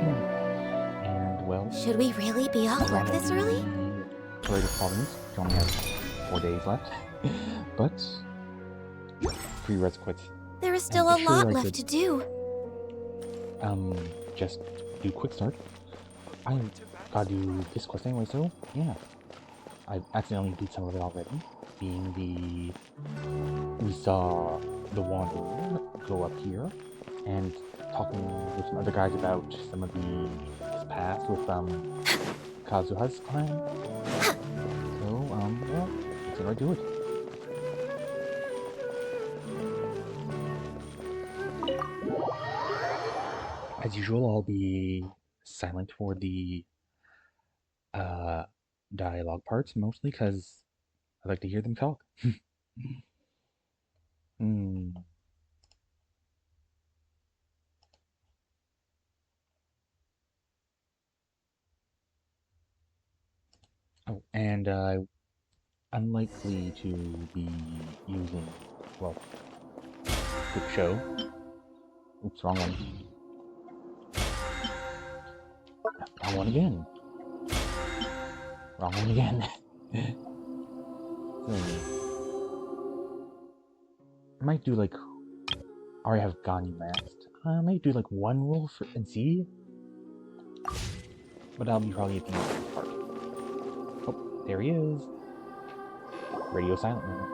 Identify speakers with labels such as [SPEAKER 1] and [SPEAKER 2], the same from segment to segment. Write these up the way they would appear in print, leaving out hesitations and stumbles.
[SPEAKER 1] And, well...
[SPEAKER 2] Should we really be off work this early?
[SPEAKER 1] Creative province, we only have 4 days left. But... prerequisites.
[SPEAKER 2] There is still a lot left to do.
[SPEAKER 1] Just do quick start. I gotta do this quest anyway, so yeah. I accidentally did some of it already. Being we saw the Wanderer go up here, and talking with some other guys about some of his past with Kazuha's clan. So well, let's see how I do it. As usual, I'll be silent for the dialogue parts, mostly because I like to hear them talk. Oh, and unlikely to be using, well, quick show. Oops, wrong one. Wrong one again. Wrong one again. I might do like... I already have Ganyu masked. I might do like one roll and see. But that'll be probably at the end of the part. Oh, there he is. Radio silent now.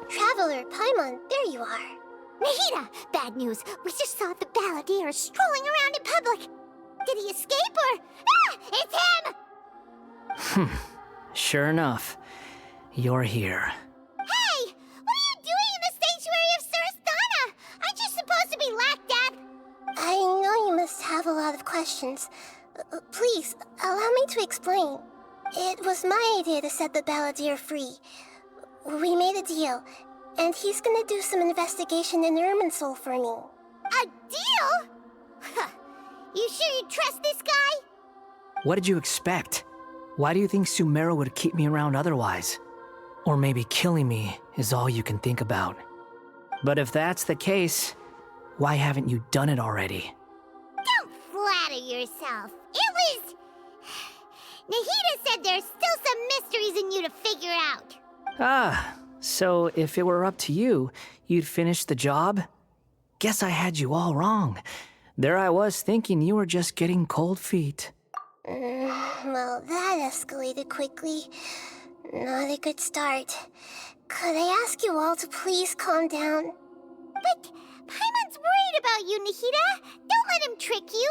[SPEAKER 3] Traveler, Paimon, there you are.
[SPEAKER 4] Nahida! Bad news! We just saw the balladeer strolling around in public! Did he escape or... Ah! It's him!
[SPEAKER 5] Sure enough. You're here.
[SPEAKER 4] Hey! What are you doing in the sanctuary of Surasthana? Aren't you supposed to be locked up?
[SPEAKER 3] I know you must have a lot of questions. Please, allow me to explain. It was my idea to set the balladeer free. We made a deal, and he's gonna do some investigation in Irminsul for me.
[SPEAKER 4] A deal? Huh. You sure you trust this guy?
[SPEAKER 5] What did you expect? Why do you think Sumeru would keep me around otherwise? Or maybe killing me is all you can think about. But if that's the case, why haven't you done it already?
[SPEAKER 4] Don't flatter yourself. It was... Nahida said there's still some mysteries in you to figure out.
[SPEAKER 5] Ah, so if it were up to you, you'd finish the job? Guess I had you all wrong. There I was thinking you were just getting cold feet.
[SPEAKER 3] Well, that escalated quickly. Not a good start. Could I ask you all to please calm down?
[SPEAKER 4] But Paimon's worried about you, Nahida. Don't let him trick you.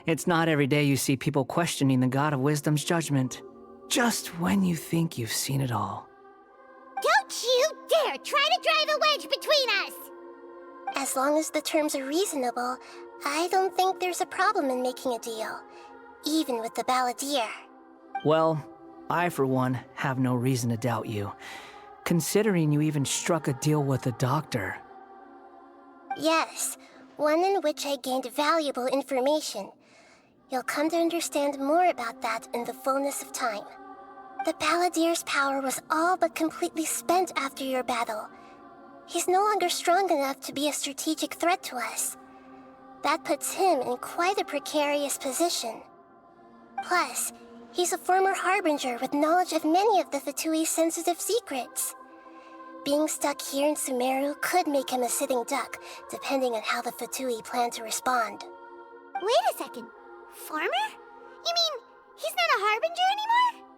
[SPEAKER 5] It's not every day you see people questioning the God of Wisdom's judgment. Just when you think you've seen it all.
[SPEAKER 4] Don't you dare try to drive a wedge between us!
[SPEAKER 3] As long as the terms are reasonable, I don't think there's a problem in making a deal. Even with the balladeer.
[SPEAKER 5] Well, I for one have no reason to doubt you. Considering you even struck a deal with the doctor.
[SPEAKER 3] Yes, one in which I gained valuable information. You'll come to understand more about that in the fullness of time. The balladeer's power was all but completely spent after your battle. He's no longer strong enough to be a strategic threat to us. That puts him in quite a precarious position. Plus, he's a former harbinger with knowledge of many of the Fatui's sensitive secrets. Being stuck here in Sumeru could make him a sitting duck, depending on how the Fatui plan to respond.
[SPEAKER 4] Wait a second. Farmer? You mean he's not a harbinger anymore?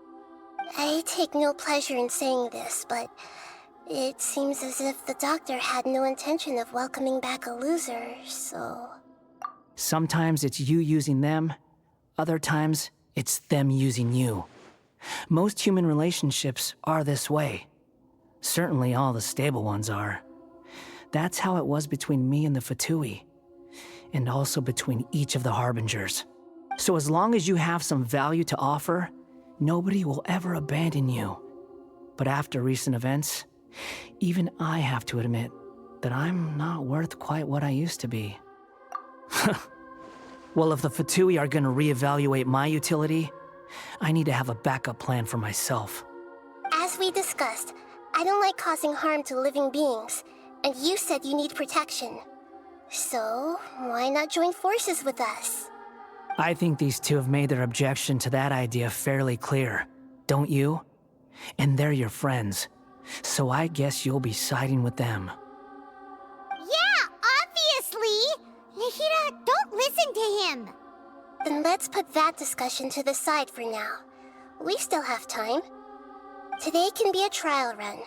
[SPEAKER 3] I take no pleasure in saying this, but it seems as if the doctor had no intention of welcoming back a loser, so...
[SPEAKER 5] Sometimes it's you using them, other times it's them using you. Most human relationships are this way. Certainly all the stable ones are. That's how it was between me and the Fatui, and also between each of the harbingers. So as long as you have some value to offer, nobody will ever abandon you. But after recent events, even I have to admit that I'm not worth quite what I used to be. Well, if the Fatui are gonna reevaluate my utility, I need to have a backup plan for myself.
[SPEAKER 3] As we discussed, I don't like causing harm to living beings, And you said you need protection. So, why not join forces with us?
[SPEAKER 5] I think these two have made their objection to that idea fairly clear, don't you? And they're your friends, so I guess you'll be siding with them.
[SPEAKER 4] Yeah, obviously! Nahida, don't listen to him!
[SPEAKER 3] Then let's put that discussion to the side for now. We still have time. Today can be a trial run.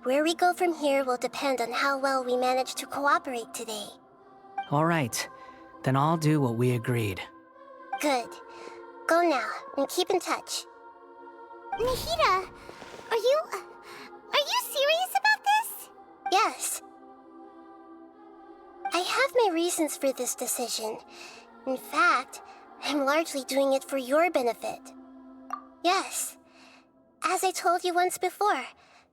[SPEAKER 3] Where we go from here will depend on how well we manage to cooperate today.
[SPEAKER 5] All right, then I'll do what we agreed.
[SPEAKER 3] Good. Go now, and keep in touch.
[SPEAKER 4] Nahida, are you serious about this?
[SPEAKER 3] Yes. I have my reasons for this decision. In fact, I'm largely doing it for your benefit. Yes. As I told you once before,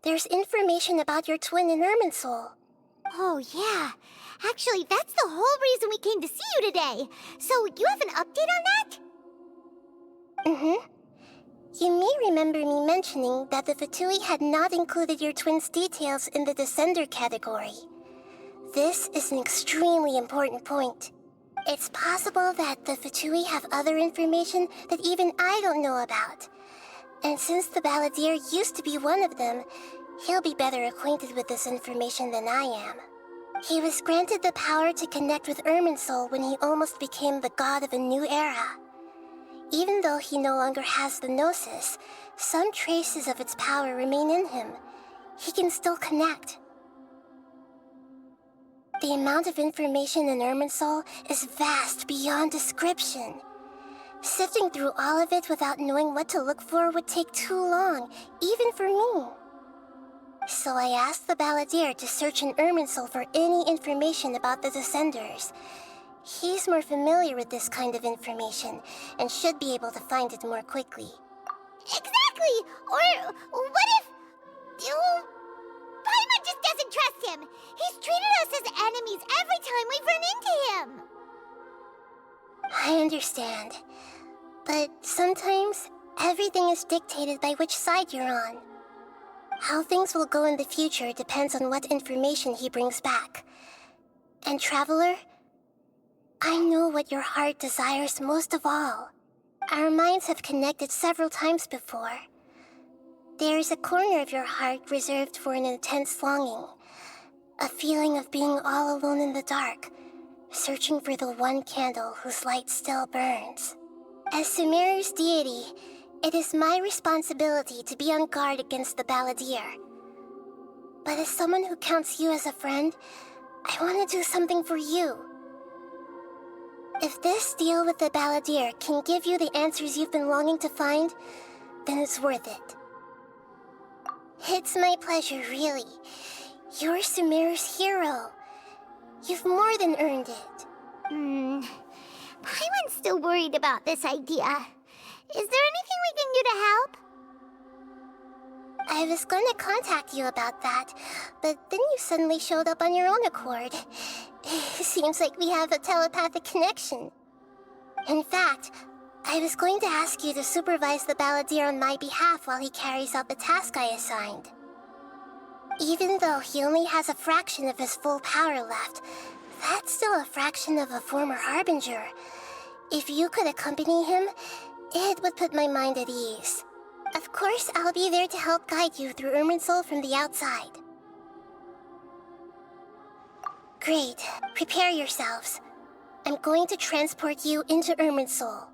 [SPEAKER 3] there's information about your twin in Irminsul.
[SPEAKER 4] Oh, yeah. Actually, that's the whole reason we came to see you today. So, you have an update on that?
[SPEAKER 3] Mm-hmm. You may remember me mentioning that the Fatui had not included your twin's details in the Descender category. This is an extremely important point. It's possible that the Fatui have other information that even I don't know about. And since the Balladeer used to be one of them, he'll be better acquainted with this information than I am. He was granted the power to connect with Irminsul when he almost became the god of a new era. Even though he no longer has the Gnosis, some traces of its power remain in him. He can still connect. The amount of information in Irminsul is vast beyond description. Sifting through all of it without knowing what to look for would take too long, even for me. So I asked the Balladeer to search in Irminsul for any information about the Descenders. He's more familiar with this kind of information, and should be able to find it more quickly.
[SPEAKER 4] Exactly! Or what if... Paimon just doesn't trust him! He's treated us as enemies every time we've run into him!
[SPEAKER 3] I understand. But sometimes, everything is dictated by which side you're on. How things will go in the future depends on what information he brings back. And Traveler, I know what your heart desires most of all. Our minds have connected several times before. There is a corner of your heart reserved for an intense longing. A feeling of being all alone in the dark, searching for the one candle whose light still burns. As Sumeru's deity, it is my responsibility to be on guard against the Balladeer. But as someone who counts you as a friend, I want to do something for you. If this deal with the Balladeer can give you the answers you've been longing to find, then it's worth it. It's my pleasure, really. You're Sumeru's hero. You've more than earned it.
[SPEAKER 4] Paimon's still worried about this idea. Is there anything we can do to help?
[SPEAKER 3] I was going to contact you about that, but then you suddenly showed up on your own accord. Seems like we have a telepathic connection. In fact, I was going to ask you to supervise the Balladeer on my behalf while he carries out the task I assigned. Even though he only has a fraction of his full power left, that's still a fraction of a former Harbinger. If you could accompany him, it would put my mind at ease. Of course, I'll be there to help guide you through Irminsul from the outside. Great. Prepare yourselves. I'm going to transport you into Irminsul.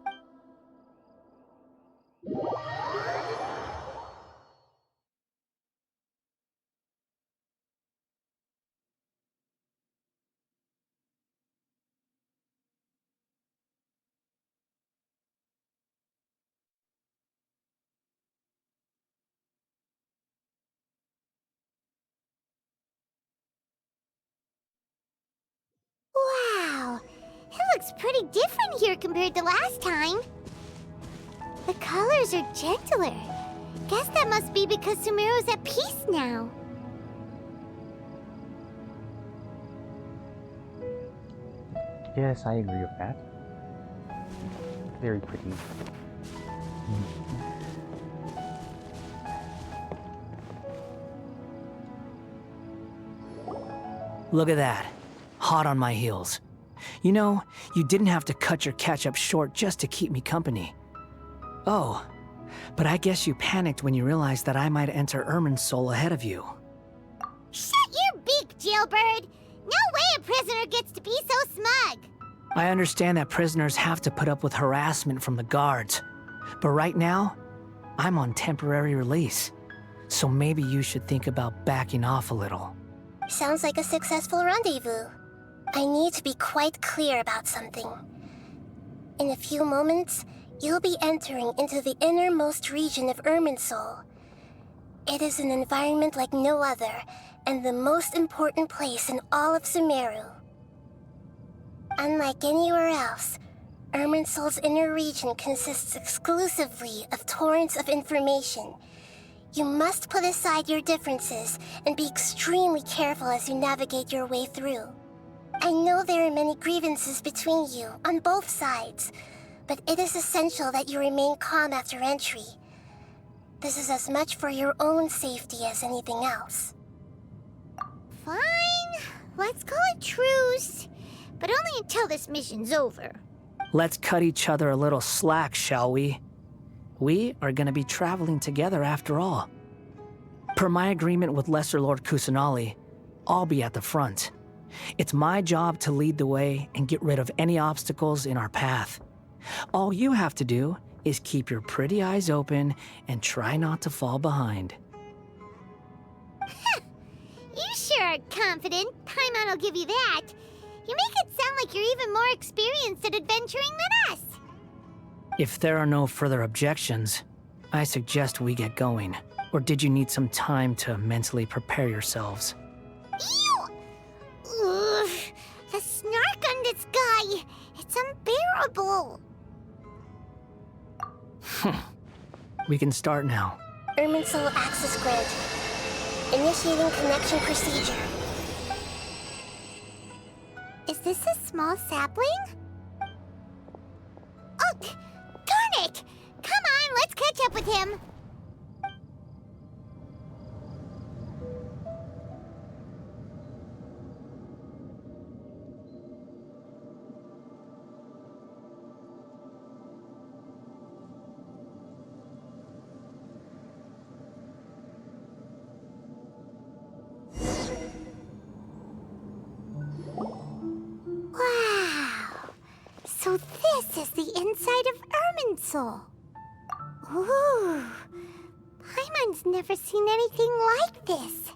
[SPEAKER 4] Wow! It looks pretty different here compared to last time. The colors are gentler. Guess that must be because Sumeru's at peace now.
[SPEAKER 1] Yes, I agree with that. Very pretty.
[SPEAKER 5] Look at that. Hot on my heels. You know, you didn't have to cut your catch-up short just to keep me company. Oh, but I guess you panicked when you realized that I might enter Irminsul ahead of you.
[SPEAKER 4] Shut your beak, jailbird! No way a prisoner gets to be so smug!
[SPEAKER 5] I understand that prisoners have to put up with harassment from the guards, but right now, I'm on temporary release. So maybe you should think about backing off a little.
[SPEAKER 3] Sounds like a successful rendezvous. I need to be quite clear about something. In a few moments, you'll be entering into the innermost region of Irminsul. It is an environment like no other, and the most important place in all of Sumeru. Unlike anywhere else, Irminsul's inner region consists exclusively of torrents of information. You must put aside your differences and be extremely careful as you navigate your way through. I know there are many grievances between you on both sides, but it is essential that you remain calm after entry. This is as much for your own safety as anything else.
[SPEAKER 4] Fine. Let's call it truce. But only until this mission's over.
[SPEAKER 5] Let's cut each other a little slack, shall we? We are going to be traveling together after all. Per my agreement with Lesser Lord Kusanali, I'll be at the front. It's my job to lead the way and get rid of any obstacles in our path. All you have to do is keep your pretty eyes open and try not to fall behind.
[SPEAKER 4] You sure are confident. Paimon will give you that. You make it sound like you're even more experienced at adventuring than us.
[SPEAKER 5] If there are no further objections, I suggest we get going. Or did you need some time to mentally prepare yourselves?
[SPEAKER 4] Ew! Ugh, the snark on this guy. It's unbearable.
[SPEAKER 5] We can start now.
[SPEAKER 3] Irminsul access granted. Initiating connection procedure.
[SPEAKER 4] Is this a small sapling? Oh, darn it! Come on, let's catch up with him. So this is the inside of Irminsul. Ooh, Paimon's never seen anything like this.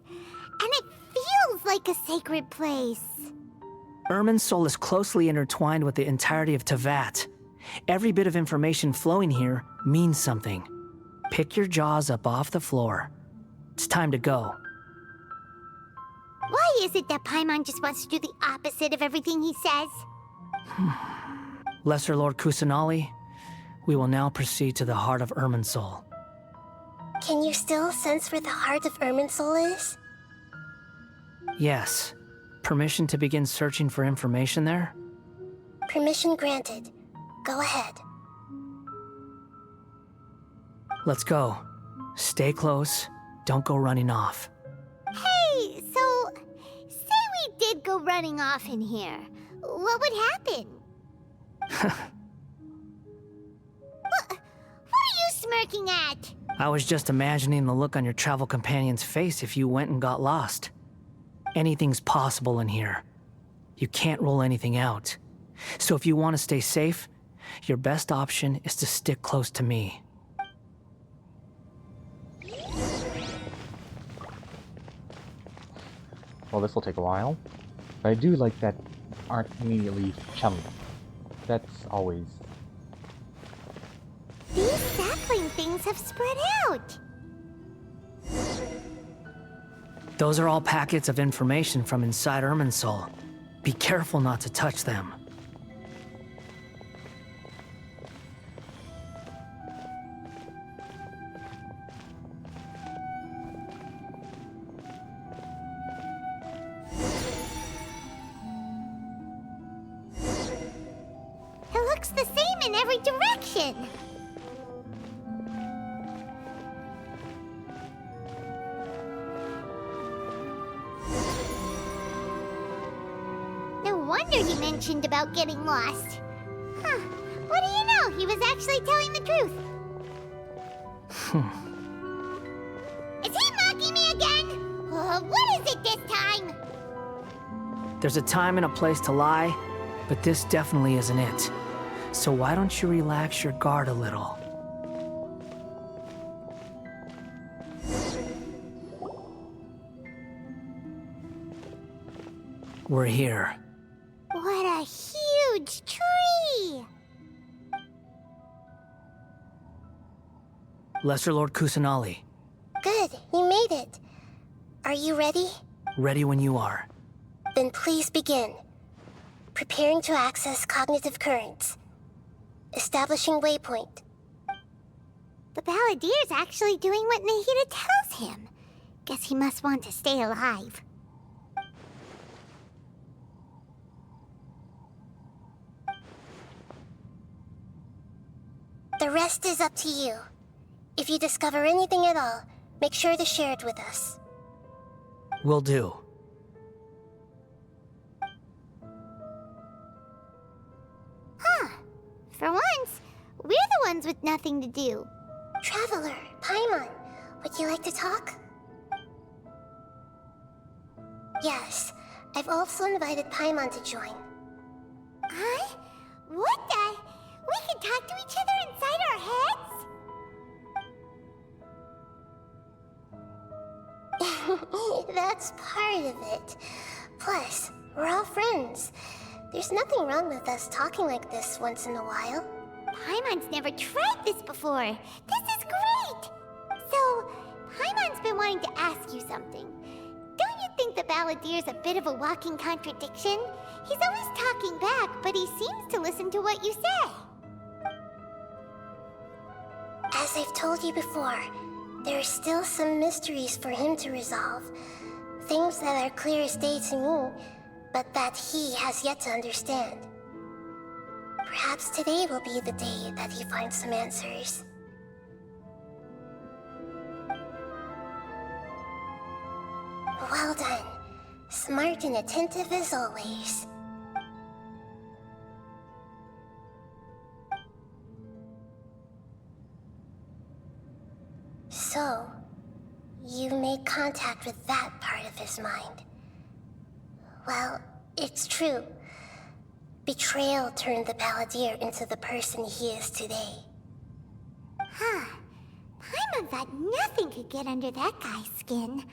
[SPEAKER 4] And it feels like a sacred place.
[SPEAKER 5] Irminsul is closely intertwined with the entirety of Teyvat. Every bit of information flowing here means something. Pick your jaws up off the floor. It's time to go.
[SPEAKER 4] Why is it that Paimon just wants to do the opposite of everything he says?
[SPEAKER 5] Lesser Lord Kusanali, we will now proceed to the heart of Irminsul.
[SPEAKER 3] Can you still sense where the heart of Irminsul is?
[SPEAKER 5] Yes. Permission to begin searching for information there?
[SPEAKER 3] Permission granted. Go ahead.
[SPEAKER 5] Let's go. Stay close. Don't go running off.
[SPEAKER 4] Hey, so say we did go running off in here. What would happen? What are you smirking at?
[SPEAKER 5] I was just imagining the look on your travel companion's face if you went and got lost. Anything's possible in here. You can't rule anything out. So if you want to stay safe, your best option is to stick close to me.
[SPEAKER 1] Well, this will take a while. But I do like that aren't immediately chummy. That's always...
[SPEAKER 4] These sapling things have spread out.
[SPEAKER 5] Those are all packets of information from inside Irminsul. Be careful not to touch them.
[SPEAKER 4] It looks the same in every direction. mentioned about getting lost. Huh. What do you know? He was actually telling the truth. Is he mocking me again? What is it this time?
[SPEAKER 5] There's a time and a place to lie, but this definitely isn't it. So why don't you relax your guard a little? We're here.
[SPEAKER 4] What a huge tree!
[SPEAKER 5] Lesser Lord Kusanali,
[SPEAKER 3] Good, you made it. Are you ready?
[SPEAKER 5] ready when you are.
[SPEAKER 3] Then please begin. Preparing to access cognitive currents. Establishing waypoint.
[SPEAKER 4] The Balladeer's actually doing what Nahida tells him. Guess he must want to stay alive.
[SPEAKER 3] The rest is up to you. If you discover anything at all, make sure to share it with us.
[SPEAKER 5] Will do.
[SPEAKER 4] Huh. For once, we're the ones with nothing to do.
[SPEAKER 3] Traveler, Paimon, would you like to talk? Yes, I've also invited Paimon to join.
[SPEAKER 4] Huh? What the? We can talk to each other inside our heads?
[SPEAKER 3] That's part of it. Plus, we're all friends. There's nothing wrong with us talking like this once in a while.
[SPEAKER 4] Paimon's never tried this before. This is great! So, Paimon's been wanting to ask you something. Don't you think the Balladeer's a bit of a walking contradiction? He's always talking back, but he seems to listen to what you say.
[SPEAKER 3] As I've told you before, there are still some mysteries for him to resolve. Things that are clear as day to me, but that he has yet to understand. Perhaps today will be the day that he finds some answers. Well done. Smart and attentive as always. So, you made contact with that part of his mind. Well, it's true. Betrayal turned the Balladeer into the person he is today.
[SPEAKER 4] Huh. Paimon thought nothing could get under that guy's skin.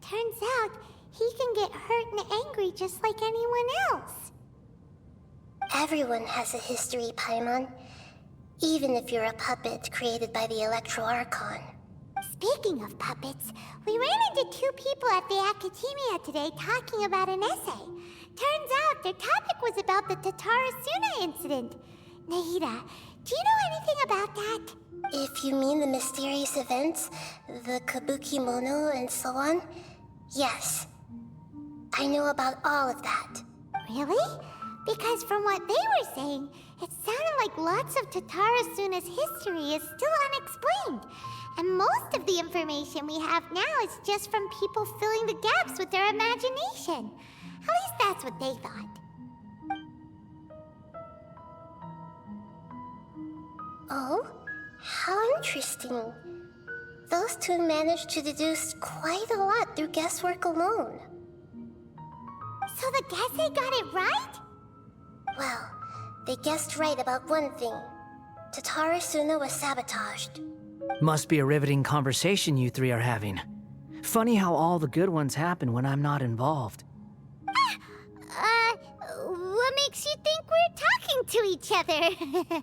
[SPEAKER 4] Turns out, he can get hurt and angry just like anyone else.
[SPEAKER 3] Everyone has a history, Paimon. Even if you're a puppet created by the Electro Archon.
[SPEAKER 4] Speaking of puppets, we ran into two people at the Academia today talking about an essay. Turns out their topic was about the Tatarasuna incident. Nahida, do you know anything about that?
[SPEAKER 3] If you mean the mysterious events, the Kabuki Mono and so on, yes. I know about all of that.
[SPEAKER 4] Really? Because from what they were saying, it sounded like lots of Tatarasuna's history is still unexplained. And most of the information we have now is just from people filling the gaps with their imagination. At least that's what they thought.
[SPEAKER 3] Oh? How interesting. Those two managed to deduce quite a lot through guesswork alone.
[SPEAKER 4] So the Gase got it right?
[SPEAKER 3] Well, they guessed right about one thing. Tatarasuna was sabotaged.
[SPEAKER 5] Must be a riveting conversation you three are having. Funny how all the good ones happen when I'm not involved.
[SPEAKER 4] What makes you think we're talking to each other?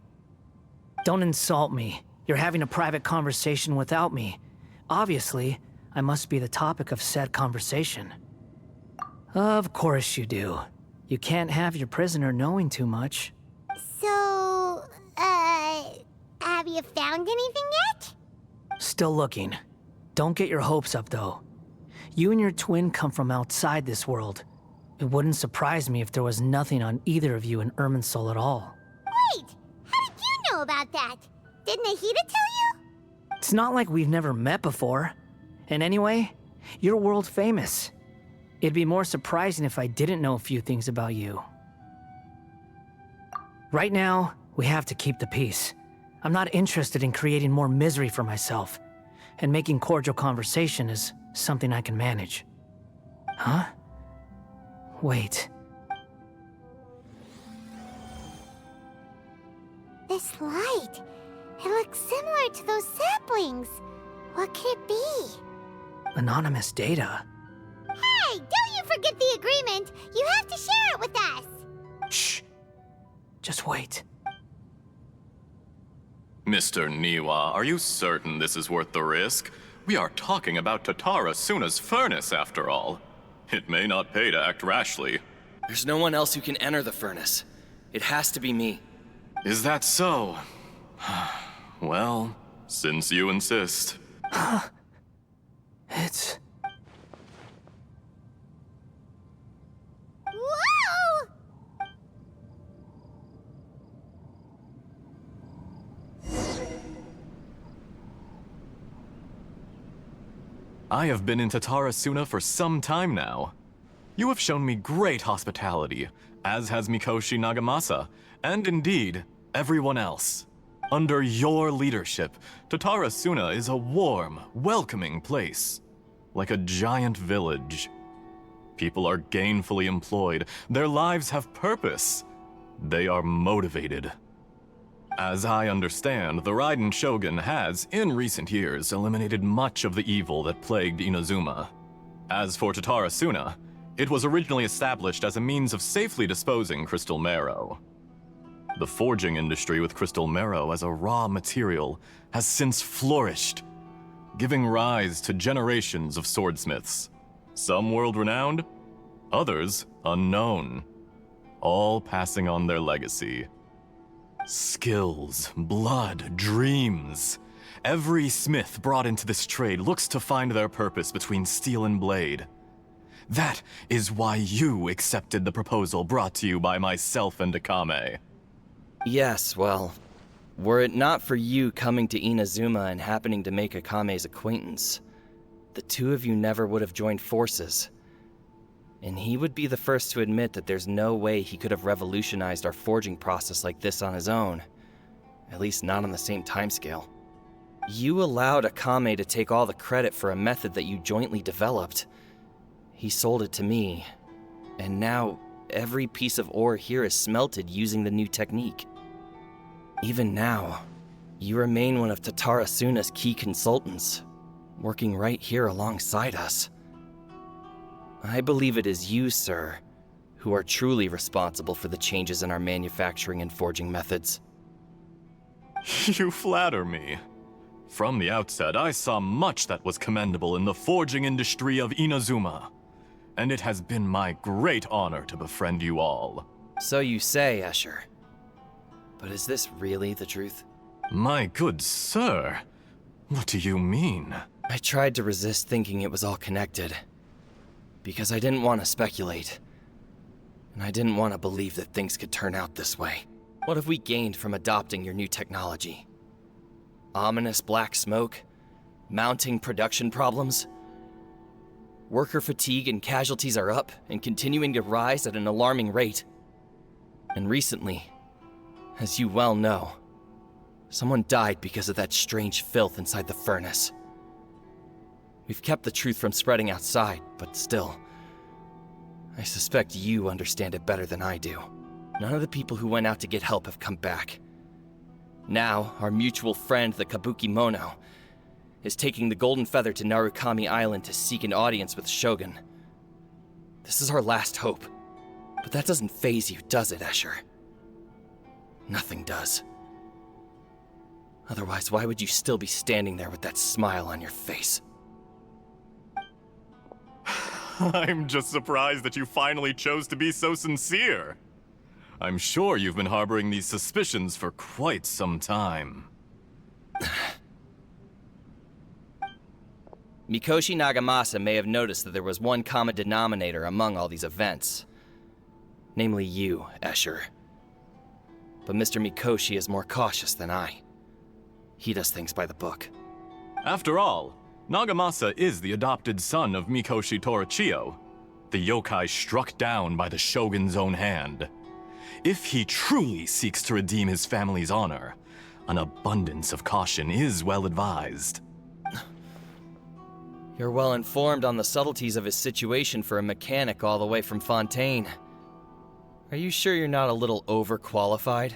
[SPEAKER 5] Don't insult me. You're having a private conversation without me. Obviously, I must be the topic of said conversation. Of course you do. You can't have your prisoner knowing too much.
[SPEAKER 4] So, have you found anything yet?
[SPEAKER 5] Still looking. Don't get your hopes up, though. You and your twin come from outside this world. It wouldn't surprise me if there was nothing on either of you in Irminsul at all.
[SPEAKER 4] Wait! How did you know about that? Did Nahida tell you?
[SPEAKER 5] It's not like we've never met before. And anyway, you're world famous. It'd be more surprising if I didn't know a few things about you. Right now, we have to keep the peace. I'm not interested in creating more misery for myself, and making cordial conversation is something I can manage. Huh? Wait.
[SPEAKER 4] This light, it looks similar to those saplings. What could it be?
[SPEAKER 5] Anonymous data?
[SPEAKER 4] Hey, don't you forget the agreement! You have to share it with us!
[SPEAKER 5] Shh. Just wait.
[SPEAKER 6] Mr. Niwa, are you certain this is worth the risk? We are talking about Tatara Suna's furnace, after all. It may not pay to act rashly.
[SPEAKER 7] There's no one else who can enter the furnace. It has to be me.
[SPEAKER 6] Is that so? Well, since you insist.
[SPEAKER 5] It's...
[SPEAKER 4] Whoa!
[SPEAKER 6] I have been in Tatara Suna for some time now. You have shown me great hospitality, as has Mikoshi Nagamasa, and indeed, everyone else. Under your leadership, Tatara Suna is a warm, welcoming place. Like a giant village. People are gainfully employed. Their lives have purpose. They are motivated. As I understand, the Raiden Shogun has, in recent years, eliminated much of the evil that plagued Inazuma. As for Tatara Suna, it was originally established as a means of safely disposing crystal marrow. The forging industry with crystal marrow as a raw material has since flourished, giving rise to generations of swordsmiths. Some world-renowned, others unknown, all passing on their legacy. Skills, blood, dreams. Every smith brought into this trade looks to find their purpose between steel and blade. That is why you accepted the proposal brought to you by myself and Akame.
[SPEAKER 7] Yes, well, were it not for you coming to Inazuma and happening to make Akame's acquaintance, the two of you never would have joined forces. And he would be the first to admit that there's no way he could have revolutionized our forging process like this on his own. At least not on the same timescale. You allowed Akame to take all the credit for a method that you jointly developed. He sold it to me, and now every piece of ore here is smelted using the new technique. Even now, you remain one of Tatara Suna's key consultants, working right here alongside us. I believe it is you, sir, who are truly responsible for the changes in our manufacturing and forging methods.
[SPEAKER 6] You flatter me. From the outset, I saw much that was commendable in the forging industry of Inazuma, and it has been my great honor to befriend you all.
[SPEAKER 7] So you say, Escher. But is this really the truth?
[SPEAKER 6] My good sir, what do you mean?
[SPEAKER 7] I tried to resist thinking it was all connected, because I didn't want to speculate, and I didn't want to believe that things could turn out this way. What have we gained from adopting your new technology? Ominous black smoke? Mounting production problems? Worker fatigue and casualties are up and continuing to rise at an alarming rate. And recently, as you well know, someone died because of that strange filth inside the furnace. We've kept the truth from spreading outside, but still, I suspect you understand it better than I do. None of the people who went out to get help have come back. Now, our mutual friend, the Kabuki Mono, is taking the Golden Feather to Narukami Island to seek an audience with Shogun. This is our last hope. But that doesn't faze you, does it, Escher? Nothing does. Otherwise, why would you still be standing there with that smile on your face?
[SPEAKER 6] I'm just surprised that you finally chose to be so sincere. I'm sure you've been harboring these suspicions for quite some time.
[SPEAKER 7] Mikoshi Nagamasa may have noticed that there was one common denominator among all these events. Namely you, Escher. But Mr. Mikoshi is more cautious than I. He does things by the book.
[SPEAKER 6] After all, Nagamasa is the adopted son of Mikoshi Torachiyo, the yokai struck down by the Shogun's own hand. If he truly seeks to redeem his family's honor, an abundance of caution is well advised.
[SPEAKER 7] You're well informed on the subtleties of his situation for a mechanic all the way from Fontaine. Are you sure you're not a little overqualified?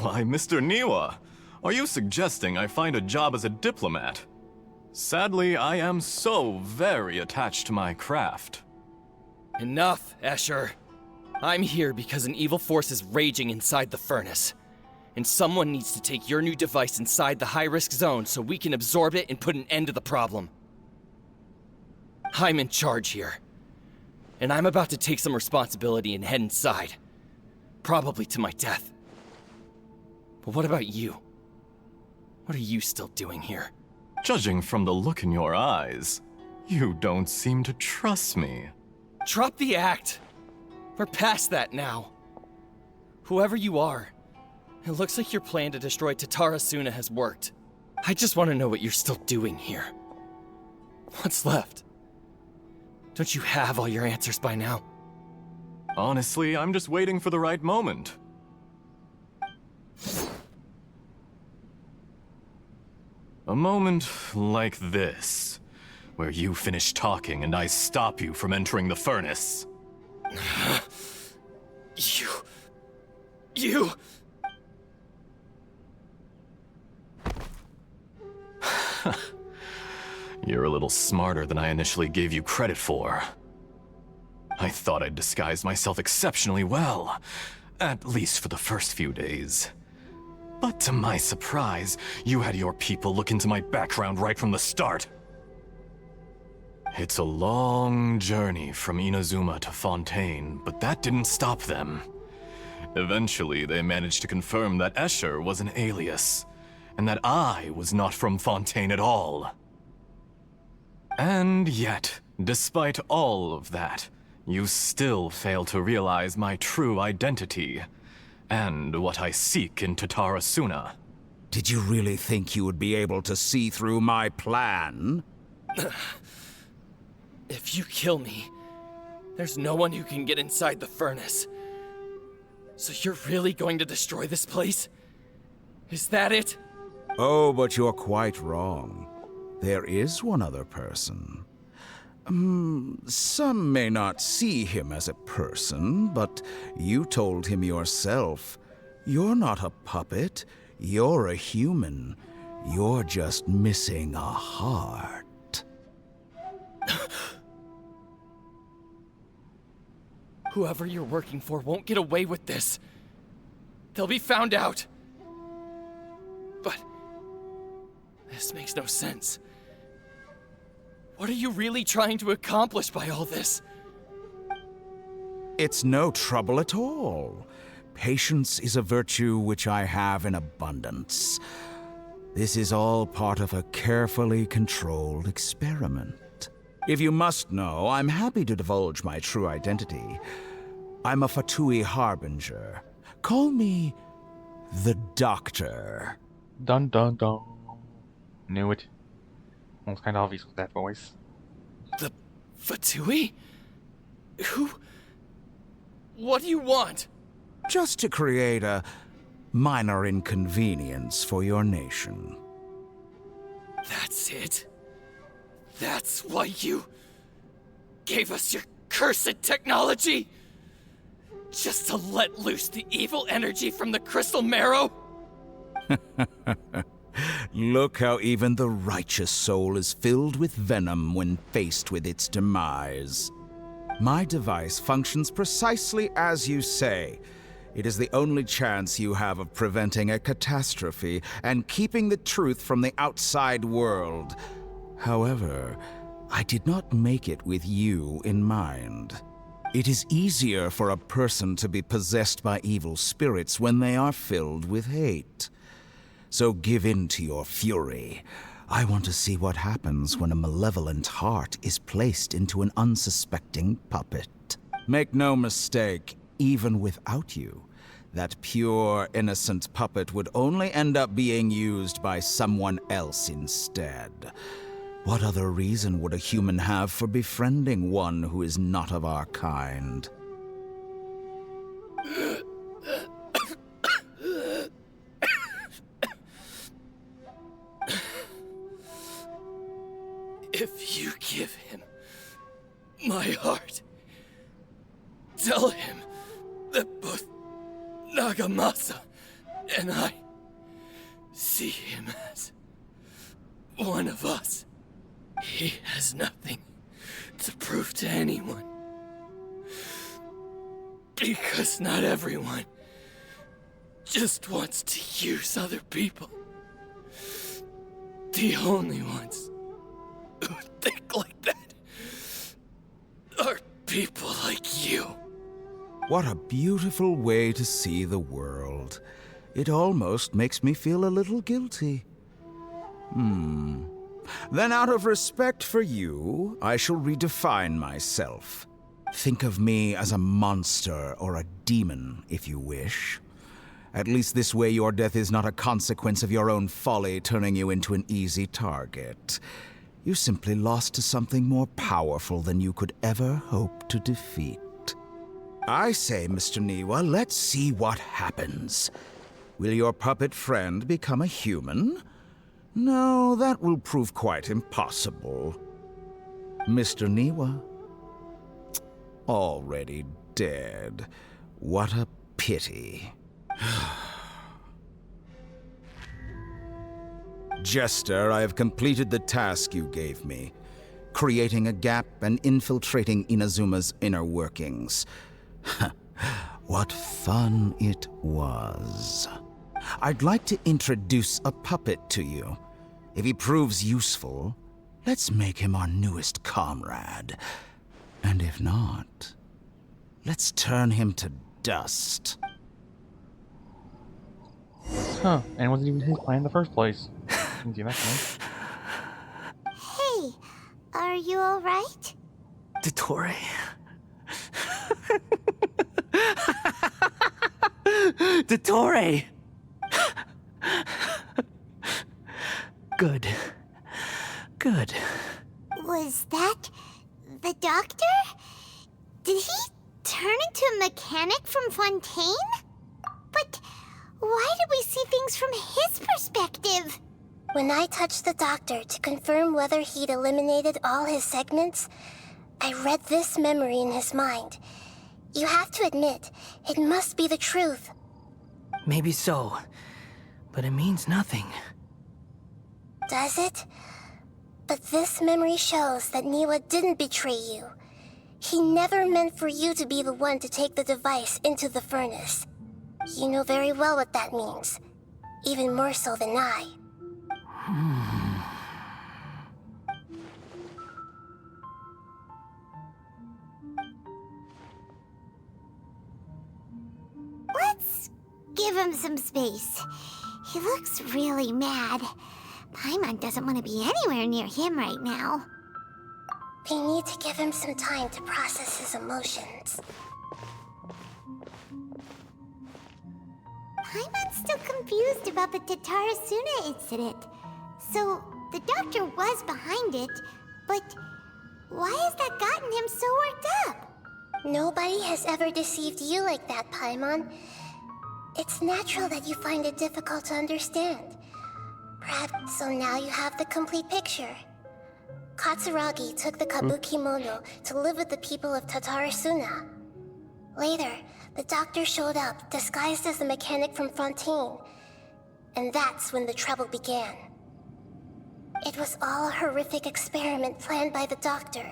[SPEAKER 6] Why, Mr. Niwa, are you suggesting I find a job as a diplomat? Sadly, I am so very attached to my craft.
[SPEAKER 7] Enough, Escher. I'm here because an evil force is raging inside the furnace. And someone needs to take your new device inside the high-risk zone so we can absorb it and put an end to the problem. I'm in charge here. And I'm about to take some responsibility and head inside. Probably to my death. But what about you? What are you still doing here?
[SPEAKER 6] Judging from the look in your eyes, you don't seem to trust me.
[SPEAKER 7] Drop the act! We're past that now. Whoever you are, it looks like your plan to destroy Tatara Suna has worked. I just want to know what you're still doing here. What's left? Don't you have all your answers by now?
[SPEAKER 6] Honestly, I'm just waiting for the right moment. A moment like this, where you finish talking and I stop you from entering the furnace.
[SPEAKER 7] You...
[SPEAKER 6] You're a little smarter than I initially gave you credit for. I thought I'd disguised myself exceptionally well, at least for the first few days. But to my surprise, you had your people look into my background right from the start. It's a long journey from Inazuma to Fontaine, but that didn't stop them. Eventually, they managed to confirm that Escher was an alias, and that I was not from Fontaine at all. And yet, despite all of that, you still fail to realize my true identity, and what I seek in Tatara Suna.
[SPEAKER 8] Did you really think you would be able to see through my plan?
[SPEAKER 7] If you kill me, there's no one who can get inside the furnace. So you're really going to destroy this place? Is that it?
[SPEAKER 8] Oh, but you're quite wrong. There is one other person. Some may not see him as a person, but you told him yourself. You're not a puppet. You're a human. You're just missing a heart.
[SPEAKER 7] Whoever you're working for won't get away with this. They'll be found out. But this makes no sense. What are you really trying to accomplish by all this?
[SPEAKER 8] It's no trouble at all. Patience is a virtue which I have in abundance. This is all part of a carefully controlled experiment. If you must know, I'm happy to divulge my true identity. I'm a Fatui Harbinger. Call me the Doctor.
[SPEAKER 1] Dun dun dun. Knew it. Well, it's kind of obvious with that voice.
[SPEAKER 7] The Fatui? Who? What do you want?
[SPEAKER 8] Just to create a minor inconvenience for your nation.
[SPEAKER 7] That's it? That's why you gave us your cursed technology? Just to let loose the evil energy from the crystal marrow?
[SPEAKER 8] Look how even the righteous soul is filled with venom when faced with its demise. My device functions precisely as you say. It is the only chance you have of preventing a catastrophe and keeping the truth from the outside world. However, I did not make it with you in mind. It is easier for a person to be possessed by evil spirits when they are filled with hate. So give in to your fury. I want to see what happens when a malevolent heart is placed into an unsuspecting puppet. Make no mistake, even without you, that pure, innocent puppet would only end up being used by someone else instead. What other reason would a human have for befriending one who is not of our kind?
[SPEAKER 7] If you give him my heart, tell him that both Nagamasa and I see him as one of us. He has nothing to prove to anyone. Because not everyone just wants to use other people. The only ones who think like that are people like you.
[SPEAKER 8] What a beautiful way to see the world. It almost makes me feel a little guilty. Then out of respect for you, I shall redefine myself. Think of me as a monster or a demon, if you wish. At least this way your death is not a consequence of your own folly turning you into an easy target. You simply lost to something more powerful than you could ever hope to defeat. I say, Mr. Niwa, let's see what happens. Will your puppet friend become a human? No, that will prove quite impossible. Mr. Niwa? Already dead. What a pity. Jester, I have completed the task you gave me, creating a gap and infiltrating Inazuma's inner workings. What fun it was. I'd like to introduce a puppet to you. If he proves useful, let's make him our newest comrade. And if not, let's turn him to dust.
[SPEAKER 1] Huh, and it wasn't even his plan in the first place. Didn't see that coming.
[SPEAKER 4] Hey, are you alright?
[SPEAKER 5] Dottore. Dottore! Good. Good.
[SPEAKER 4] Was that the doctor? Did he turn into a mechanic from Fontaine? But why did we see things from his perspective?
[SPEAKER 3] When I touched the doctor to confirm whether he'd eliminated all his segments, I read this memory in his mind. You have to admit, it must be the truth.
[SPEAKER 5] Maybe so, but it means nothing.
[SPEAKER 3] Does it? But this memory shows that Niwa didn't betray you. He never meant for you to be the one to take the device into the furnace. You know very well what that means. Even more so than I.
[SPEAKER 4] Let's give him some space. He looks really mad. Paimon doesn't want to be anywhere near him right now.
[SPEAKER 3] We need to give him some time to process his emotions.
[SPEAKER 4] Paimon's still confused about the Tatarasuna incident. So, the doctor was behind it, but why has that gotten him so worked up?
[SPEAKER 3] Nobody has ever deceived you like that, Paimon. It's natural that you find it difficult to understand. Perhaps so now you have the complete picture. Katsuragi took the Kabukimono to live with the people of Tatarasuna. Later, the doctor showed up, disguised as the mechanic from Fontaine. And that's when the trouble began. It was all a horrific experiment planned by the doctor.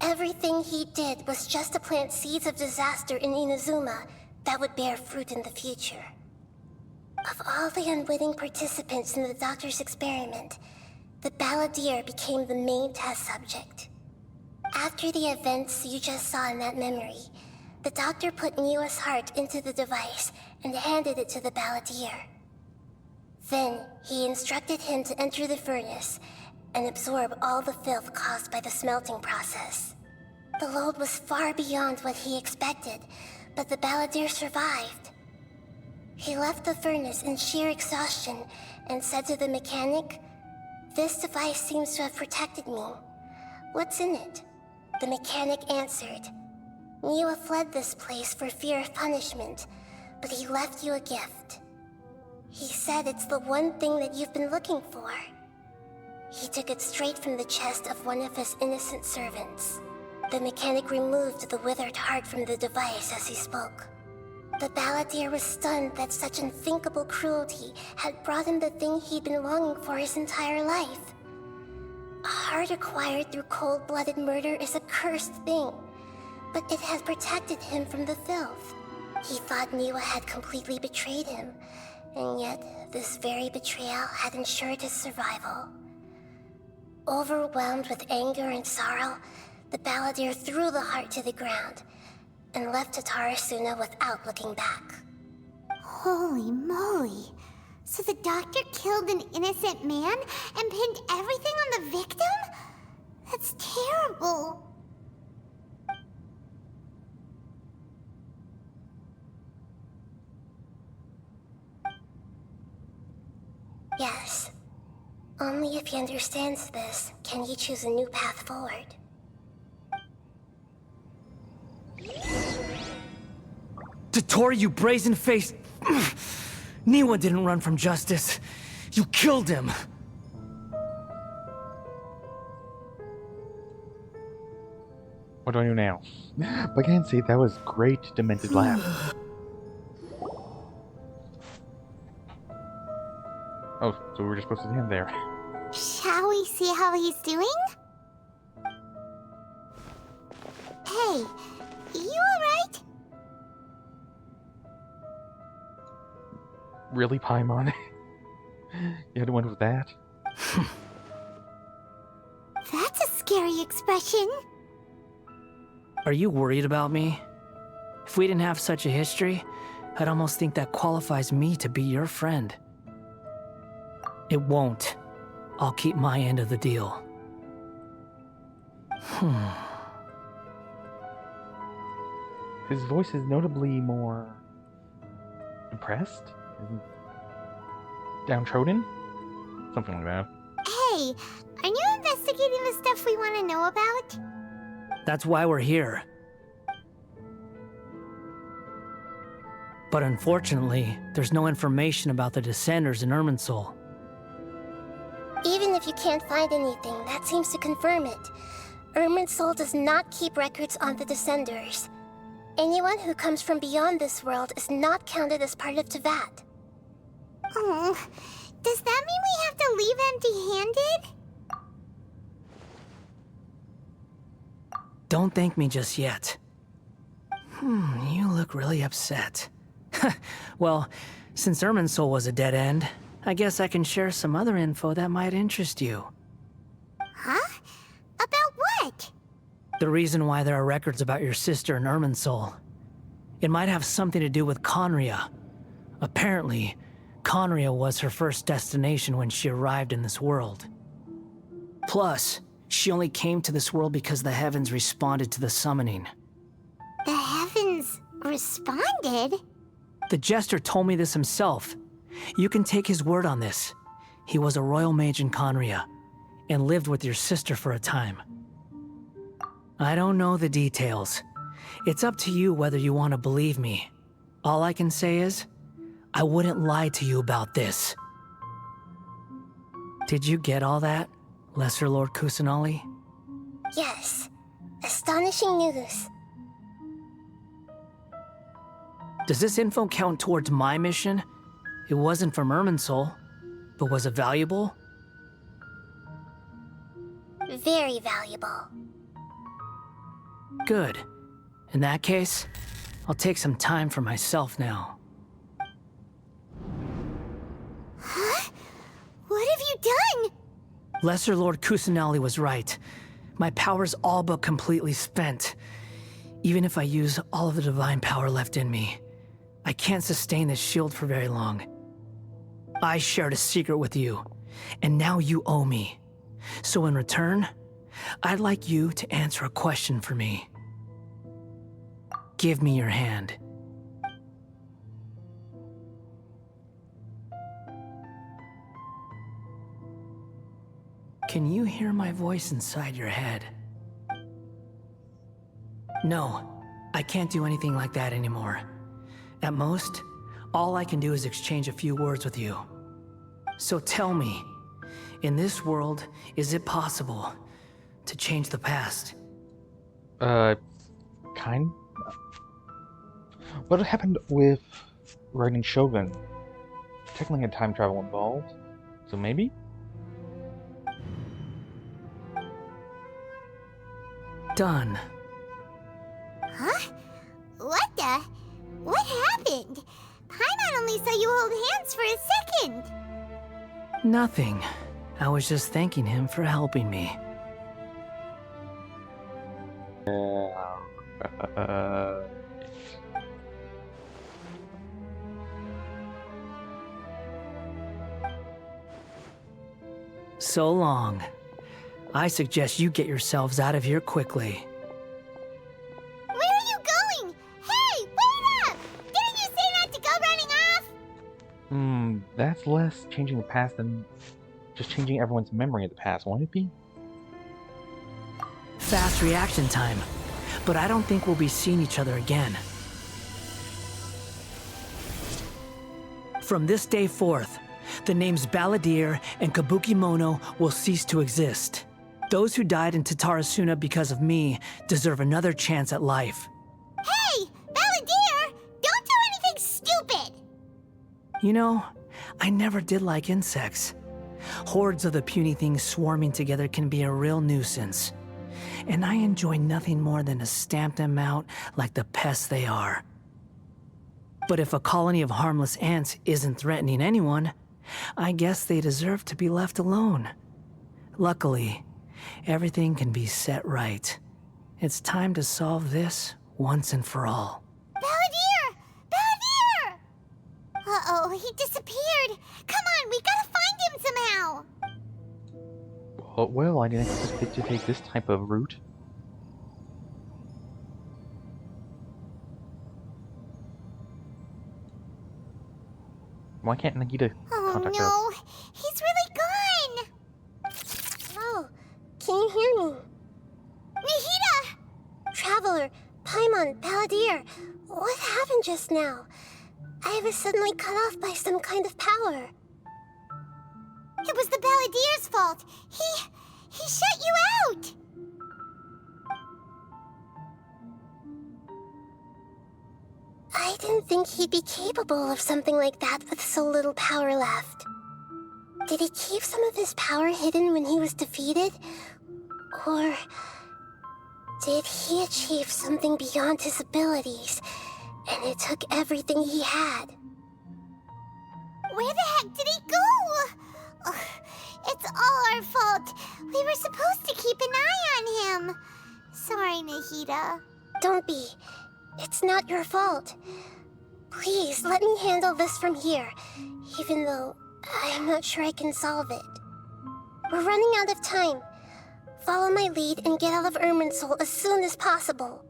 [SPEAKER 3] Everything he did was just to plant seeds of disaster in Inazuma that would bear fruit in the future. Of all the unwitting participants in the doctor's experiment, the balladeer became the main test subject. After the events you just saw in that memory, the doctor put Niwa's heart into the device and handed it to the balladeer. Then, he instructed him to enter the furnace and absorb all the filth caused by the smelting process. The load was far beyond what he expected, but the balladeer survived. He left the furnace in sheer exhaustion and said to the mechanic, "This device seems to have protected me. What's in it?" The mechanic answered, "Niwa fled this place for fear of punishment, but he left you a gift. He said it's the one thing that you've been looking for." He took it straight from the chest of one of his innocent servants. The mechanic removed the withered heart from the device as he spoke. The balladeer was stunned that such unthinkable cruelty had brought him the thing he'd been longing for his entire life. A heart acquired through cold-blooded murder is a cursed thing, but it had protected him from the filth. He thought Niwa had completely betrayed him, and yet this very betrayal had ensured his survival. Overwhelmed with anger and sorrow, the balladeer threw the heart to the ground and left Tatarasuna without looking back.
[SPEAKER 4] Holy moly. So the doctor killed an innocent man and pinned everything on the victim? That's terrible.
[SPEAKER 3] Yes. Only if he understands this can he choose a new path forward.
[SPEAKER 5] Tottori, you brazen-faced... Niwa didn't run from justice. You killed him.
[SPEAKER 1] What do I do now? But I can see that was great demented laugh. Oh, so we were just supposed to stand there.
[SPEAKER 4] Shall we see how he's doing? Hey, you alright?
[SPEAKER 1] Really, Paimon? You had one with that?
[SPEAKER 4] That's a scary expression.
[SPEAKER 5] Are you worried about me? If we didn't have such a history, I'd almost think that qualifies me to be your friend. It won't. I'll keep my end of the deal.
[SPEAKER 1] His voice is notably more... depressed? Downtrodden? Something like that.
[SPEAKER 4] Hey, are you investigating the stuff we want to know about?
[SPEAKER 5] That's why we're here. But unfortunately, there's no information about the Descenders in Irminsul.
[SPEAKER 3] Even if you can't find anything, that seems to confirm it. Irminsul does not keep records on the Descenders. Anyone who comes from beyond this world is not counted as part of Tevat.
[SPEAKER 4] Oh, does that mean we have to leave empty-handed?
[SPEAKER 5] Don't thank me just yet. You look really upset. Well, since Irminsul was a dead end, I guess I can share some other info that might interest you.
[SPEAKER 4] Huh? About what?
[SPEAKER 5] The reason why there are records about your sister in Irminsul. It might have something to do with Conria. Apparently, Conria was her first destination when she arrived in this world. Plus, she only came to this world because the heavens responded to the summoning.
[SPEAKER 4] The heavens responded?
[SPEAKER 5] The Jester told me this himself. You can take his word on this. He was a royal mage in Conria, and lived with your sister for a time. I don't know the details. It's up to you whether you want to believe me. All I can say is, I wouldn't lie to you about this. Did you get all that, Lesser Lord Kusanali?
[SPEAKER 3] Yes. Astonishing news.
[SPEAKER 5] Does this info count towards my mission? It wasn't from Irminsul, but was it valuable?
[SPEAKER 3] Very valuable.
[SPEAKER 5] Good. In that case, I'll take some time for myself now.
[SPEAKER 4] Huh? What have you done?
[SPEAKER 5] Lesser Lord Kusanali was right. My power's all but completely spent. Even if I use all of the divine power left in me, I can't sustain this shield for very long. I shared a secret with you, and now you owe me. So in return, I'd like you to answer a question for me. Give me your hand. Can you hear my voice inside your head? No, I can't do anything like that anymore. At most, all I can do is exchange a few words with you. So tell me, In this world, is it possible to change the past?
[SPEAKER 1] Kind. What happened with writing Shogun? Technically had time travel involved, so maybe?
[SPEAKER 5] Done.
[SPEAKER 4] Huh? What the? What happened? Paimon only saw you hold hands for a second.
[SPEAKER 5] Nothing. I was just thanking him for helping me. So long. I suggest you get yourselves out of here quickly.
[SPEAKER 4] Where are you going? Hey, wait up! Didn't you say not to go running off?
[SPEAKER 1] That's less changing the past than just changing everyone's memory of the past, won't it be?
[SPEAKER 5] Fast reaction time. But I don't think we'll be seeing each other again. From this day forth, the names Balladeer and Kabukimono will cease to exist. Those who died in Tatarasuna because of me deserve another chance at life.
[SPEAKER 4] Hey, Balladeer! Don't do anything stupid!
[SPEAKER 5] You know, I never did like insects. Hordes of the puny things swarming together can be a real nuisance. And I enjoy nothing more than to stamp them out like the pests they are. But if a colony of harmless ants isn't threatening anyone, I guess they deserve to be left alone. Luckily, everything can be set right. It's time to solve this once and for all.
[SPEAKER 4] Balladeer! Balladeer! Uh-oh, he disappeared. Come on, we gotta find him somehow.
[SPEAKER 1] Well, I didn't expect it to take this type of route. Why can't Nagita contact us?
[SPEAKER 4] Oh no, he's really gone.
[SPEAKER 3] Oh, can you hear me?
[SPEAKER 4] Nahida!
[SPEAKER 3] Traveler, Paimon, Balladeer, what happened just now? I was suddenly cut off by some kind of power.
[SPEAKER 4] It was the Balladeer's fault. He shut you out.
[SPEAKER 3] I didn't think he'd be capable of something like that with so little power left. Did he keep some of his power hidden when he was defeated? Or did he achieve something beyond his abilities, and it took everything he had?
[SPEAKER 4] Where the heck did he go? Ugh, it's all our fault. We were supposed to keep an eye on him. Sorry, Nahida.
[SPEAKER 3] Don't be. It's not your fault. Please, let me handle this from here, even though I'm not sure I can solve it. We're running out of time. Follow my lead and get out of Irminsul as soon as possible.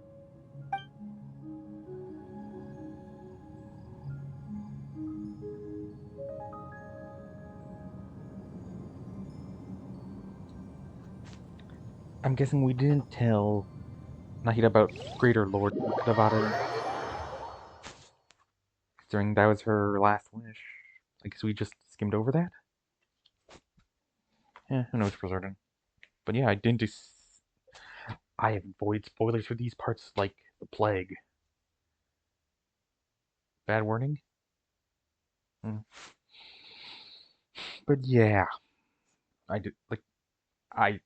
[SPEAKER 1] I'm guessing we didn't tell Nahida about Greater Lord Devata. Considering that was her last wish. I guess we just skimmed over that? Yeah, who knows for certain. But yeah, I didn't do... I avoid spoilers for these parts like the plague. Bad wording? But yeah. I did, like... I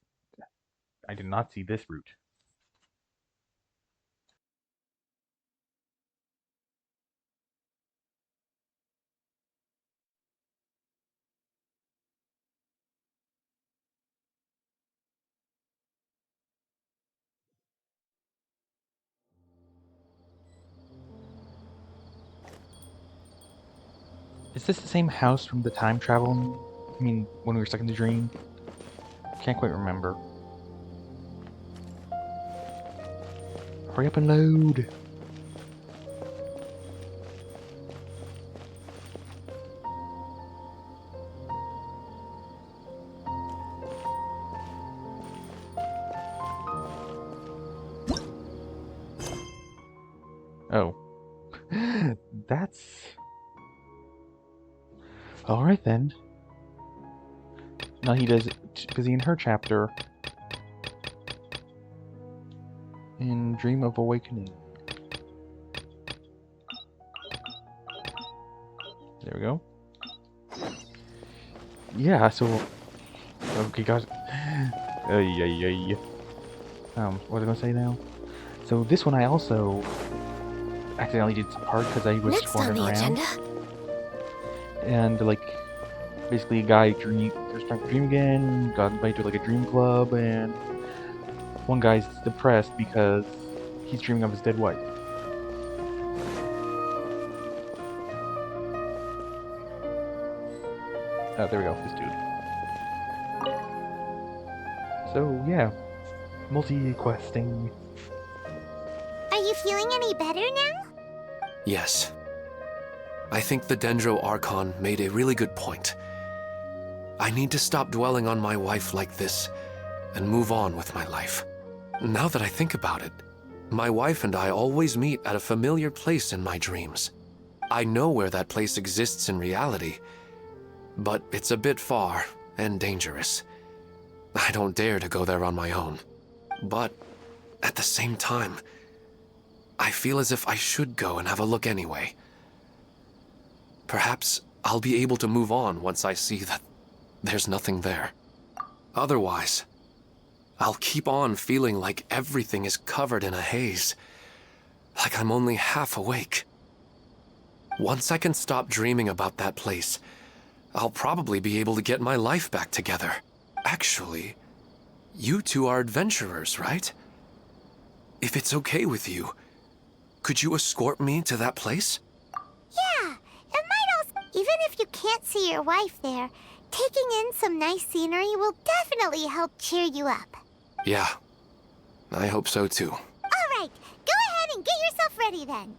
[SPEAKER 1] did not see this route. Is this the same house from the time traveling? I mean, when we were stuck in the dream? Can't quite remember. Hurry up and load! Oh. That's... Alright then. No, he does because in her chapter in Dream of Awakening. There we go. Yeah, so okay, guys. What was I gonna say now? So this one I also accidentally did some part because I was
[SPEAKER 2] Next on
[SPEAKER 1] wandering
[SPEAKER 2] the
[SPEAKER 1] around,
[SPEAKER 2] agenda.
[SPEAKER 1] and like basically a guy was trying to dream again, got invited to like a dream club, and one guy's depressed because he's dreaming of his dead wife. Oh, there we go, this dude. So yeah, multi-questing.
[SPEAKER 4] Are you feeling any better now?
[SPEAKER 9] Yes. I think the Dendro Archon made a really good point. I need to stop dwelling on my wife like this and move on with my life. Now that I think about it, my wife and I always meet at a familiar place in my dreams. I know where that place exists in reality, but it's a bit far and dangerous. I don't dare to go there on my own. But at the same time, I feel as if I should go and have a look anyway. Perhaps I'll be able to move on once I see that there's nothing there. Otherwise, I'll keep on feeling like everything is covered in a haze, like I'm only half awake. Once I can stop dreaming about that place, I'll probably be able to get my life back together. Actually, you two are adventurers, right? If it's okay with you, could you escort me to that place?
[SPEAKER 4] Yeah, it might also... Even if you can't see your wife there, taking in some nice scenery will definitely help cheer you up.
[SPEAKER 9] Yeah, I hope so too.
[SPEAKER 4] All right, go ahead and get yourself ready then.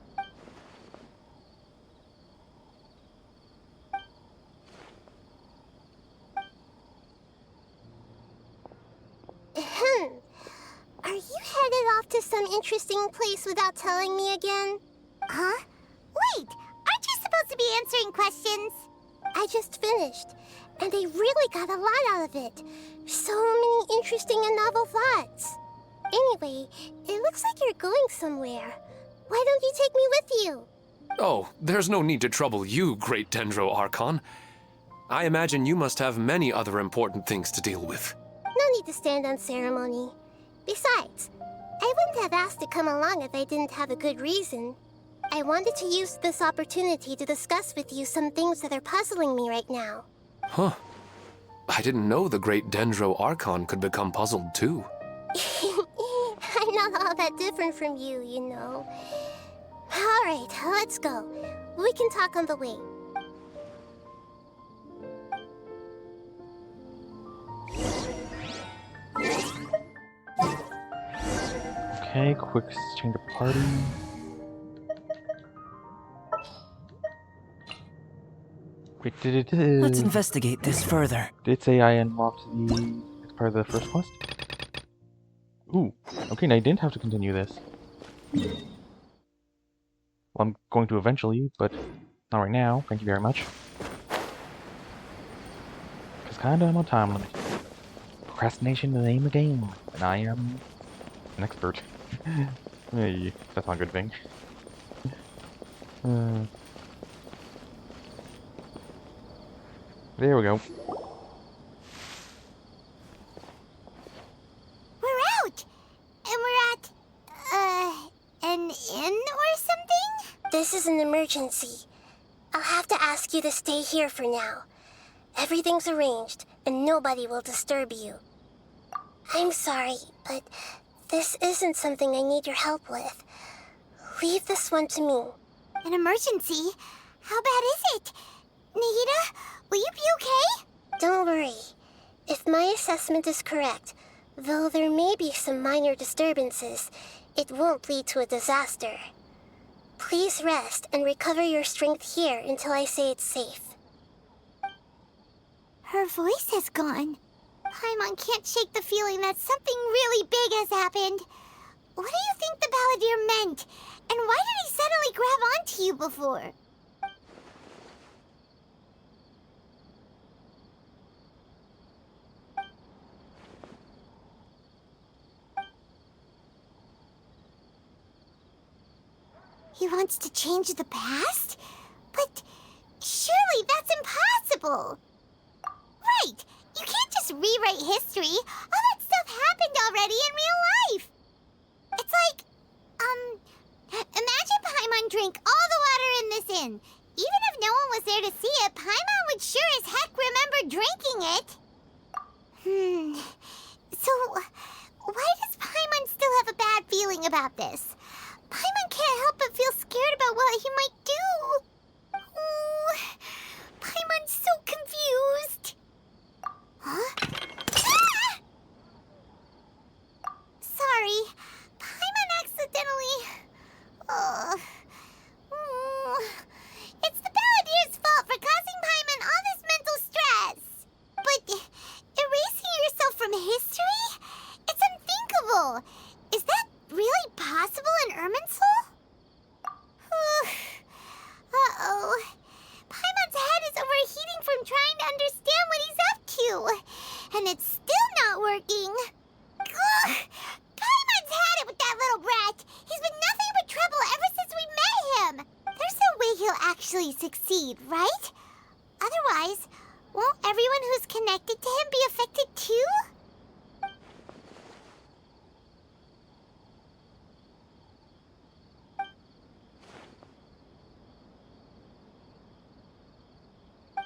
[SPEAKER 3] Are you headed off to some interesting place without telling me again?
[SPEAKER 4] Huh? Wait, aren't you supposed to be answering questions?
[SPEAKER 3] I just finished, and I really got a lot out of it. So many interesting and novel thoughts. Anyway, it looks like you're going somewhere. Why don't you take me with you?
[SPEAKER 9] Oh, there's no need to trouble you, great Dendro Archon. I imagine you must have many other important things to deal with.
[SPEAKER 3] No need to stand on ceremony. Besides, I wouldn't have asked to come along if I didn't have a good reason. I wanted to use this opportunity to discuss with you some things that are puzzling me right now.
[SPEAKER 9] Huh. I didn't know the great Dendro Archon could become puzzled too.
[SPEAKER 3] I'm not all that different from you, you know. All right, let's go. We can talk on the way.
[SPEAKER 1] Okay, quick change of party. Wait,
[SPEAKER 5] Let's investigate this further.
[SPEAKER 1] Did it say I unlocked the next part of the first quest? Ooh, okay, now I didn't have to continue this. Well, I'm going to eventually, but not right now. Thank you very much. Because kinda I'm on time limit. Procrastination is the name of the game, and I am an expert. Hey, that's not a good thing. There we go.
[SPEAKER 4] We're out! And we're at... an inn or something?
[SPEAKER 3] This is an emergency. I'll have to ask you to stay here for now. Everything's arranged, and nobody will disturb you. I'm sorry, but this isn't something I need your help with. Leave this one to me.
[SPEAKER 4] An emergency? How bad is it? Nahida, will you be okay?
[SPEAKER 3] Don't worry. If my assessment is correct, though there may be some minor disturbances, it won't lead to a disaster. Please rest and recover your strength here until I say it's safe.
[SPEAKER 4] Her voice has gone. Paimon can't shake the feeling that something really big has happened. What do you think the Balladeer meant? And why did he suddenly grab onto you before? He wants to change the past? But surely that's impossible! Right! You can't just rewrite history! All that stuff happened already in real life! It's like, imagine Paimon drank all the water in this inn. Even if no one was there to see it, Paimon would sure as heck remember drinking it. So, why does Paimon still have a bad feeling about this? Paimon can't help but feel scared about what he might do. Oh, Paimon's so confused. Huh? Ah! Sorry, Paimon accidentally... It's the Balladeer's fault for causing Paimon all this mental stress. But erasing yourself from history? It's unthinkable. Is that really possible in Irminsul? Uh-oh. Paimon's head is overheating from trying to understand what he's up to. And it's still not working. Ugh. Paimon's had it with that little brat. He's been nothing but trouble ever since we met him. There's no way he'll actually succeed, right? Otherwise, won't everyone who's connected to him be affected too?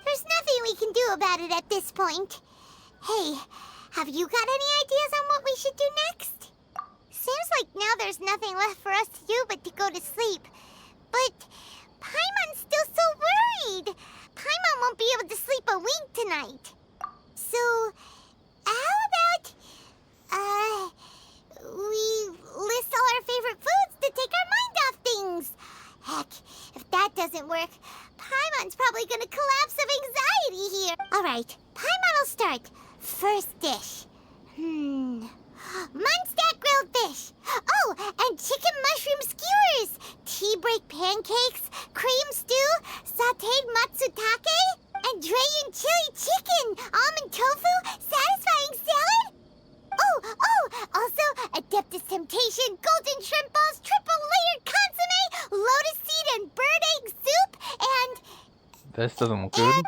[SPEAKER 4] There's nothing we can do about it at this point. Hey, have you got any ideas on what we should do next? Seems like now there's nothing left for us to do but to go to sleep. But Paimon's still so worried. Paimon won't be able to sleep a wink tonight. So, how about, we list all our favorite foods to take our mind off things? Heck, if that doesn't work, Paimon's probably gonna collapse of anxiety here. Alright, Paimon will start. First dish. Munstack grilled fish. Oh, and chicken mushroom skewers. Tea break pancakes, cream stew, sauteed matsutake, and Dragon chili chicken, almond tofu, satisfying salad. Oh, also Adeptus Temptation, golden shrimp balls, triple layered consomme, lotus seed and bird egg soup, and...
[SPEAKER 1] This doesn't look good.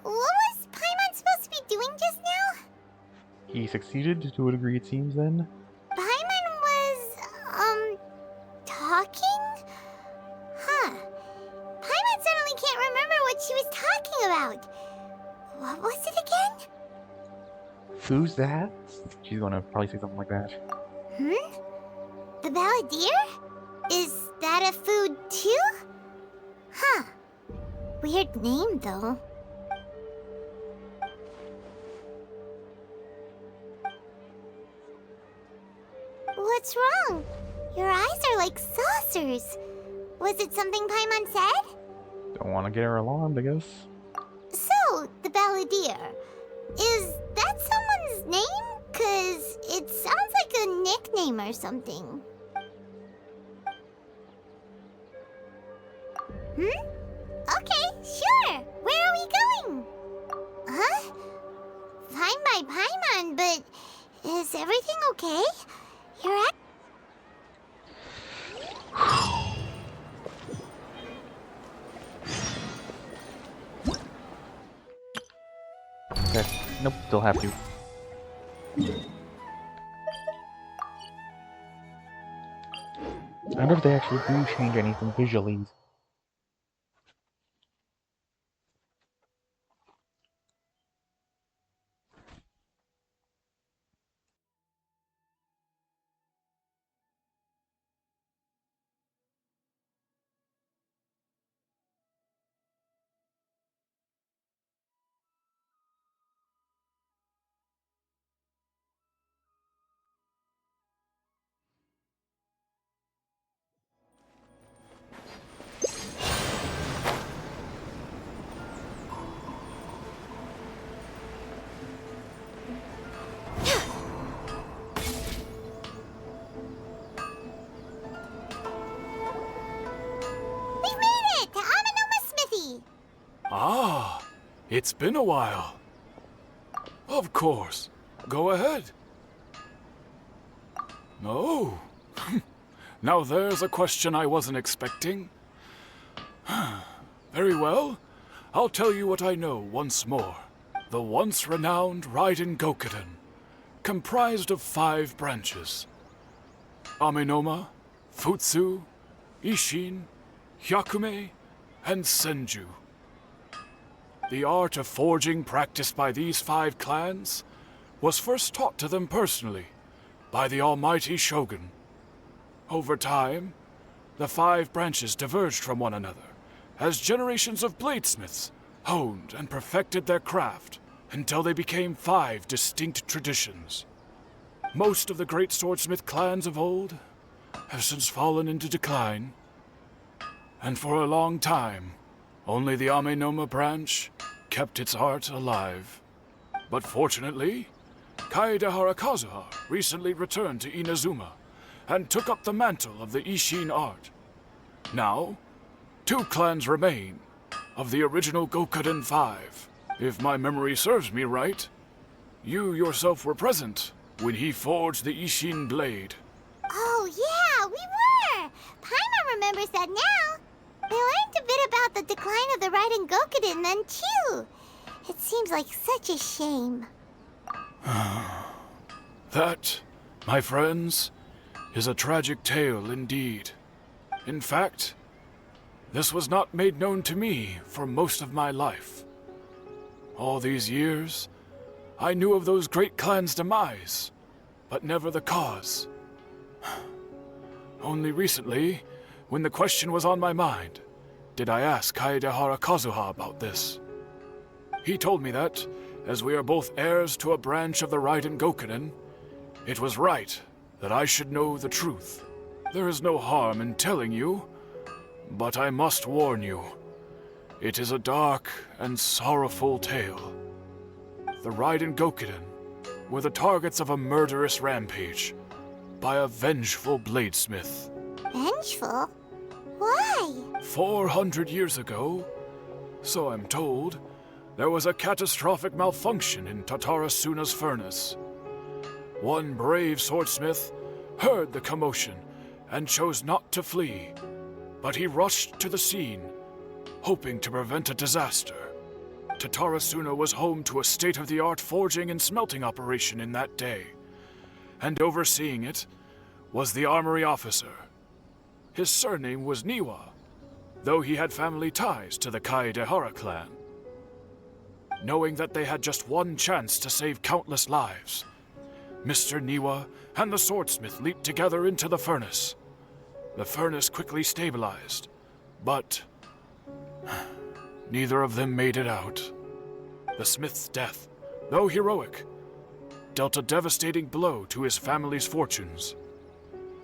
[SPEAKER 4] What was Paimon supposed to be doing just now?
[SPEAKER 1] He succeeded to a degree, it seems, then.
[SPEAKER 4] Paimon was, talking? Huh. Paimon suddenly can't remember what she was talking about. What was it again?
[SPEAKER 1] Who's that? She's gonna probably say something like that.
[SPEAKER 4] The Balladeer? Is that a food too? Huh. Weird name, though. What's wrong? Your eyes are like saucers. Was it something Paimon said?
[SPEAKER 1] Don't want to get her alarmed, I guess.
[SPEAKER 4] So, the Balladeer. Is that someone's name? 'Cause it sounds like a nickname or something. Okay, sure. Where are we going? Huh? Fine by Paimon, but is everything okay? You're at...
[SPEAKER 1] Okay. Nope, still have to. I wonder if they actually do change anything visually.
[SPEAKER 4] We've made it to Amanoma Smithy!
[SPEAKER 10] Ah, it's been a while. Of course. Go ahead. Oh. Now there's a question I wasn't expecting. Very well. I'll tell you what I know once more. The once renowned Raiden Gokuden, comprised of 5 branches. Amenoma, Futsu, Ishin, Hyakume, and Senju. The art of forging practiced by these 5 clans was first taught to them personally by the almighty Shogun. Over time, the 5 branches diverged from one another as generations of bladesmiths honed and perfected their craft until they became 5 distinct traditions. Most of the great swordsmith clans of old have since fallen into decline, and for a long time, only the Amenoma branch kept its art alive. But fortunately, Kaedehara Kazuha recently returned to Inazuma and took up the mantle of the Ishin art. Now, 2 clans remain of the original Gokuden 5. If my memory serves me right, you yourself were present when he forged the Ishin blade.
[SPEAKER 4] Oh, yeah, we were! Paimon remembers that now. We learned a bit about the decline of the Raiden Gokuden then, too. It seems like such a shame.
[SPEAKER 10] That, my friends, is a tragic tale indeed. In fact, this was not made known to me for most of my life. All these years, I knew of those great clans' demise, but never the cause. Only recently, when the question was on my mind, did I ask Kaedehara Kazuha about this. He told me that, as we are both heirs to a branch of the Raiden Gokuden, it was right that I should know the truth. There is no harm in telling you, but I must warn you. It is a dark and sorrowful tale. The Raiden Gokuden were the targets of a murderous rampage by a vengeful bladesmith.
[SPEAKER 4] Vengeful? Why?
[SPEAKER 10] 400 years ago, so I'm told, there was a catastrophic malfunction in Tatarasuna's furnace. One brave swordsmith heard the commotion and chose not to flee, but he rushed to the scene, hoping to prevent a disaster. Tatarasuna was home to a state-of-the-art forging and smelting operation in that day, and overseeing it was the armory officer. His surname was Niwa, though he had family ties to the Kaedehara clan. Knowing that they had just one chance to save countless lives, Mr. Niwa and the swordsmith leaped together into the furnace. The furnace quickly stabilized, but neither of them made it out. The smith's death, though heroic, dealt a devastating blow to his family's fortunes.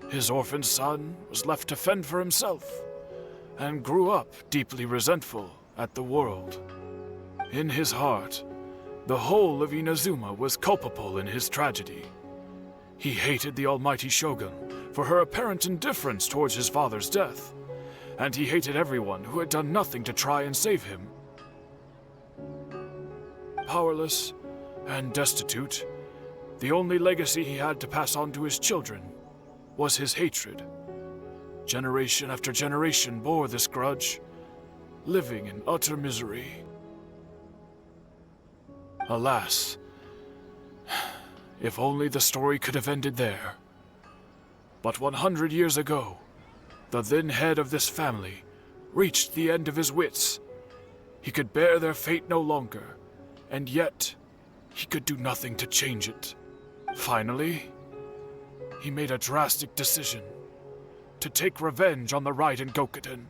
[SPEAKER 10] His orphaned son was left to fend for himself, and grew up deeply resentful at the world. In his heart, the whole of Inazuma was culpable in his tragedy. He hated the almighty Shogun for her apparent indifference towards his father's death, and he hated everyone who had done nothing to try and save him. Powerless and destitute, the only legacy he had to pass on to his children was his hatred. Generation after generation bore this grudge, living in utter misery. Alas, if only the story could have ended there. But 100 years ago, the then head of this family reached the end of his wits. He could bear their fate no longer, and yet he could do nothing to change it. Finally, he made a drastic decision to take revenge on the Raiden Gokuden.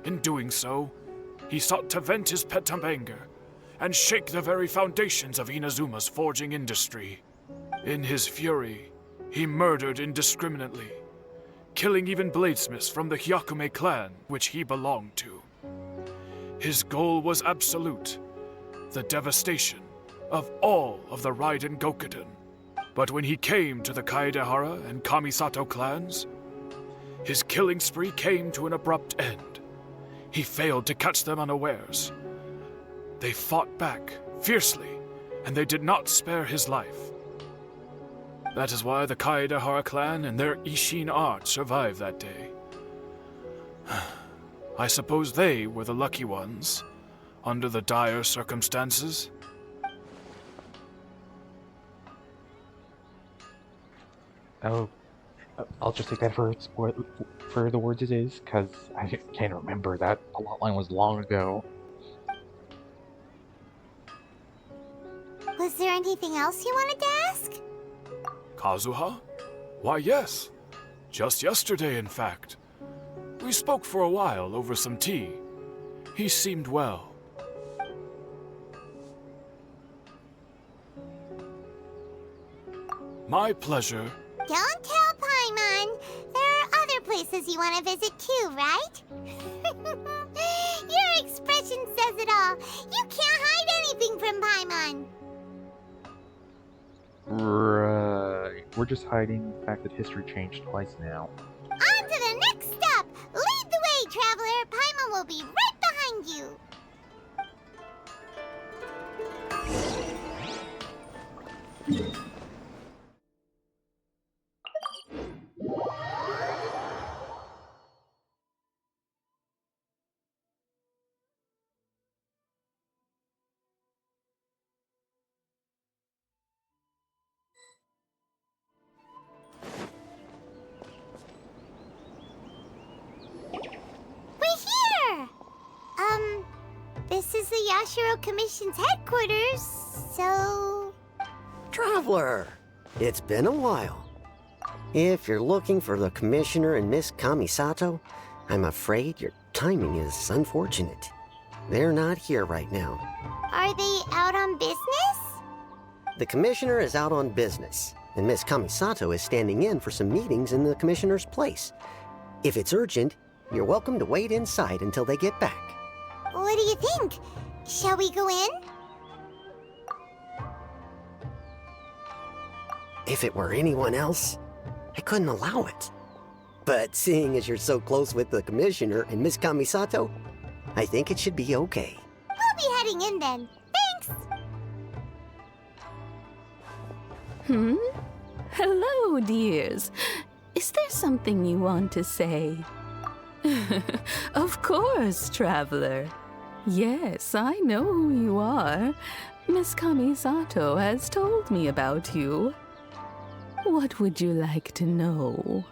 [SPEAKER 10] In doing so, he sought to vent his pent-up anger and shake the very foundations of Inazuma's forging industry. In his fury, he murdered indiscriminately, killing even bladesmiths from the Hyakume clan, which he belonged to. His goal was absolute, the devastation of all of the Raiden Gokuden. But when he came to the Kaedehara and Kamisato clans, his killing spree came to an abrupt end, he failed to catch them unawares. They fought back fiercely, and they did not spare his life. That is why the Kaedahara clan and their Ishin art survived that day. I suppose they were the lucky ones, under the dire circumstances.
[SPEAKER 1] Oh, I'll just take that for the words it is, because I can't remember. That plot line was long ago.
[SPEAKER 4] Was there anything else you wanted to ask?
[SPEAKER 10] Kazuha? Why, yes. Just yesterday, in fact. We spoke for a while over some tea. He seemed well. My pleasure.
[SPEAKER 4] Don't tell Paimon. There are other places you want to visit too, right? Your expression says it all. You can't hide anything from Paimon.
[SPEAKER 1] Right. We're just hiding the fact that history changed twice now.
[SPEAKER 4] On to the next stop! Lead the way, traveler! Paimon will be right behind you! This is the Yashiro Commission's headquarters, so...
[SPEAKER 11] Traveler, it's been a while. If you're looking for the Commissioner and Miss Kamisato, I'm afraid your timing is unfortunate. They're not here right now.
[SPEAKER 4] Are they out on business?
[SPEAKER 11] The Commissioner is out on business, and Miss Kamisato is standing in for some meetings in the Commissioner's place. If it's urgent, you're welcome to wait inside until they get back.
[SPEAKER 4] What do you think? Shall we go in?
[SPEAKER 11] If it were anyone else, I couldn't allow it. But seeing as you're so close with the Commissioner and Miss Kamisato, I think it should be okay.
[SPEAKER 4] We'll be heading in then. Thanks!
[SPEAKER 12] Hello, dears. Is there something you want to say? Of course, traveler. Yes, I know who you are. Miss Kamisato has told me about you. What would you like to know?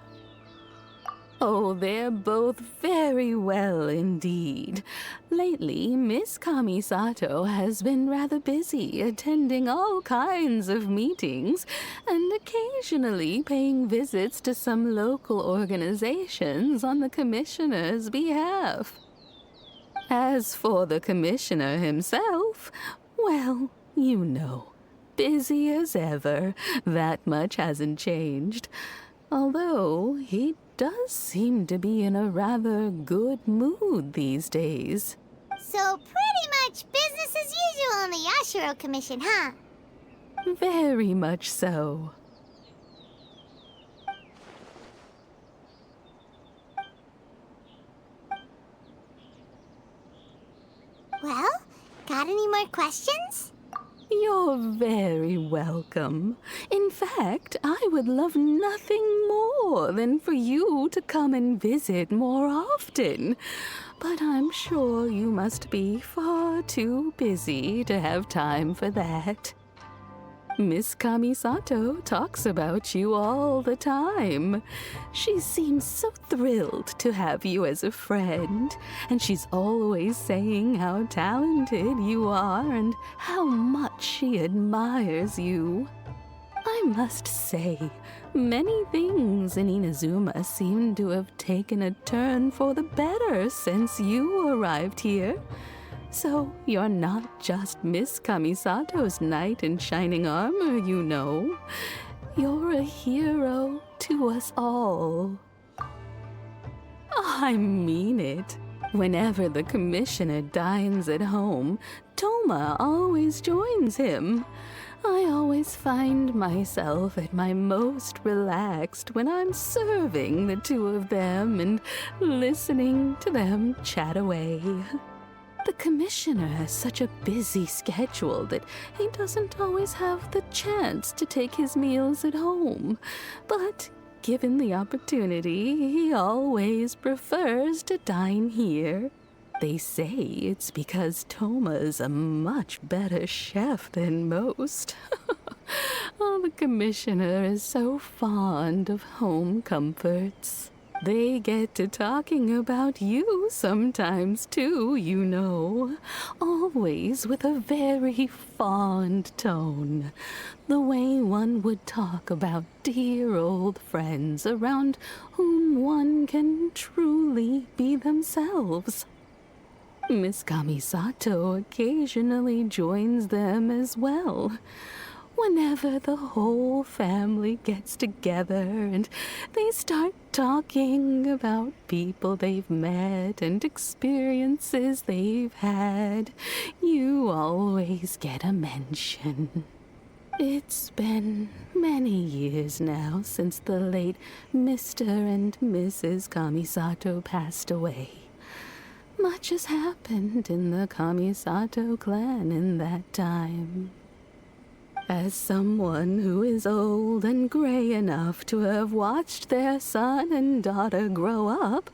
[SPEAKER 12] Oh, they're both very well indeed. Lately, Miss Kamisato has been rather busy attending all kinds of meetings and occasionally paying visits to some local organizations on the Commissioner's behalf. As for the Commissioner himself, well, you know, busy as ever. That much hasn't changed. Although he does seem to be in a rather good mood these days.
[SPEAKER 4] So pretty much business as usual in the Yashiro Commission, huh?
[SPEAKER 12] Very much so.
[SPEAKER 4] Well, got any more questions?
[SPEAKER 12] You're very welcome. In fact, I would love nothing more than for you to come and visit more often. But I'm sure you must be far too busy to have time for that. Miss Kamisato talks about you all the time. She seems so thrilled to have you as a friend, and she's always saying how talented you are and how much she admires you. I must say, many things in Inazuma seem to have taken a turn for the better since you arrived here. So you're not just Miss Kamisato's knight in shining armor, you know. You're a hero to us all. I mean it. Whenever the Commissioner dines at home, Toma always joins him. I always find myself at my most relaxed when I'm serving the two of them and listening to them chat away. The commissioner has such a busy schedule that he doesn't always have the chance to take his meals at home, but given the opportunity, he always prefers to dine here. They say it's because Toma's a much better chef than most. Oh, the commissioner is so fond of home comforts. They get to talking about you sometimes, too, you know. Always with a very fond tone. The way one would talk about dear old friends around whom one can truly be themselves. Miss Kamisato occasionally joins them as well. Whenever the whole family gets together and they start talking about people they've met and experiences they've had, you always get a mention. It's been many years now since the late Mr. and Mrs. Kamisato passed away. Much has happened in the Kamisato clan in that time. As someone who is old and gray enough to have watched their son and daughter grow up,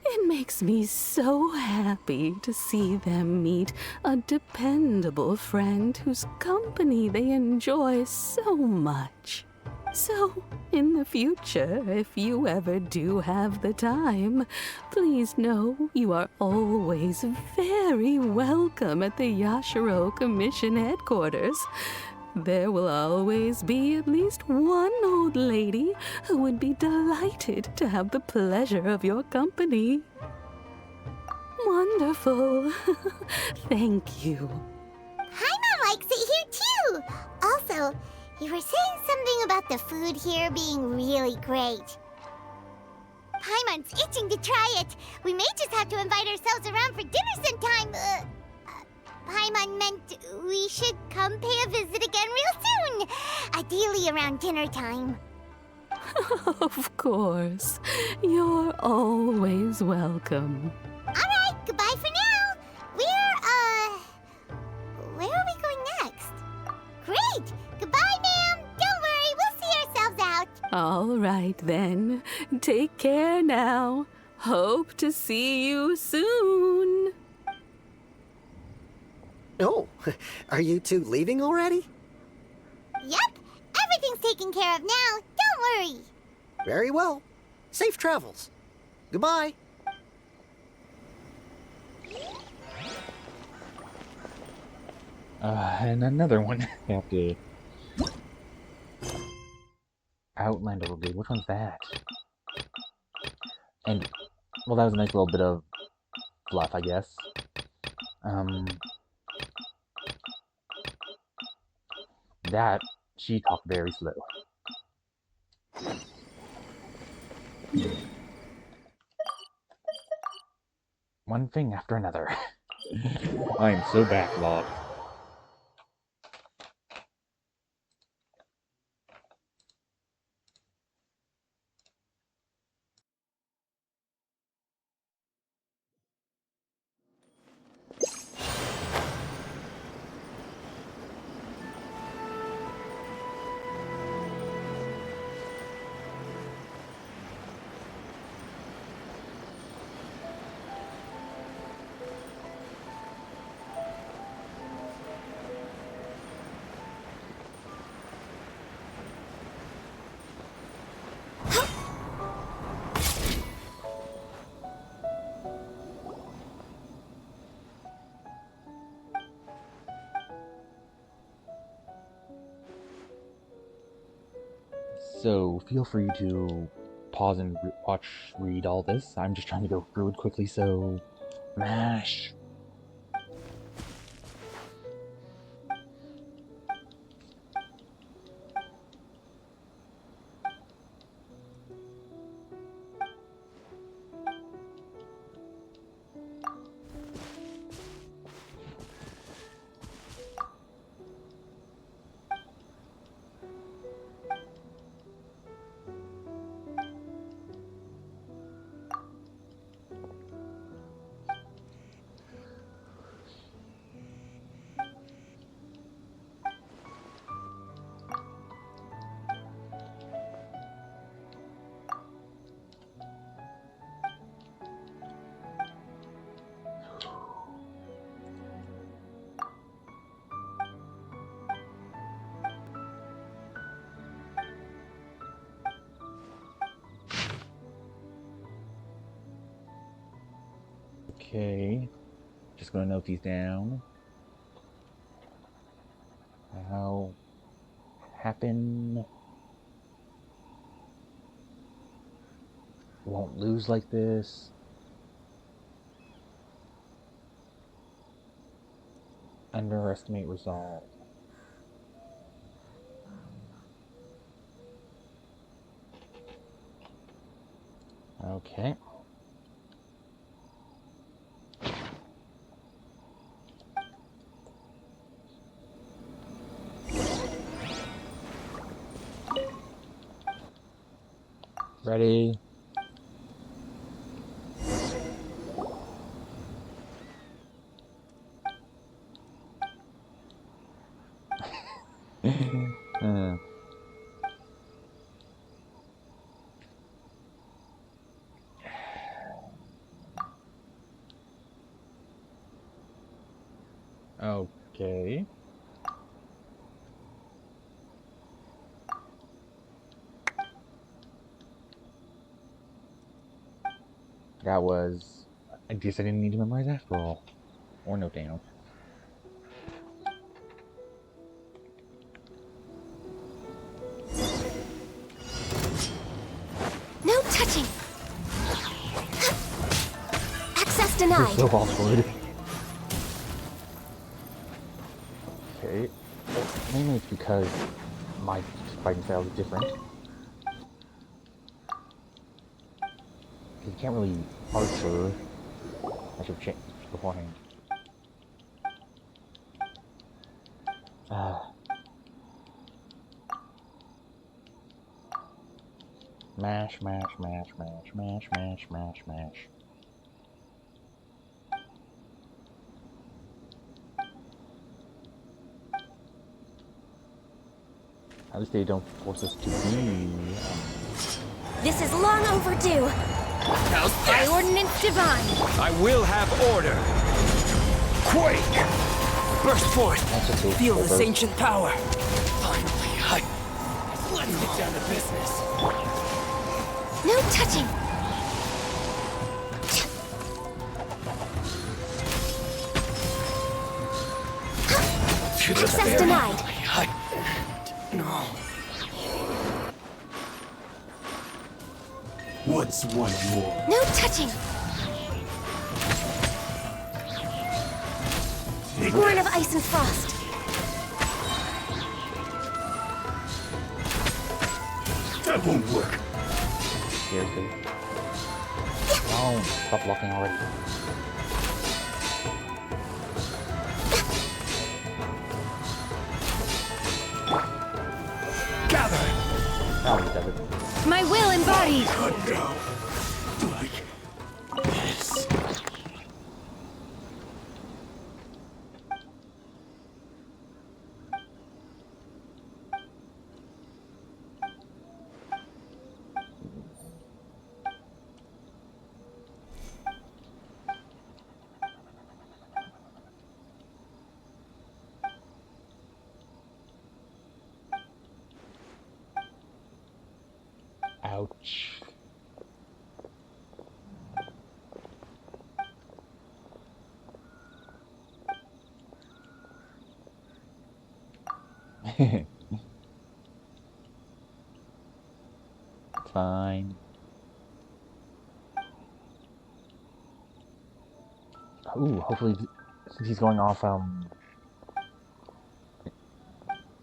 [SPEAKER 12] it makes me so happy to see them meet a dependable friend whose company they enjoy so much. So, in the future, if you ever do have the time, please know you are always very welcome at the Yashiro Commission headquarters. There will always be at least one old lady who would be delighted to have the pleasure of your company. Wonderful. Thank you.
[SPEAKER 4] Paimon likes it here too. Also, you were saying something about the food here being really great. Paimon's itching to try it. We may just have to invite ourselves around for dinner sometime. Paimon meant we should come pay a visit again real soon. Ideally around dinner time.
[SPEAKER 12] Of course. You're always welcome.
[SPEAKER 4] Alright, goodbye for now. Where are we going next? Great! Goodbye, ma'am! Don't worry, we'll see ourselves out.
[SPEAKER 12] All right, then. Take care now. Hope to see you soon.
[SPEAKER 11] Oh, are you two leaving already?
[SPEAKER 4] Yep, everything's taken care of now. Don't worry.
[SPEAKER 11] Very well. Safe travels. Goodbye.
[SPEAKER 1] And another one. I have to... Outlander Brigade. Which one's that? And, well, that was a nice little bit of fluff, I guess. That, she talked very slow. One thing after another. I am so backlogged. So feel free to pause and read all this. I'm just trying to go through it quickly, so mash. Okay. Just gonna note these down. How happen won't lose like this. Underestimate resolve. Okay. Ready? uh. Okay. That was... I guess I didn't need to memorize after all. Or note down.
[SPEAKER 2] No touching! Access denied!
[SPEAKER 1] So awkward. Okay. Mainly it's because my fighting style is different. You can't really archer. I should change beforehand. Mash, mash, mash, mash, mash, mash, mash, mash. At least they don't force us to be.
[SPEAKER 2] This is long overdue! By ordinance divine!
[SPEAKER 13] I will have order! Quake! Burst forth! Feel this ancient power! Finally, let's get down to business!
[SPEAKER 2] No touching! Access denied!
[SPEAKER 13] No. What's one more?
[SPEAKER 2] No touching! Born of ice and frost!
[SPEAKER 13] That won't work.
[SPEAKER 1] Seriously. No, stop blocking already.
[SPEAKER 13] Gather!
[SPEAKER 1] Oh, he does it.
[SPEAKER 2] My will embodied!
[SPEAKER 13] Could go like this.
[SPEAKER 1] Ouch. It's fine. Ooh, hopefully, since he's going off,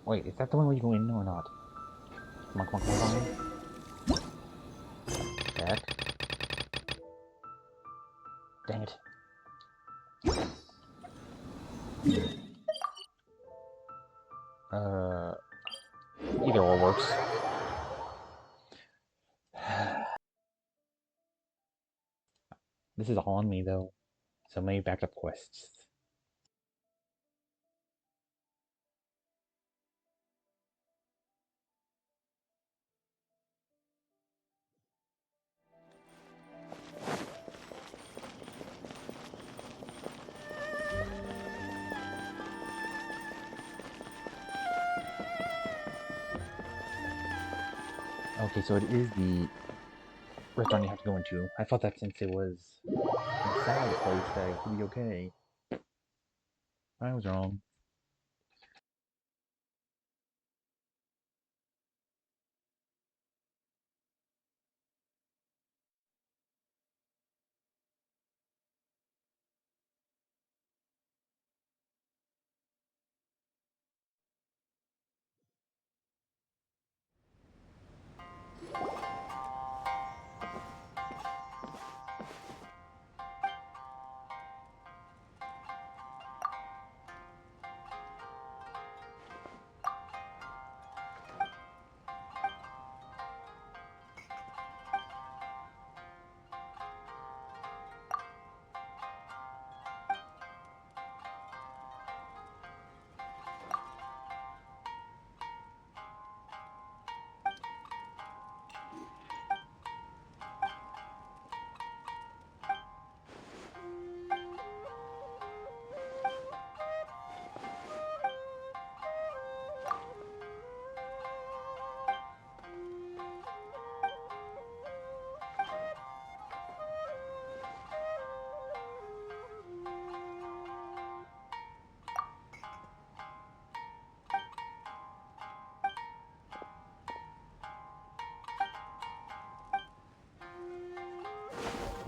[SPEAKER 1] wait, is that the one where you go in or not? Come on, come on, come on, come on. Back. Dang it. Either or works. This is all on me, though. So many backup quests. Okay, so it is the restaurant you have to go into. I thought that since it was a salad place that it would be okay. I was wrong.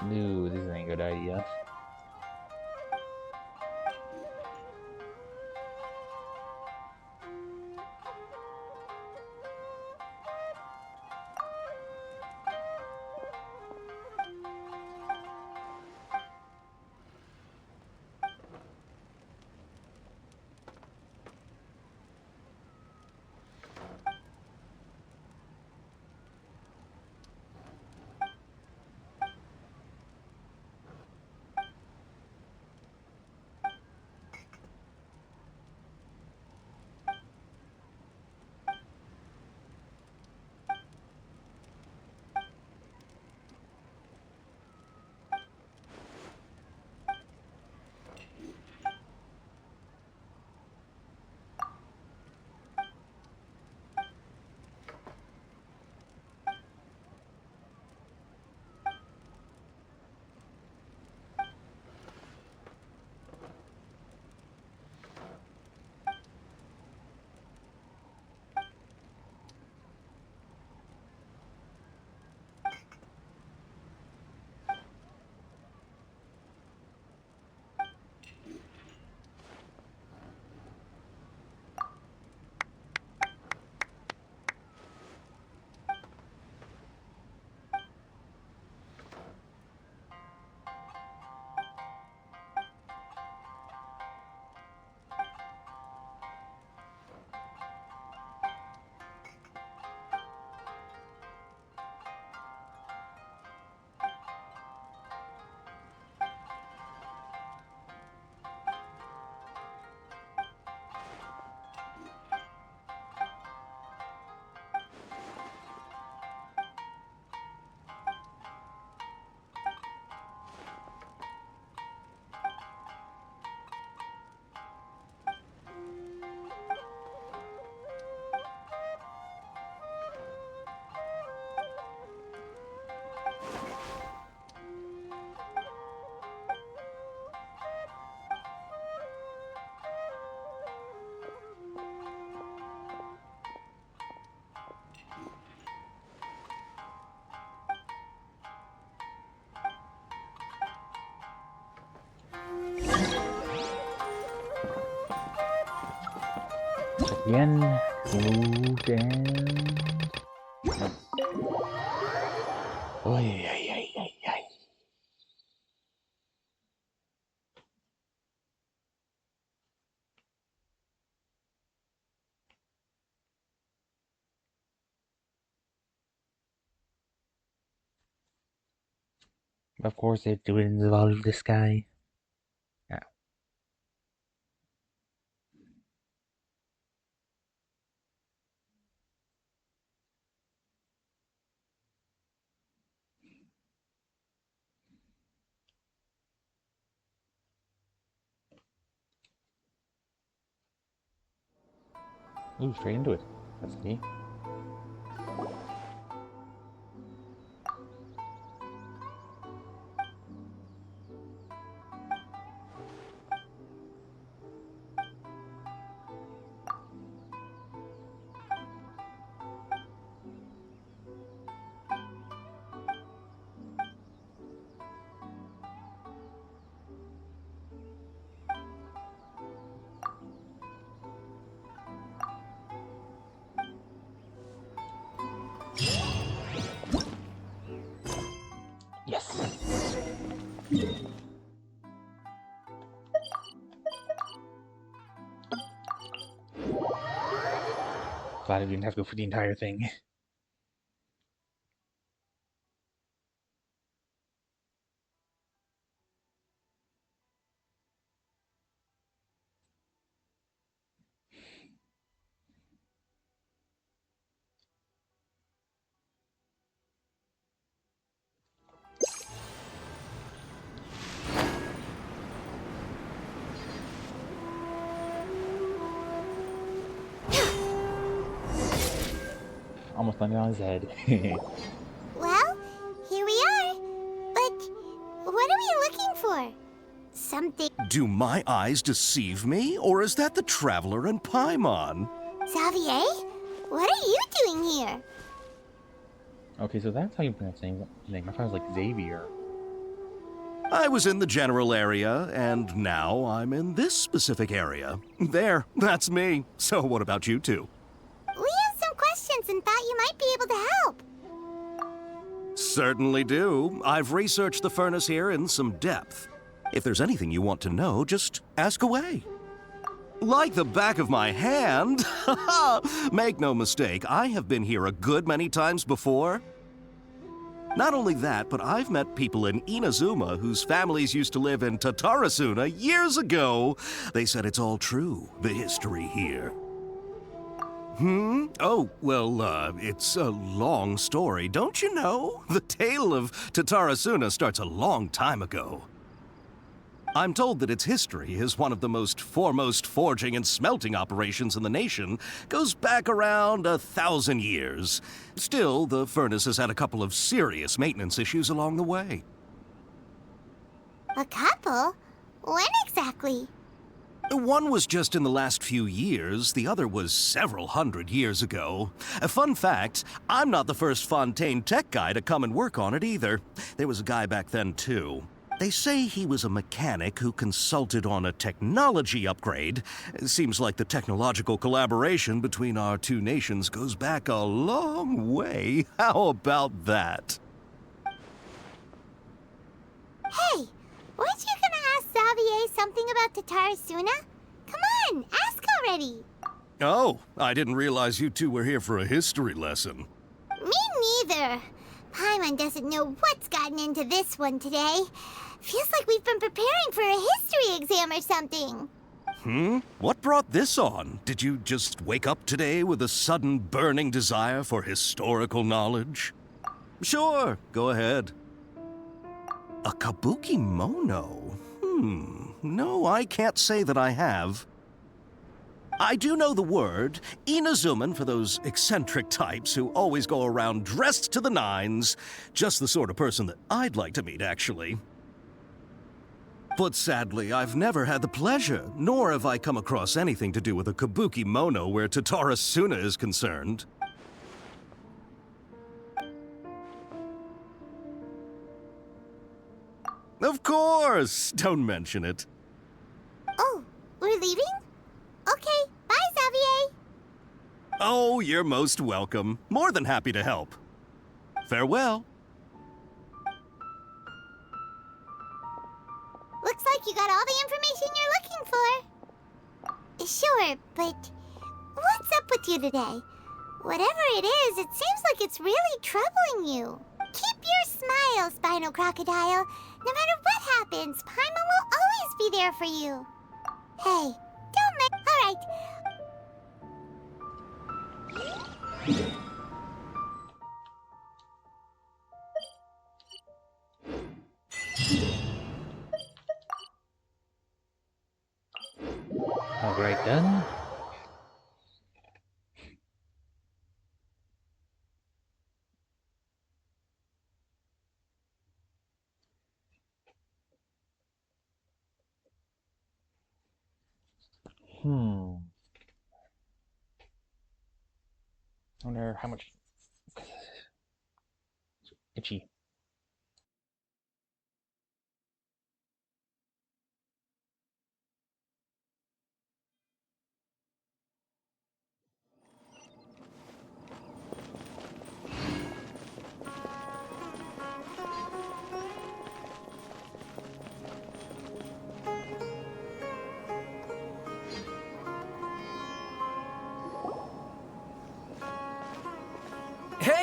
[SPEAKER 1] No, this ain't a good idea. Again, moved and... Oy, ay, ay, ay, ay. Of course, it would involve this guy. Yeah. Ooh, straight into it. That's neat. Glad I didn't have to go for the entire thing. Almost landed on his head.
[SPEAKER 4] Well, here we are. But what are we looking for? Something.
[SPEAKER 14] Do my eyes deceive me, or is that the Traveler and Paimon?
[SPEAKER 4] Xavier? What are you doing here?
[SPEAKER 1] Okay, so that's how you pronounce his name. I thought it was like Xavier.
[SPEAKER 14] I was in the general area, and now I'm in this specific area. There, that's me. So what about you two?
[SPEAKER 4] We have some questions and thought you might be able to help.
[SPEAKER 14] Certainly do. I've researched the furnace here in some depth. If there's anything you want to know, just ask away. Like the back of my hand. Make no mistake, I have been here a good many times before. Not only that, but I've met people in Inazuma whose families used to live in Tatarasuna years ago. They said it's all true, the history here. Oh, well, it's a long story, don't you know? The tale of Tatarasuna starts a long time ago. I'm told that its history is one of the most foremost forging and smelting operations in the nation, goes back around 1,000 years. Still, the furnace has had a couple of serious maintenance issues along the way.
[SPEAKER 4] A couple? When exactly?
[SPEAKER 14] One was just in the last few years, the other was several hundred years ago. A fun fact, I'm not the first Fontaine tech guy to come and work on it either. There was a guy back then too. They say he was a mechanic who consulted on a technology upgrade. It seems like the technological collaboration between our two nations goes back a long way. How about that?
[SPEAKER 4] Hey, weren't you gonna ask Xavier something about Tatarasuna? Come on, ask already.
[SPEAKER 14] Oh, I didn't realize you two were here for a history lesson.
[SPEAKER 4] Me neither. Paimon doesn't know what's gotten into this one today. Feels like we've been preparing for a history exam or something.
[SPEAKER 14] What brought this on? Did you just wake up today with a sudden burning desire for historical knowledge? Sure, go ahead. A kabuki mono? No, I can't say that I have. I do know the word, Inazuman for those eccentric types who always go around dressed to the nines. Just the sort of person that I'd like to meet, actually. But sadly, I've never had the pleasure, nor have I come across anything to do with a kabuki mono where Tatarasuna is concerned. Of course! Don't mention it.
[SPEAKER 4] Oh, we're leaving? Okay, bye, Xavier.
[SPEAKER 14] Oh, you're most welcome. More than happy to help. Farewell.
[SPEAKER 4] Looks like you got all the information you're looking for. Sure, but what's up with you today? Whatever it is, it seems like it's really troubling you. Keep your smile, Spinal Crocodile. No matter what happens, Paimon will always be there for you. Hey, don't make... All right.
[SPEAKER 1] Alright then. I wonder how much... Itchy.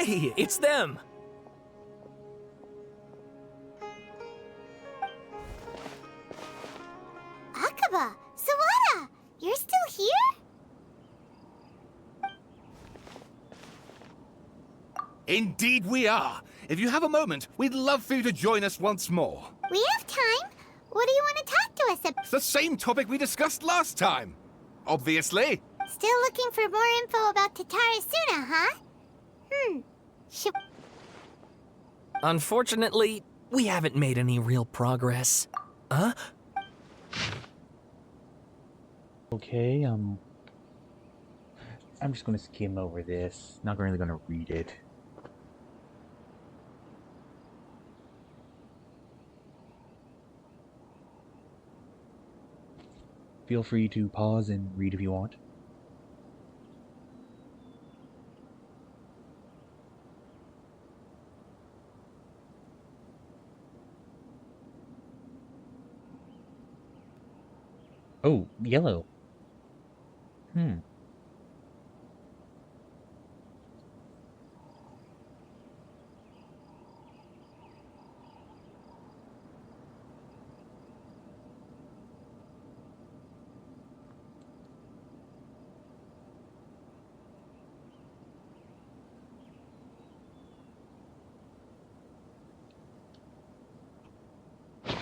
[SPEAKER 13] Hey, it's them!
[SPEAKER 4] Akaba, Sawada, you're still here?
[SPEAKER 15] Indeed we are. If you have a moment, we'd love for you to join us once more.
[SPEAKER 4] We have time. What do you want to talk to us about?
[SPEAKER 15] It's the same topic we discussed last time. Obviously.
[SPEAKER 4] Still looking for more info about Tatarasuna, huh? Should...
[SPEAKER 13] Unfortunately, we haven't made any real progress. Huh?
[SPEAKER 1] Okay, I'm just gonna skim over this. Not really gonna read it. Feel free to pause and read if you want. Oh, yellow.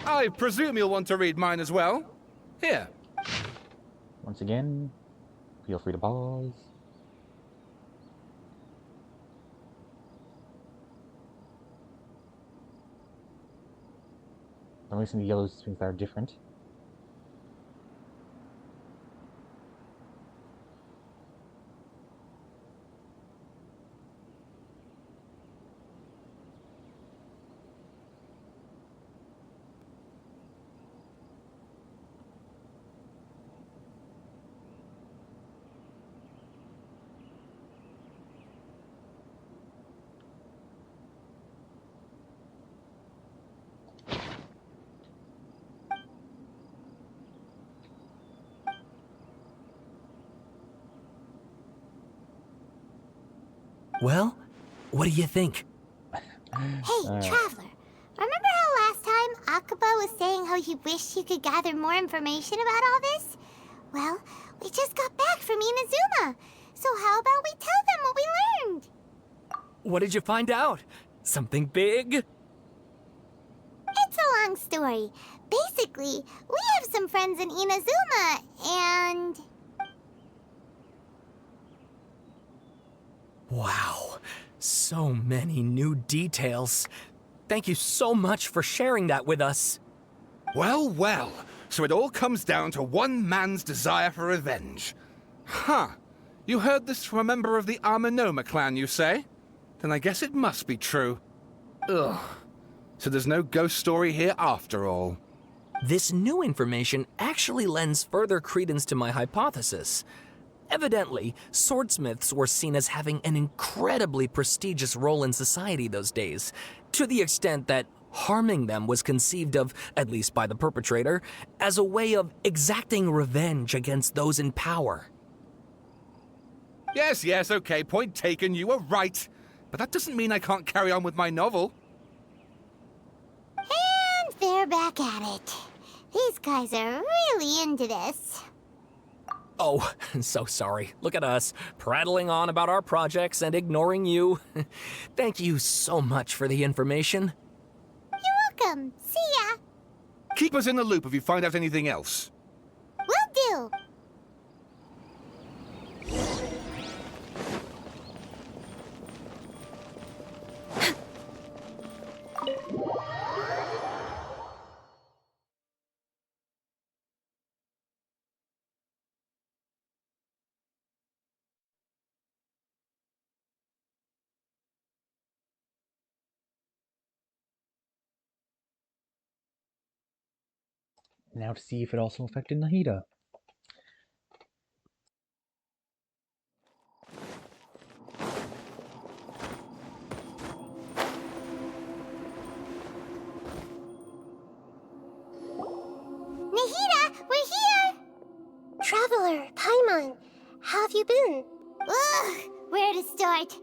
[SPEAKER 15] I presume you'll want to read mine as well. Here.
[SPEAKER 1] Once again, feel free to pause. I'm mixing the yellows things that are different.
[SPEAKER 13] Well, what do you think?
[SPEAKER 4] Hey, Traveler. Remember how last time Akaba was saying how he wished he could gather more information about all this? Well, we just got back from Inazuma. So how about we tell them what we learned?
[SPEAKER 13] What did you find out? Something big?
[SPEAKER 4] It's a long story. Basically, we have some friends in Inazuma, and...
[SPEAKER 13] Wow, so many new details. Thank you so much for sharing that with us.
[SPEAKER 15] Well, well. So it all comes down to one man's desire for revenge. Huh. You heard this from a member of the Aminoma clan, you say? Then I guess it must be true. Ugh. So there's no ghost story here after all.
[SPEAKER 13] This new information actually lends further credence to my hypothesis. Evidently, swordsmiths were seen as having an incredibly prestigious role in society those days, to the extent that harming them was conceived of, at least by the perpetrator, as a way of exacting revenge against those in power.
[SPEAKER 15] Yes, okay, point taken, you were right. But that doesn't mean I can't carry on with my novel.
[SPEAKER 4] And they're back at it. These guys are really into this.
[SPEAKER 13] Oh, so sorry. Look at us, prattling on about our projects and ignoring you. Thank you so much for the information.
[SPEAKER 4] You're welcome. See ya.
[SPEAKER 15] Keep us in the loop if you find out anything else.
[SPEAKER 4] Will do.
[SPEAKER 1] Now to see if it also affected Nahida.
[SPEAKER 4] Nahida, we're here!
[SPEAKER 3] Traveler, Paimon, how have you been?
[SPEAKER 4] Ugh, where to start?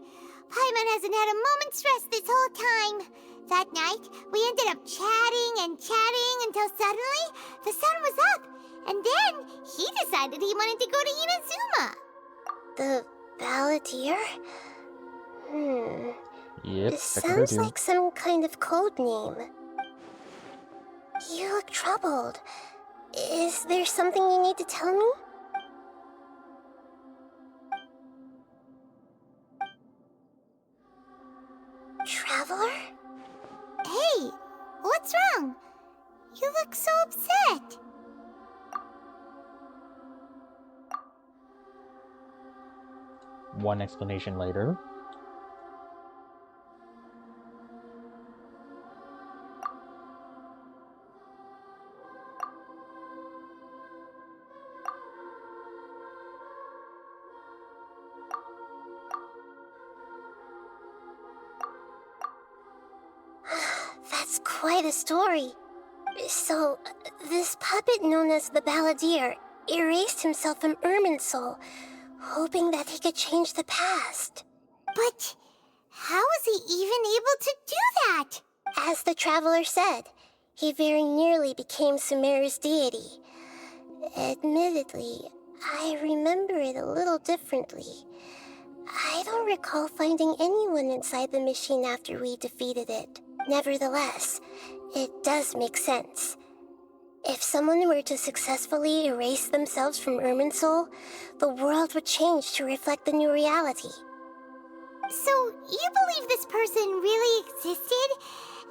[SPEAKER 4] Paimon hasn't had a moment's rest this whole time. That night, we ended up chatting and chatting until suddenly the sun was up. And then he decided he wanted to go to Inazuma.
[SPEAKER 3] The Balladeer?
[SPEAKER 1] Yep,
[SPEAKER 3] It
[SPEAKER 1] check what I
[SPEAKER 3] sounds
[SPEAKER 1] do.
[SPEAKER 3] like some kind of code name. You look troubled. Is there something you need to tell me? Traveler?
[SPEAKER 4] Hey, what's wrong? You look so upset.
[SPEAKER 1] One explanation later.
[SPEAKER 3] That's quite a story. So, this puppet known as the Balladeer erased himself from Irminsul, hoping that he could change the past.
[SPEAKER 4] But how was he even able to do that?
[SPEAKER 3] As the Traveler said, he very nearly became Sumeru's deity. Admittedly, I remember it a little differently. I don't recall finding anyone inside the machine after we defeated it. Nevertheless, it does make sense. If someone were to successfully erase themselves from Irminsul, the world would change to reflect the new reality.
[SPEAKER 4] So, you believe this person really existed,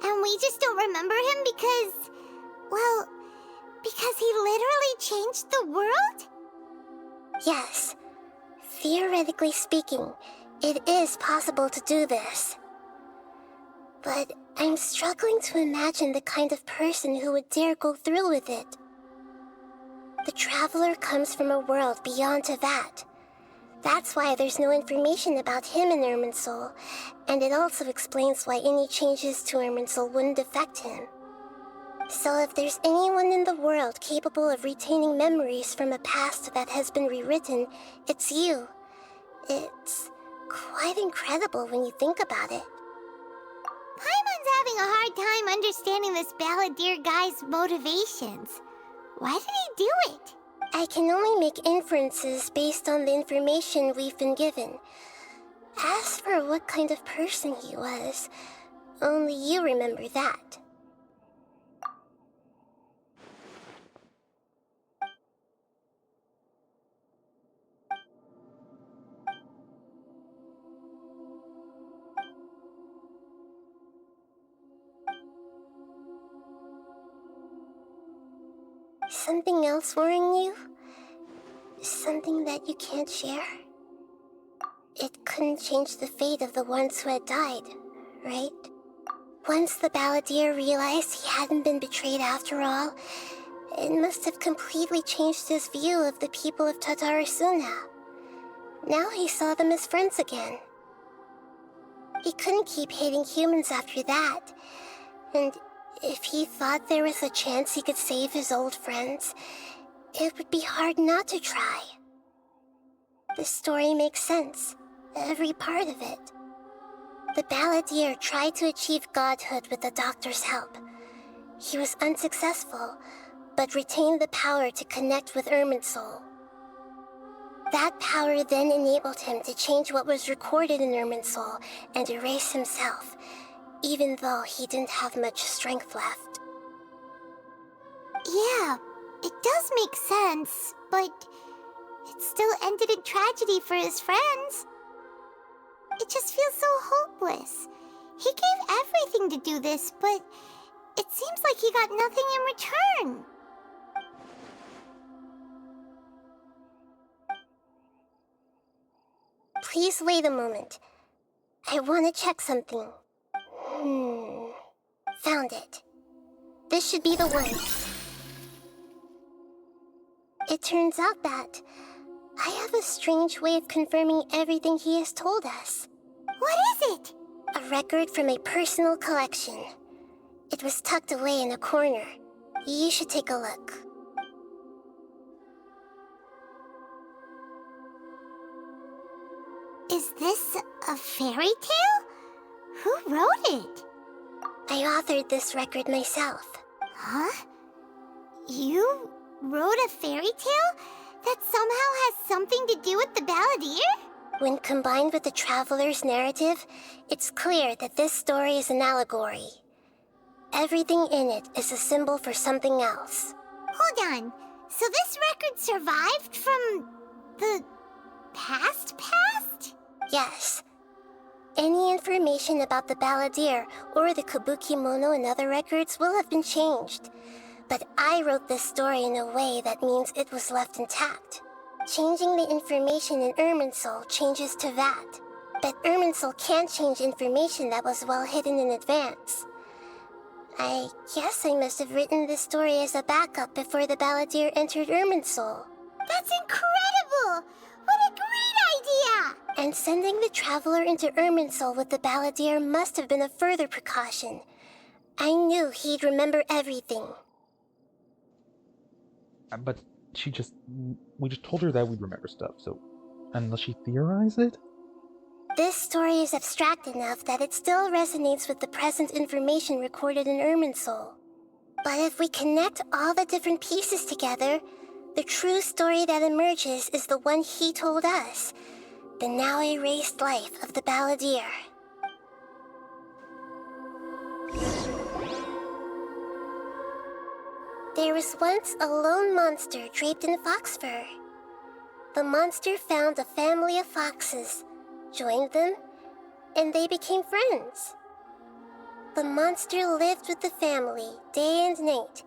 [SPEAKER 4] and we just don't remember him because, well, because he literally changed the world?
[SPEAKER 3] Yes. Theoretically speaking, it is possible to do this. But I'm struggling to imagine the kind of person who would dare go through with it. The Traveler comes from a world beyond Teyvat. That's why there's no information about him in Irminsul, and it also explains why any changes to Irminsul wouldn't affect him. So if there's anyone in the world capable of retaining memories from a past that has been rewritten, it's you. It's quite incredible when you think about it.
[SPEAKER 4] Paimon's having a hard time understanding this Balladeer guy's motivations. Why did he do it?
[SPEAKER 3] I can only make inferences based on the information we've been given. As for what kind of person he was, only you remember that. Something else worrying you? Something that you can't share? It couldn't change the fate of the ones who had died, right? Once the Balladeer realized he hadn't been betrayed after all, it must have completely changed his view of the people of Tatarasuna. Now he saw them as friends again. He couldn't keep hating humans after that, and if he thought there was a chance he could save his old friends, it would be hard not to try. The story makes sense, every part of it. The Balladeer tried to achieve godhood with the Doctor's help. He was unsuccessful, but retained the power to connect with Irminsul. That power then enabled him to change what was recorded in Irminsul and erase himself, even though he didn't have much strength left.
[SPEAKER 4] Yeah, it does make sense, but it still ended in tragedy for his friends. It just feels so hopeless. He gave everything to do this, but it seems like he got nothing in return.
[SPEAKER 3] Please wait a moment. I want to check something. Found it. This should be the one. It turns out that I have a strange way of confirming everything he has told us.
[SPEAKER 4] What is it?
[SPEAKER 3] A record from a personal collection. It was tucked away in a corner. You should take a look.
[SPEAKER 4] It Is this a fairy tale? Who wrote it?
[SPEAKER 3] I authored this record myself.
[SPEAKER 4] Huh? You wrote a fairy tale that somehow has something to do with the Balladeer?
[SPEAKER 3] When combined with the Traveler's narrative, it's clear that this story is an allegory. Everything in it is a symbol for something else.
[SPEAKER 4] Hold on. So this record survived from the past?
[SPEAKER 3] Yes. Any information about the Balladeer or the Kabuki Mono in other records will have been changed. But I wrote this story in a way that means it was left intact. Changing the information in Irminsul changes to that. But Irminsul can't change information that was well hidden in advance. I guess I must have written this story as a backup before the Balladeer entered Irminsul.
[SPEAKER 4] That's incredible! What a great idea!
[SPEAKER 3] And sending the Traveler into Irminsul with the Balladeer must have been a further precaution. I knew he'd remember everything.
[SPEAKER 1] But we just told her that we'd remember stuff, so unless she theorized it?
[SPEAKER 3] This story is abstract enough that it still resonates with the present information recorded in Irminsul. But if we connect all the different pieces together, the true story that emerges is the one he told us, the now erased life of the Balladeer. There was once a lone monster draped in fox fur. The monster found a family of foxes, joined them, and they became friends. The monster lived with the family day and night,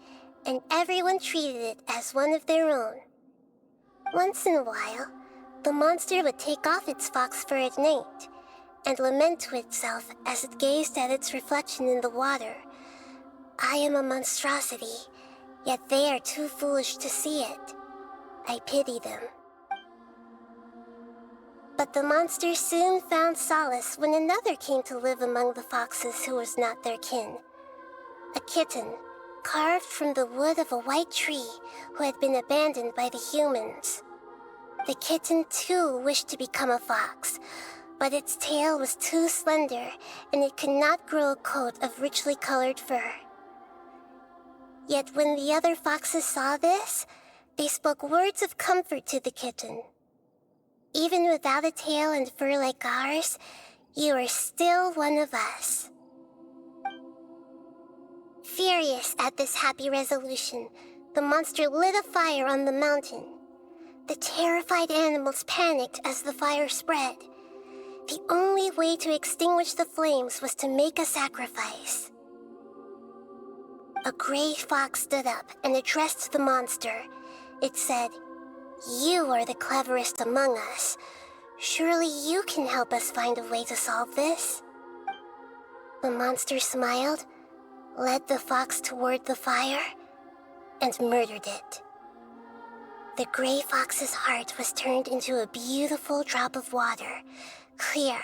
[SPEAKER 3] and everyone treated it as one of their own. Once in a while, the monster would take off its fox fur at night and lament to itself as it gazed at its reflection in the water. I am a monstrosity, yet they are too foolish to see it. I pity them. But the monster soon found solace when another came to live among the foxes who was not their kin. A kitten, carved from the wood of a white tree who had been abandoned by the humans. The kitten too wished to become a fox, but its tail was too slender and it could not grow a coat of richly colored fur. Yet when the other foxes saw this, they spoke words of comfort to the kitten. Even without a tail and fur like ours, you are still one of us. Furious at this happy resolution, the monster lit a fire on the mountain. The terrified animals panicked as the fire spread. The only way to extinguish the flames was to make a sacrifice. A gray fox stood up and addressed the monster. It said, "You are the cleverest among us. Surely you can help us find a way to solve this." The monster smiled, led the fox toward the fire, and murdered it. The gray fox's heart was turned into a beautiful drop of water, clear,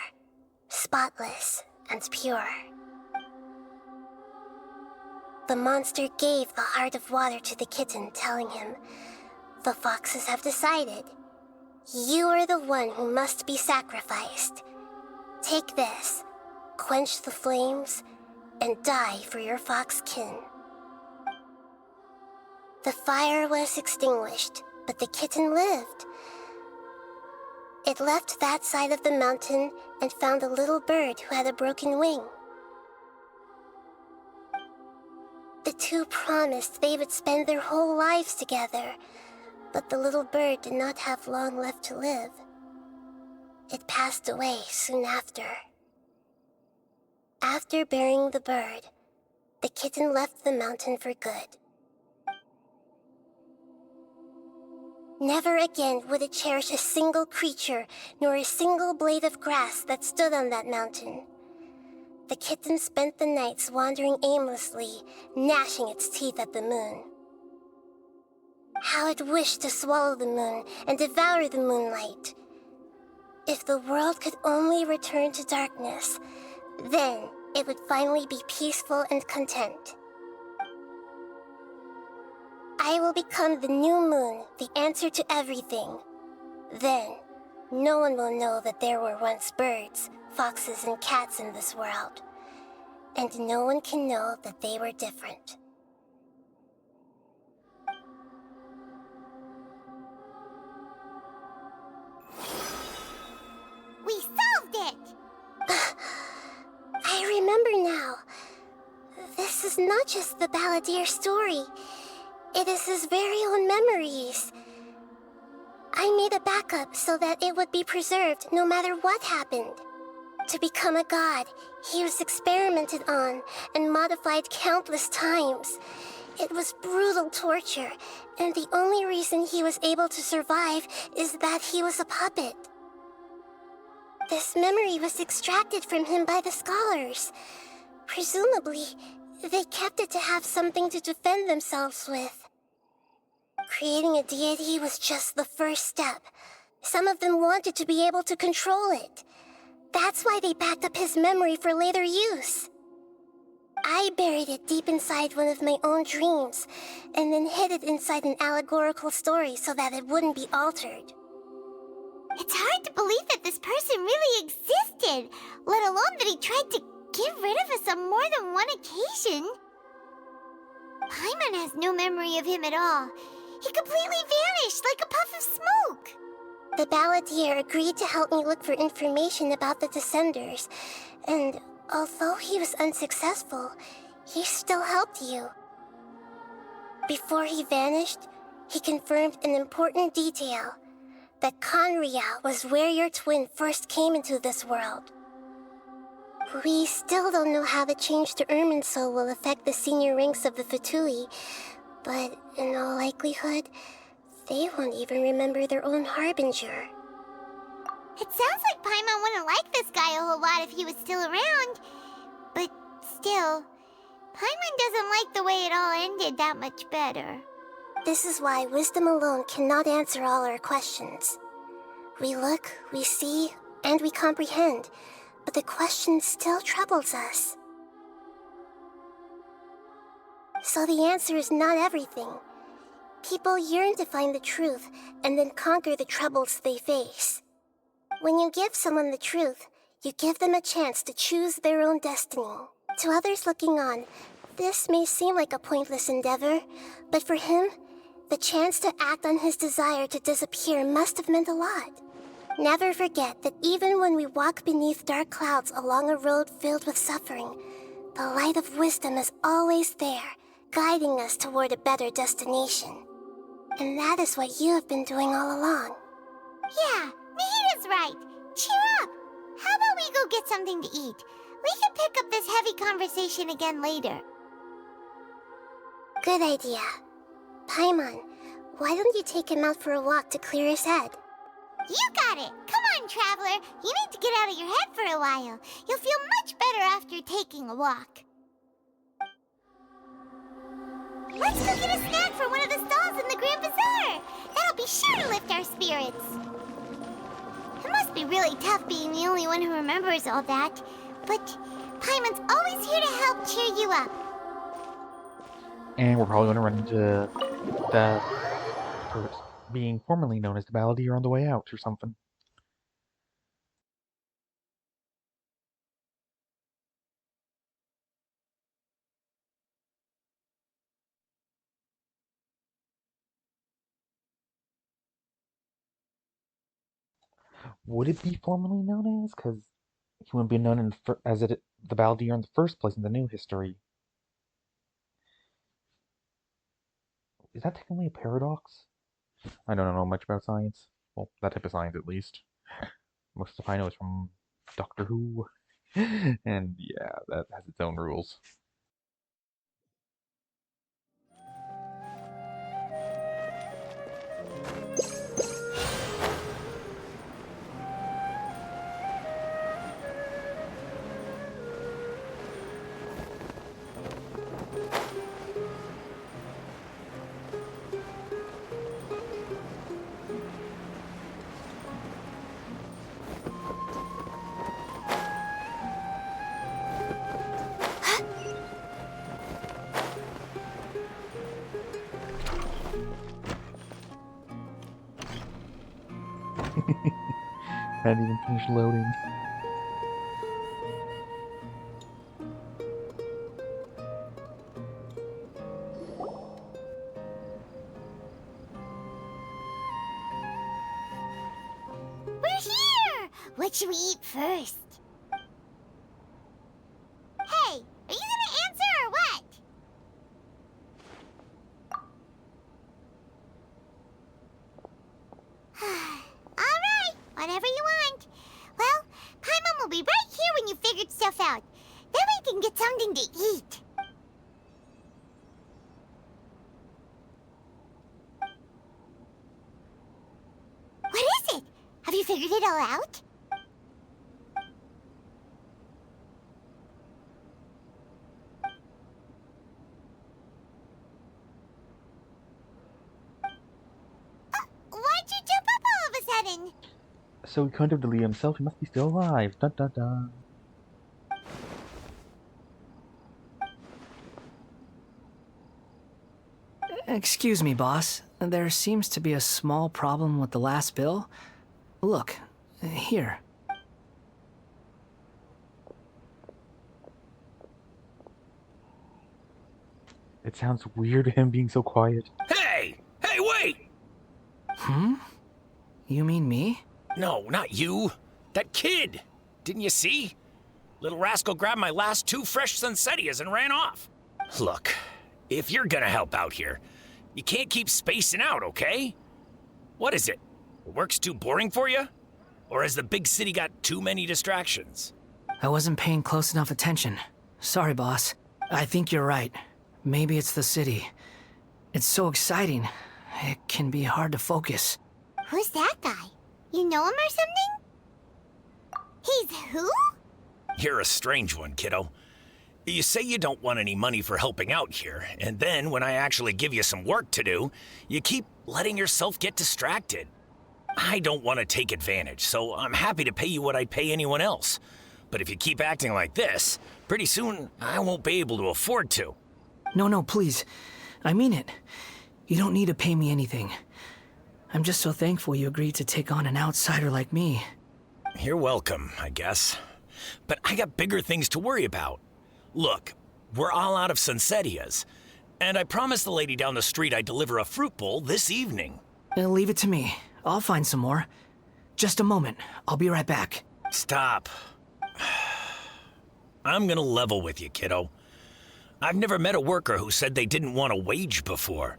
[SPEAKER 3] spotless, and pure. The monster gave the heart of water to the kitten, telling him, "The foxes have decided. You are the one who must be sacrificed. Take this, quench the flames, and die for your fox kin." The fire was extinguished, but the kitten lived. It left that side of the mountain and found a little bird who had a broken wing. The two promised they would spend their whole lives together, but the little bird did not have long left to live. It passed away soon after. After burying the bird, the kitten left the mountain for good. Never again would it cherish a single creature nor a single blade of grass that stood on that mountain. The kitten spent the nights wandering aimlessly, gnashing its teeth at the moon. How it wished to swallow the moon and devour the moonlight. If the world could only return to darkness, then it would finally be peaceful and content. I will become the new moon, the answer to everything. Then, No one will know that there were once birds, foxes, and cats in this world. And no one can know that they were different.
[SPEAKER 4] We solved it!
[SPEAKER 3] I remember now. This is not just the Balladeer story. It is his very own memories. I made a backup so that it would be preserved no matter what happened. To become a god, he was experimented on and modified countless times. It was brutal torture, and the only reason he was able to survive is that he was a puppet. This memory was extracted from him by the scholars. Presumably, they kept it to have something to defend themselves with. Creating a deity was just the first step. Some of them wanted to be able to control it. That's why they backed up his memory for later use. I buried it deep inside one of my own dreams, and then hid it inside an allegorical story so that it wouldn't be altered.
[SPEAKER 4] It's hard to believe that this person really existed, let alone that he tried to get rid of us on more than one occasion. Paimon has no memory of him at all. He completely vanished like a puff of smoke.
[SPEAKER 3] The Balladeer agreed to help me look for information about the Descenders, and although he was unsuccessful, he still helped you. Before he vanished, he confirmed an important detail, that Conria was where your twin first came into this world. We still don't know how the change to Irminsul will affect the senior ranks of the Fatui, but in all likelihood, they won't even remember their own Harbinger.
[SPEAKER 4] It sounds like Paimon wouldn't like this guy a whole lot if he was still around. But still, Paimon doesn't like the way it all ended that much better.
[SPEAKER 3] This is why wisdom alone cannot answer all our questions. We look, we see, and we comprehend, but the question still troubles us. So the answer is not everything. People yearn to find the truth and then conquer the troubles they face. When you give someone the truth, you give them a chance to choose their own destiny. To others looking on, this may seem like a pointless endeavor, but for him, the chance to act on his desire to disappear must have meant a lot. Never forget that even when we walk beneath dark clouds along a road filled with suffering, the light of wisdom is always there, guiding us toward a better destination. And that is what you have been doing all along.
[SPEAKER 4] Yeah, Nahida's right. Cheer up. How about we go get something to eat? We can pick up this heavy conversation again later.
[SPEAKER 3] Good idea. Paimon, why don't you take him out for a walk to clear his head?
[SPEAKER 4] You got it! Come on, Traveler! You need to get out of your head for a while. You'll feel much better after taking a walk. Let's go get a snack from one of the stalls in the Grand Bazaar! That'll be sure to lift our spirits. It must be really tough being the only one who remembers all that, but Paimon's always here to help cheer you up.
[SPEAKER 1] And we're probably going to run into the being formerly known as the Balladeer on the way out or something. Would it be formerly known as? Because he wouldn't be known as the Balladeer in the first place in the new history. Is that technically a paradox? I don't know much about science. Well, that type of science at least. Most stuff I know is from Doctor Who. And yeah, that has its own rules. Hadn't even finished loading.
[SPEAKER 4] We're here! What should we eat first? Hey, are you gonna answer or what? Alright, whatever you want. Well, Paimon will be right here when you figured stuff out. Then we can get something to eat. What is it? Have you figured it all out? Why'd you jump up all of a sudden?
[SPEAKER 1] So he couldn't have deleted himself, he must be still alive. Dun dun dun.
[SPEAKER 5] Excuse me, boss. There seems to be a small problem with the last bill. Look, here.
[SPEAKER 1] It sounds weird him being so quiet.
[SPEAKER 16] Hey! Hey, wait!
[SPEAKER 5] Hmm? You mean me?
[SPEAKER 16] No, not you. That kid! Didn't you see? Little rascal grabbed my last 2 fresh Sunsettias and ran off. Look, if you're gonna help out here, you can't keep spacing out, okay? What is it? Work's too boring for you? Or has the big city got too many distractions?
[SPEAKER 5] I wasn't paying close enough attention. Sorry, boss. I think you're right. Maybe it's the city. It's so exciting. It can be hard to focus.
[SPEAKER 4] Who's that guy? You know him or something? He's who?
[SPEAKER 16] You're a strange one, kiddo. You say you don't want any money for helping out here, and then when I actually give you some work to do, you keep letting yourself get distracted. I don't want to take advantage, so I'm happy to pay you what I'd pay anyone else. But if you keep acting like this, pretty soon I won't be able to afford to.
[SPEAKER 5] No, please. I mean it. You don't need to pay me anything. I'm just so thankful you agreed to take on an outsider like me.
[SPEAKER 16] You're welcome, I guess. But I got bigger things to worry about. Look, we're all out of Sunsettias, and I promised the lady down the street I'd deliver a fruit bowl this evening.
[SPEAKER 5] Leave it to me. I'll find some more. Just a moment. I'll be right back.
[SPEAKER 16] Stop. I'm gonna level with you, kiddo. I've never met a worker who said they didn't want a wage before.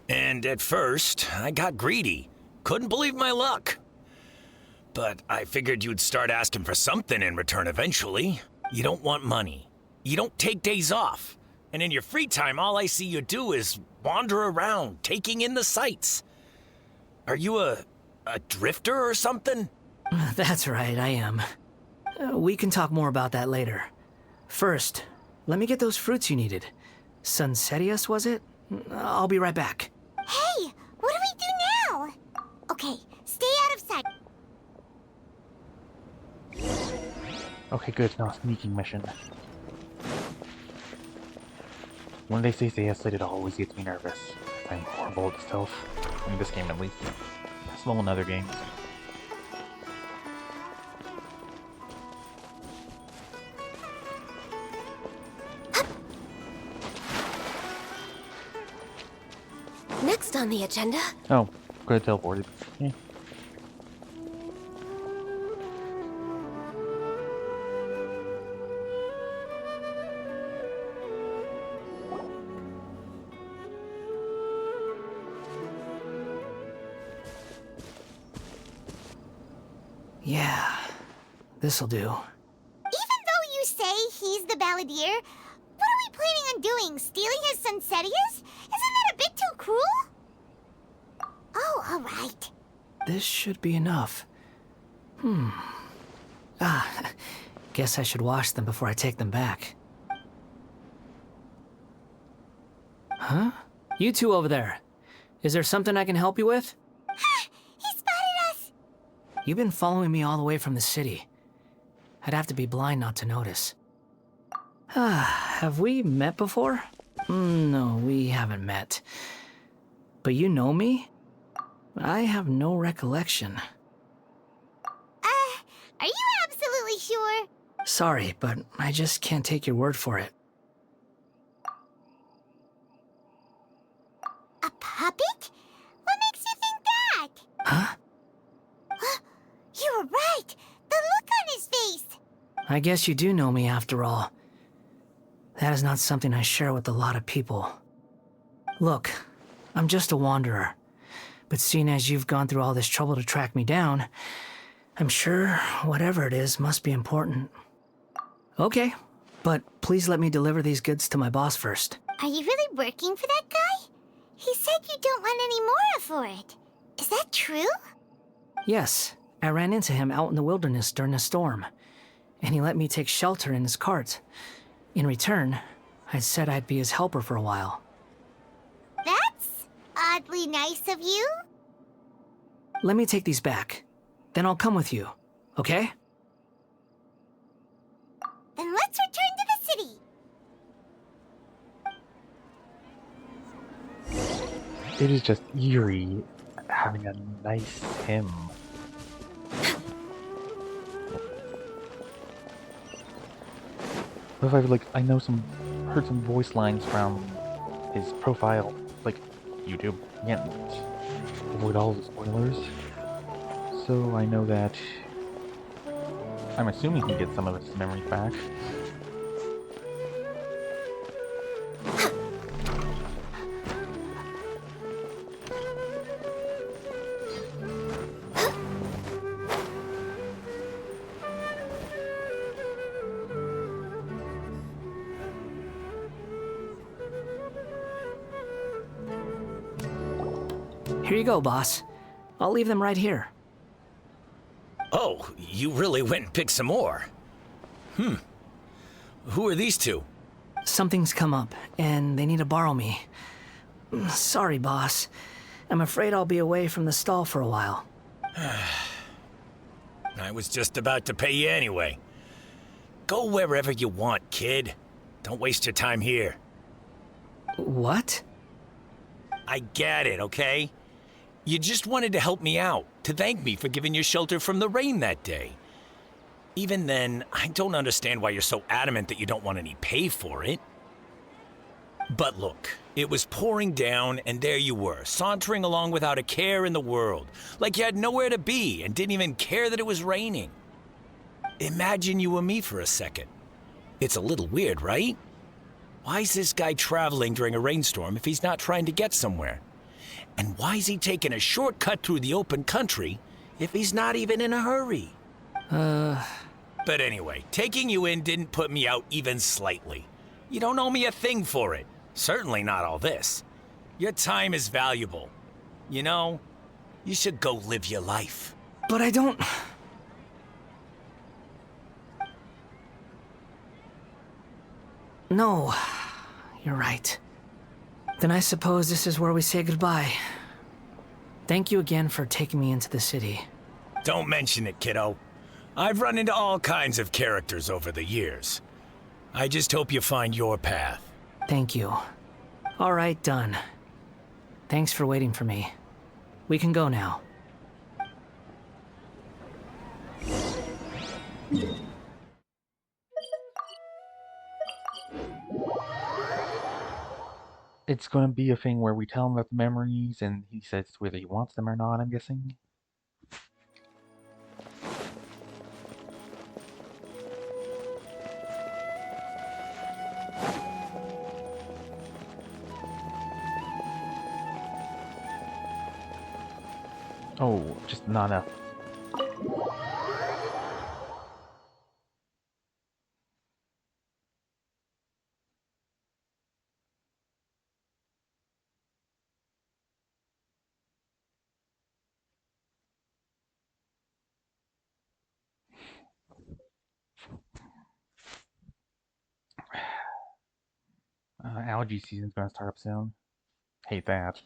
[SPEAKER 16] And at first, I got greedy. Couldn't believe my luck. But I figured you'd start asking for something in return eventually. You don't want money. You don't take days off. And in your free time, all I see you do is wander around, taking in the sights. Are you a drifter or something?
[SPEAKER 5] That's right, I am. We can talk more about that later. First, let me get those fruits you needed. Sunsettias, was it? I'll be right back.
[SPEAKER 4] Hey, what do we do now? Okay, stay out of sight.
[SPEAKER 1] Okay, good. Now sneaking mission. When they say yes, it always gets me nervous. I'm horrible at stealth. In this game, at least. Small in other games.
[SPEAKER 2] Next on the agenda.
[SPEAKER 1] Oh, could have teleported. Yeah.
[SPEAKER 5] Yeah, this'll do.
[SPEAKER 4] Even though you say he's the balladeer, what are we planning on doing? Stealing his Sunsettias? Isn't that a bit too cruel? Oh, alright.
[SPEAKER 5] This should be enough. Guess I should wash them before I take them back. Huh? You two over there. Is there something I can help you with?
[SPEAKER 4] Ha! He spotted us!
[SPEAKER 5] You've been following me all the way from the city. I'd have to be blind not to notice. Have we met before? No, we haven't met. But you know me? I have no recollection.
[SPEAKER 4] store.
[SPEAKER 5] Sorry, but I just can't take your word for it.
[SPEAKER 4] A puppet? What makes you think that?
[SPEAKER 5] Huh?
[SPEAKER 4] You were right. The look on his face.
[SPEAKER 5] I guess you do know me after all. That is not something I share with a lot of people. Look, I'm just a wanderer. But seeing as you've gone through all this trouble to track me down, I'm sure whatever it is must be important. Okay, but please let me deliver these goods to my boss first.
[SPEAKER 4] Are you really working for that guy? He said you don't want any more for it. Is that true?
[SPEAKER 5] Yes, I ran into him out in the wilderness during a storm, and he let me take shelter in his cart. In return, I said I'd be his helper for a while.
[SPEAKER 4] That's oddly nice of you.
[SPEAKER 5] Let me take these back. Then I'll come with you, okay?
[SPEAKER 4] Then let's return to the city.
[SPEAKER 1] It is just eerie having a nice hymn. If I heard some voice lines from his profile, like YouTube, can't avoid all the spoilers. So I know that I'm assuming he gets some of his memories back.
[SPEAKER 5] Here you go, boss. I'll leave them right here.
[SPEAKER 16] Oh, you really went and picked some more. Who are these two?
[SPEAKER 5] Something's come up, and they need to borrow me. Sorry, boss. I'm afraid I'll be away from the stall for a while.
[SPEAKER 16] I was just about to pay you anyway. Go wherever you want, kid. Don't waste your time here.
[SPEAKER 5] What?
[SPEAKER 16] I get it, okay? You just wanted to help me out, to thank me for giving you shelter from the rain that day. Even then, I don't understand why you're so adamant that you don't want any pay for it. But look, it was pouring down, and there you were, sauntering along without a care in the world, like you had nowhere to be and didn't even care that it was raining. Imagine you were me for a second. It's a little weird, right? Why is this guy traveling during a rainstorm if he's not trying to get somewhere? And why is he taking a shortcut through the open country if he's not even in a hurry? But anyway, taking you in didn't put me out even slightly. You don't owe me a thing for it. Certainly not all this. Your time is valuable. You know, you should go live your life.
[SPEAKER 5] But I don't... No, you're right. Then I suppose this is where we say goodbye. Thank you again for taking me into the city.
[SPEAKER 16] Don't mention it, kiddo. I've run into all kinds of characters over the years. I just hope you find your path.
[SPEAKER 5] Thank you. All right, done. Thanks for waiting for me. We can go now.
[SPEAKER 1] It's gonna be a thing where we tell him about the memories and he says whether he wants them or not, I'm guessing. Oh, just not enough. Algae season's gonna start up soon. Hate that.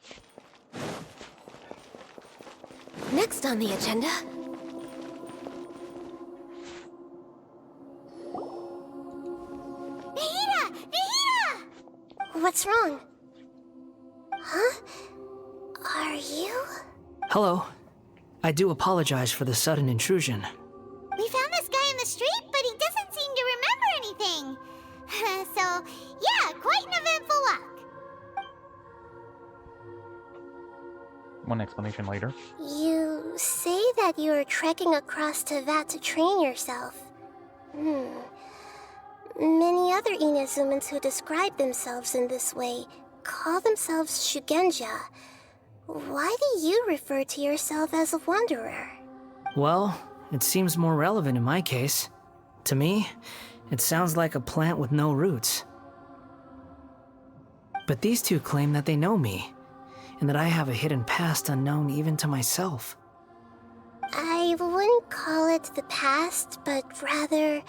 [SPEAKER 2] Next on the agenda...
[SPEAKER 3] Nahida! Nahida! What's wrong? Huh? Are you?
[SPEAKER 5] Hello. I do apologize for the sudden intrusion.
[SPEAKER 4] We found this guy in the street, but he So, yeah, quite an eventful walk.
[SPEAKER 1] One explanation later.
[SPEAKER 3] You say that you are trekking across Teyvat to train yourself. Many other Inazumans who describe themselves in this way call themselves Shugenja. Why do you refer to yourself as a wanderer?
[SPEAKER 5] Well, it seems more relevant in my case. To me, it sounds like a plant with no roots. But these two claim that they know me, and that I have a hidden past unknown even to myself.
[SPEAKER 3] I wouldn't call it the past, but rather...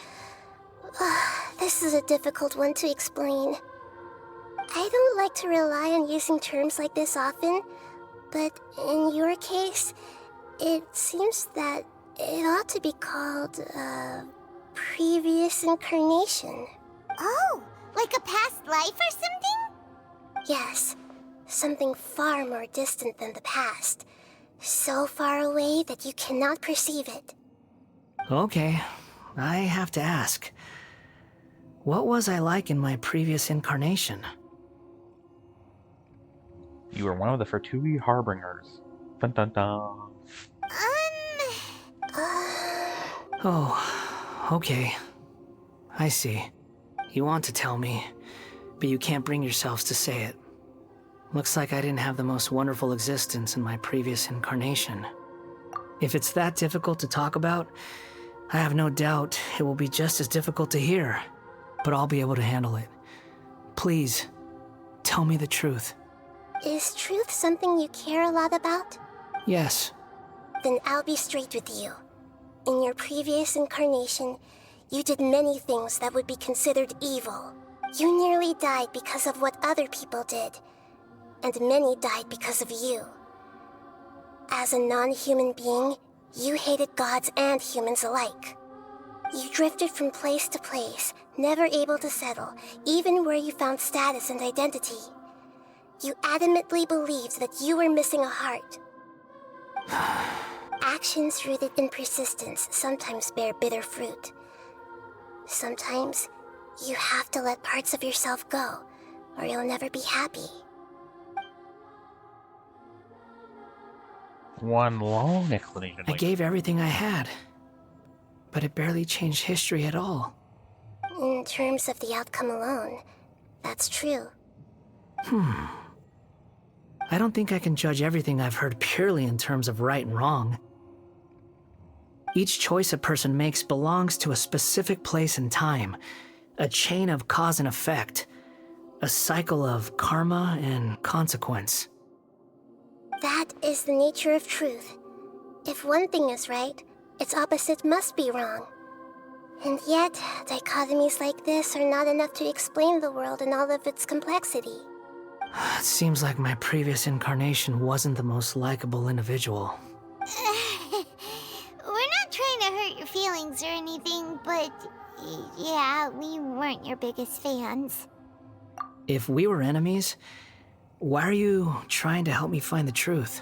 [SPEAKER 3] this is a difficult one to explain. I don't like to rely on using terms like this often, but in your case, it seems that it ought to be called previous incarnation.
[SPEAKER 4] Oh, like a past life or something?
[SPEAKER 3] Yes, something far more distant than the past. So far away that you cannot perceive it.
[SPEAKER 5] Okay, I have to ask. What was I like in my previous incarnation?
[SPEAKER 1] You were one of the Fertui Harbingers. Dun dun dun.
[SPEAKER 5] Oh, okay. I see. You want to tell me, but you can't bring yourselves to say it. Looks like I didn't have the most wonderful existence in my previous incarnation. If it's that difficult to talk about, I have no doubt it will be just as difficult to hear, but I'll be able to handle it. Please, tell me the truth.
[SPEAKER 3] Is truth something you care a lot about?
[SPEAKER 5] Yes.
[SPEAKER 3] Then I'll be straight with you. In your previous incarnation, you did many things that would be considered evil. You nearly died because of what other people did, and many died because of you. As a non-human being, you hated gods and humans alike. You drifted from place to place, never able to settle, even where you found status and identity. You adamantly believed that you were missing a heart. Actions rooted in persistence sometimes bear bitter fruit. Sometimes, you have to let parts of yourself go, or you'll never be happy.
[SPEAKER 1] One long explanation.
[SPEAKER 5] I gave everything I had, but it barely changed history at all.
[SPEAKER 3] In terms of the outcome alone, that's true.
[SPEAKER 5] I don't think I can judge everything I've heard purely in terms of right and wrong. Each choice a person makes belongs to a specific place and time, a chain of cause and effect, a cycle of karma and consequence.
[SPEAKER 3] That is the nature of truth. If one thing is right, its opposite must be wrong. And yet, dichotomies like this are not enough to explain the world in all of its complexity.
[SPEAKER 5] It seems like my previous incarnation wasn't the most likable individual.
[SPEAKER 4] We're not trying to hurt your feelings or anything, but yeah, we weren't your biggest fans.
[SPEAKER 5] If we were enemies, why are you trying to help me find the truth?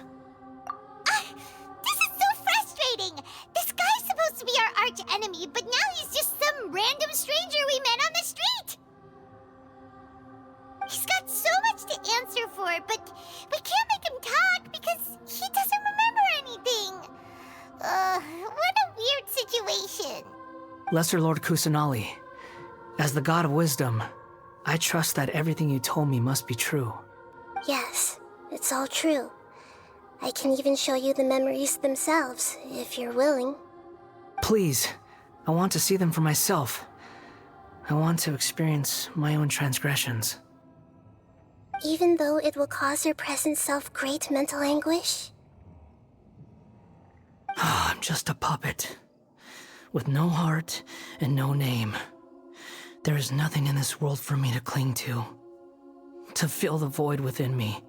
[SPEAKER 4] This is so frustrating! This guy's supposed to be our arch enemy, but now he's just some random stranger we met on the street! He's got so much to answer for, but we can't make him talk because he doesn't remember anything. What a weird situation.
[SPEAKER 5] Lesser Lord Kusanali, as the god of wisdom, I trust that everything you told me must be true.
[SPEAKER 3] Yes, it's all true. I can even show you the memories themselves, if you're willing.
[SPEAKER 5] Please, I want to see them for myself. I want to experience my own transgressions.
[SPEAKER 3] Even though it will cause your present self great mental anguish?
[SPEAKER 5] I'm just a puppet, with no heart and no name. There is nothing in this world for me to cling to fill the void within me.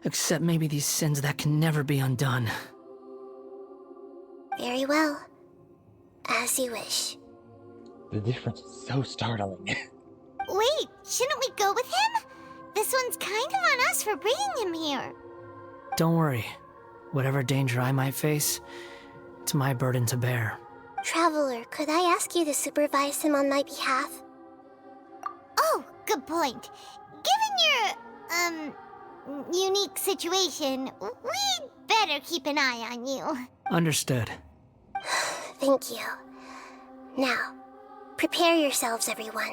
[SPEAKER 5] Except maybe these sins that can never be undone.
[SPEAKER 3] Very well. As you wish.
[SPEAKER 1] The difference is so startling.
[SPEAKER 4] Wait, shouldn't we go with him? This one's kind of on us for bringing him here.
[SPEAKER 5] Don't worry. Whatever danger I might face, it's my burden to bear.
[SPEAKER 3] Traveler, could I ask you to supervise him on my behalf?
[SPEAKER 4] Good point. Given your, unique situation, we'd better keep an eye on you.
[SPEAKER 5] Understood.
[SPEAKER 3] Thank you. Now, prepare yourselves, everyone.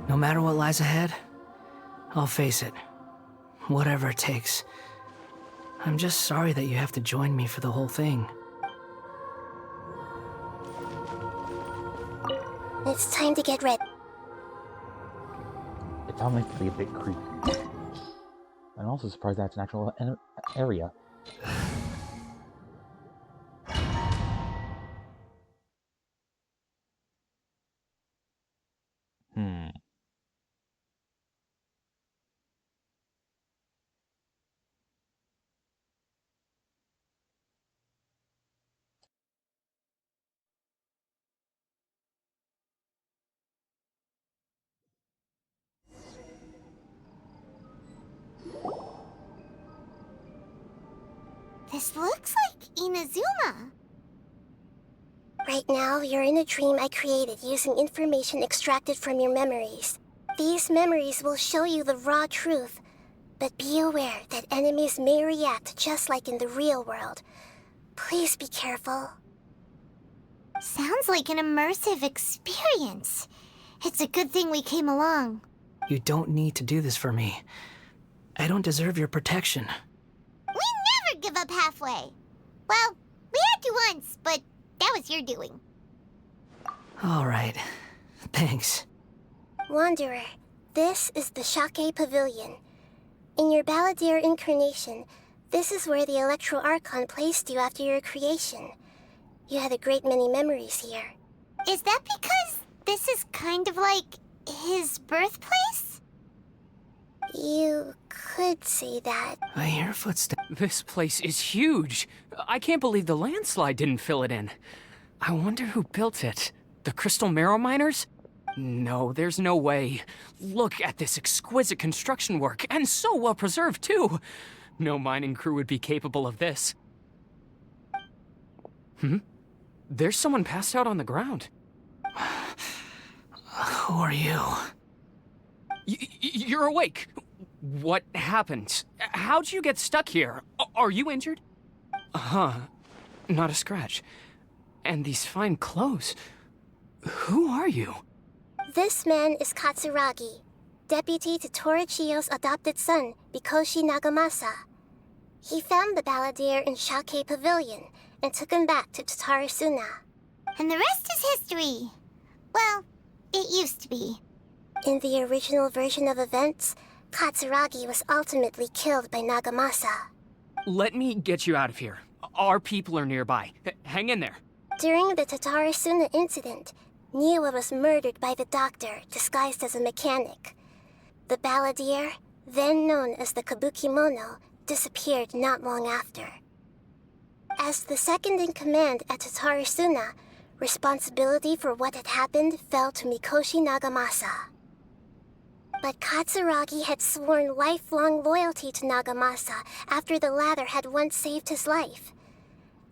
[SPEAKER 5] No matter what lies ahead, I'll face it. Whatever it takes. I'm just sorry that you have to join me for the whole thing.
[SPEAKER 3] It's time to get ready.
[SPEAKER 1] It sounds like to be a bit creepy. I'm also surprised that's an actual area.
[SPEAKER 4] This looks like Inazuma.
[SPEAKER 3] Right now, you're in a dream I created using information extracted from your memories. These memories will show you the raw truth, but be aware that enemies may react just like in the real world. Please be careful.
[SPEAKER 4] Sounds like an immersive experience. It's a good thing we came along.
[SPEAKER 5] You don't need to do this for me. I don't deserve your protection.
[SPEAKER 4] We never give up halfway. Well, we had to once, but that was your doing.
[SPEAKER 5] All right. Thanks.
[SPEAKER 3] Wanderer, this is the Shake Pavilion. In your Balladeer incarnation, this is where the Electro Archon placed you after your creation. You had a great many memories here.
[SPEAKER 4] Is that because this is kind of like his birthplace?
[SPEAKER 3] You could say that.
[SPEAKER 5] I hear footsteps.
[SPEAKER 17] This place is huge. I can't believe the landslide didn't fill it in. I wonder who built it. The Crystal Marrow Miners? No, there's no way. Look at this exquisite construction work, and so well preserved, too. No mining crew would be capable of this. There's someone passed out on the ground.
[SPEAKER 5] Who are you?
[SPEAKER 17] You're awake. What happened? How'd you get stuck here? Are you injured? Not a scratch. And these fine clothes. Who are you?
[SPEAKER 3] This man is Katsuragi, deputy to Torichio's adopted son, Mikoshi Nagamasa. He found the Balladeer in Shake Pavilion and took him back to Tatarasuna.
[SPEAKER 4] And the rest is history. Well, it used to be.
[SPEAKER 3] In the original version of events, Katsuragi was ultimately killed by Nagamasa.
[SPEAKER 17] Let me get you out of here. Our people are nearby. Hang in there.
[SPEAKER 3] During the Tatarasuna incident, Niwa was murdered by the doctor disguised as a mechanic. The Balladeer, then known as the Kabukimono, disappeared not long after. As the second in command at Tatarasuna, responsibility for what had happened fell to Mikoshi Nagamasa. But Katsuragi had sworn lifelong loyalty to Nagamasa after the latter had once saved his life.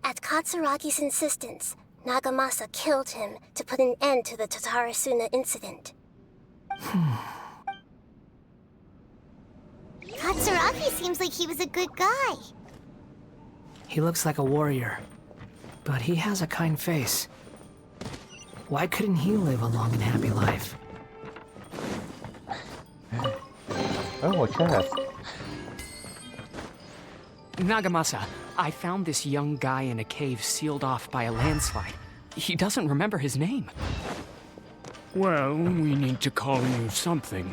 [SPEAKER 3] At Katsuragi's insistence, Nagamasa killed him to put an end to the Tatarasuna incident.
[SPEAKER 4] Katsuragi seems like he was a good guy.
[SPEAKER 5] He looks like a warrior, but he has a kind face. Why couldn't he live a long and happy life?
[SPEAKER 1] Oh, a chest.
[SPEAKER 17] Nagamasa, I found this young guy in a cave sealed off by a landslide. He doesn't remember his name.
[SPEAKER 10] Well, we need to call you something.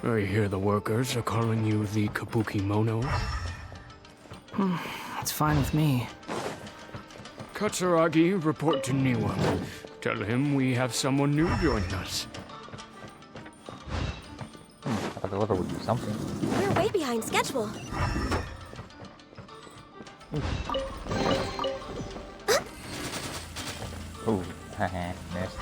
[SPEAKER 10] I hear the workers are calling you the Kabukimono.
[SPEAKER 5] That's fine with me.
[SPEAKER 10] Katsuragi, report to Niwa. Tell him we have someone new joining us.
[SPEAKER 1] I'll deliver with you something.
[SPEAKER 2] We're way behind schedule.
[SPEAKER 1] Oh, haha, missed.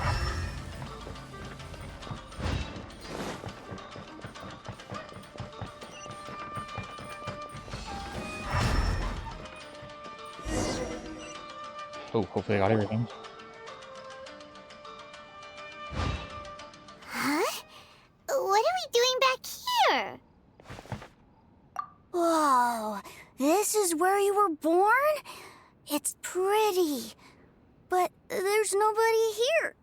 [SPEAKER 1] Oh, hopefully I got everything.
[SPEAKER 4] Huh? What are we doing back here? Whoa, this is where you were born? It's pretty, but there's nobody here.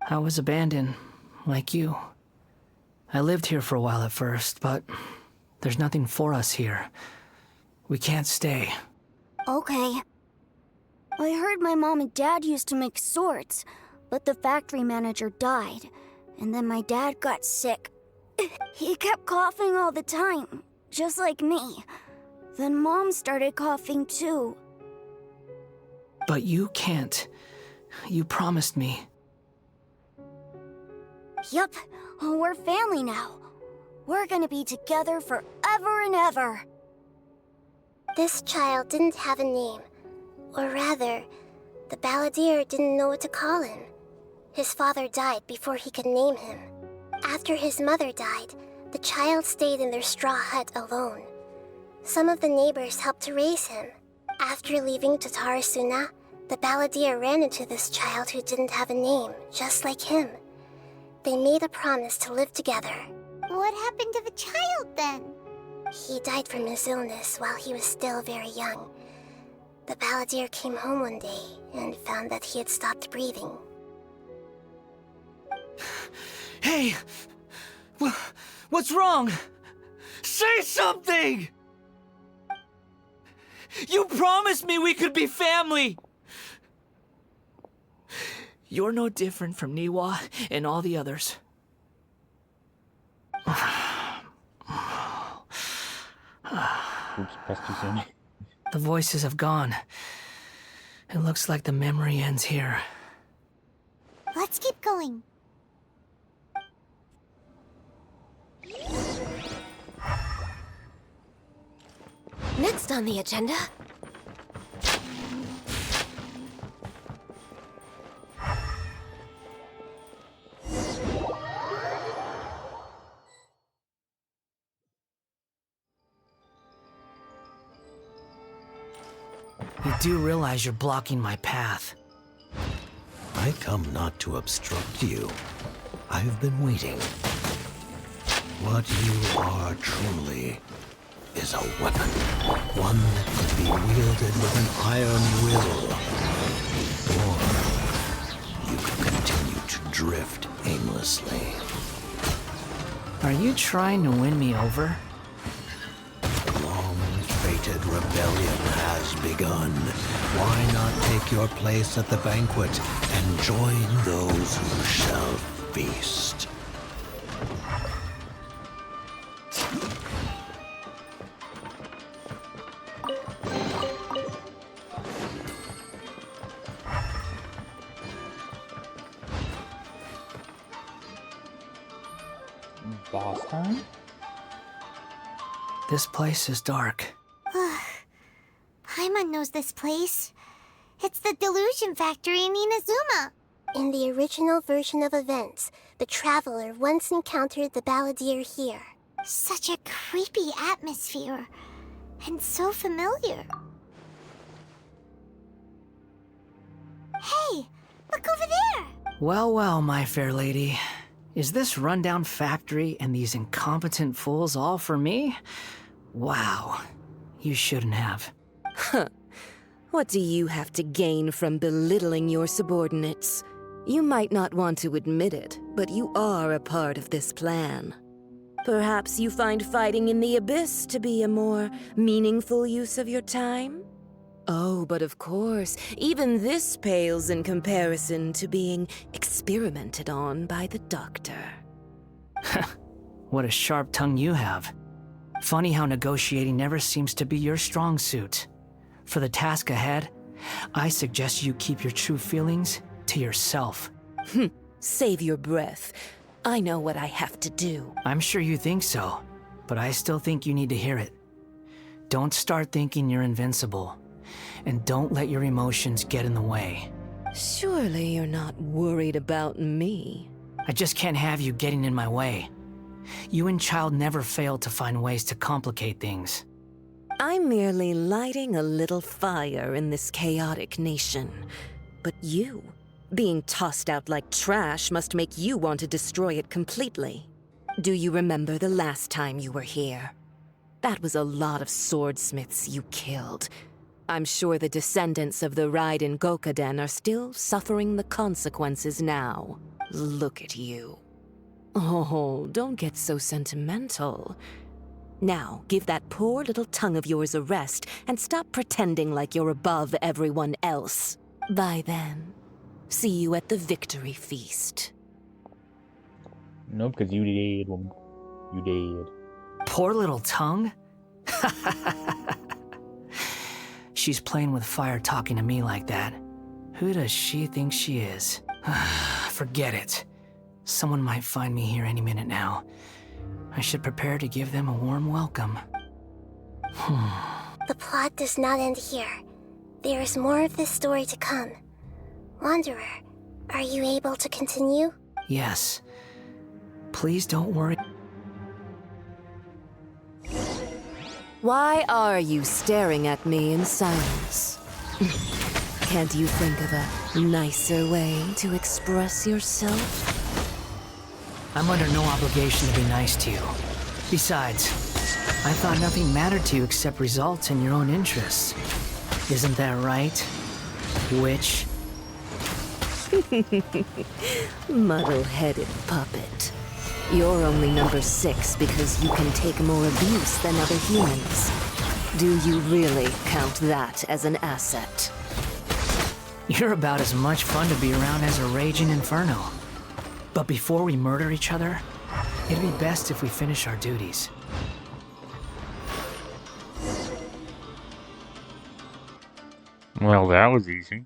[SPEAKER 5] I was abandoned, like you. I lived here for a while at first, but there's nothing for us here. We can't stay.
[SPEAKER 4] Okay. I heard my mom and dad used to make swords, but the factory manager died, and then my dad got sick. He kept coughing all the time, just like me. Then Mom started coughing too.
[SPEAKER 5] But you can't. You promised me.
[SPEAKER 4] Yup, we're family now. We're gonna be together forever and ever.
[SPEAKER 3] This child didn't have a name. Or rather, the balladeer didn't know what to call him. His father died before he could name him. After his mother died, the child stayed in their straw hut alone. Some of the neighbors helped to raise him. After leaving Tatarasuna, the balladeer ran into this child who didn't have a name, just like him. They made a promise to live together.
[SPEAKER 4] What happened to the child then?
[SPEAKER 3] He died from his illness while he was still very young. The balladeer came home one day and found that he had stopped breathing.
[SPEAKER 5] Hey! What's wrong? Say something! You promised me we could be family! You're no different from Niwa and all the others.
[SPEAKER 1] Oops, pressed too soon.
[SPEAKER 5] The voices have gone. It looks like the memory ends here.
[SPEAKER 4] Let's keep going.
[SPEAKER 2] Next on the agenda...
[SPEAKER 5] You do realize you're blocking my path.
[SPEAKER 16] I come not to obstruct you. I've been waiting. What you are truly is a weapon. One that could be wielded with an iron will. Or you could continue to drift aimlessly.
[SPEAKER 5] Are you trying to win me over?
[SPEAKER 16] Long-fated rebellion has begun. Why not take your place at the banquet and join those who shall feast?
[SPEAKER 1] Boss time?
[SPEAKER 5] This place is dark.
[SPEAKER 4] Paimon knows this place. It's the Delusion Factory in Inazuma.
[SPEAKER 3] In the original version of events, the Traveler once encountered the balladeer here.
[SPEAKER 4] Such a creepy atmosphere. And so familiar. Hey, look over there!
[SPEAKER 5] Well, well, my fair lady. Is this rundown factory and these incompetent fools all for me? Wow. You shouldn't have.
[SPEAKER 18] Huh. What do you have to gain from belittling your subordinates? You might not want to admit it, but you are a part of this plan. Perhaps you find fighting in the abyss to be a more meaningful use of your time? Oh, but of course, even this pales in comparison to being experimented on by the doctor.
[SPEAKER 5] What a sharp tongue you have. Funny how negotiating never seems to be your strong suit. For the task ahead, I suggest you keep your true feelings to yourself.
[SPEAKER 18] Save your breath. I know what I have to do.
[SPEAKER 5] I'm sure you think so, but I still think you need to hear it. Don't start thinking you're invincible, and don't let your emotions get in the way.
[SPEAKER 18] Surely you're not worried about me.
[SPEAKER 5] I just can't have you getting in my way. You and Child never failed to find ways to complicate things.
[SPEAKER 18] I'm merely lighting a little fire in this chaotic nation. But you, being tossed out like trash, must make you want to destroy it completely. Do you remember the last time you were here? That was a lot of swordsmiths you killed. I'm sure the descendants of the Raiden Gokaden are still suffering the consequences now. Look at you. Oh, don't get so sentimental. Now, give that poor little tongue of yours a rest and stop pretending like you're above everyone else. Bye then. See you at the victory feast.
[SPEAKER 1] Nope, because you did, woman. You did.
[SPEAKER 5] Poor little tongue? She's playing with fire talking to me like that. Who does she think she is? Forget it. Someone might find me here any minute now. I should prepare to give them a warm welcome.
[SPEAKER 3] The plot does not end here. There is more of this story to come. Wanderer, are you able to continue?
[SPEAKER 5] Yes. Please don't worry.
[SPEAKER 18] Why are you staring at me in silence? Can't you think of a nicer way to express yourself?
[SPEAKER 5] I'm under no obligation to be nice to you. Besides, I thought nothing mattered to you except results and your own interests. Isn't that right, witch?
[SPEAKER 18] Muddle-headed puppet. You're only number 6 because you can take more abuse than other humans. Do you really count that as an asset?
[SPEAKER 5] You're about as much fun to be around as a raging inferno. But before we murder each other, it'd be best if we finish our duties.
[SPEAKER 1] Well, that was easy.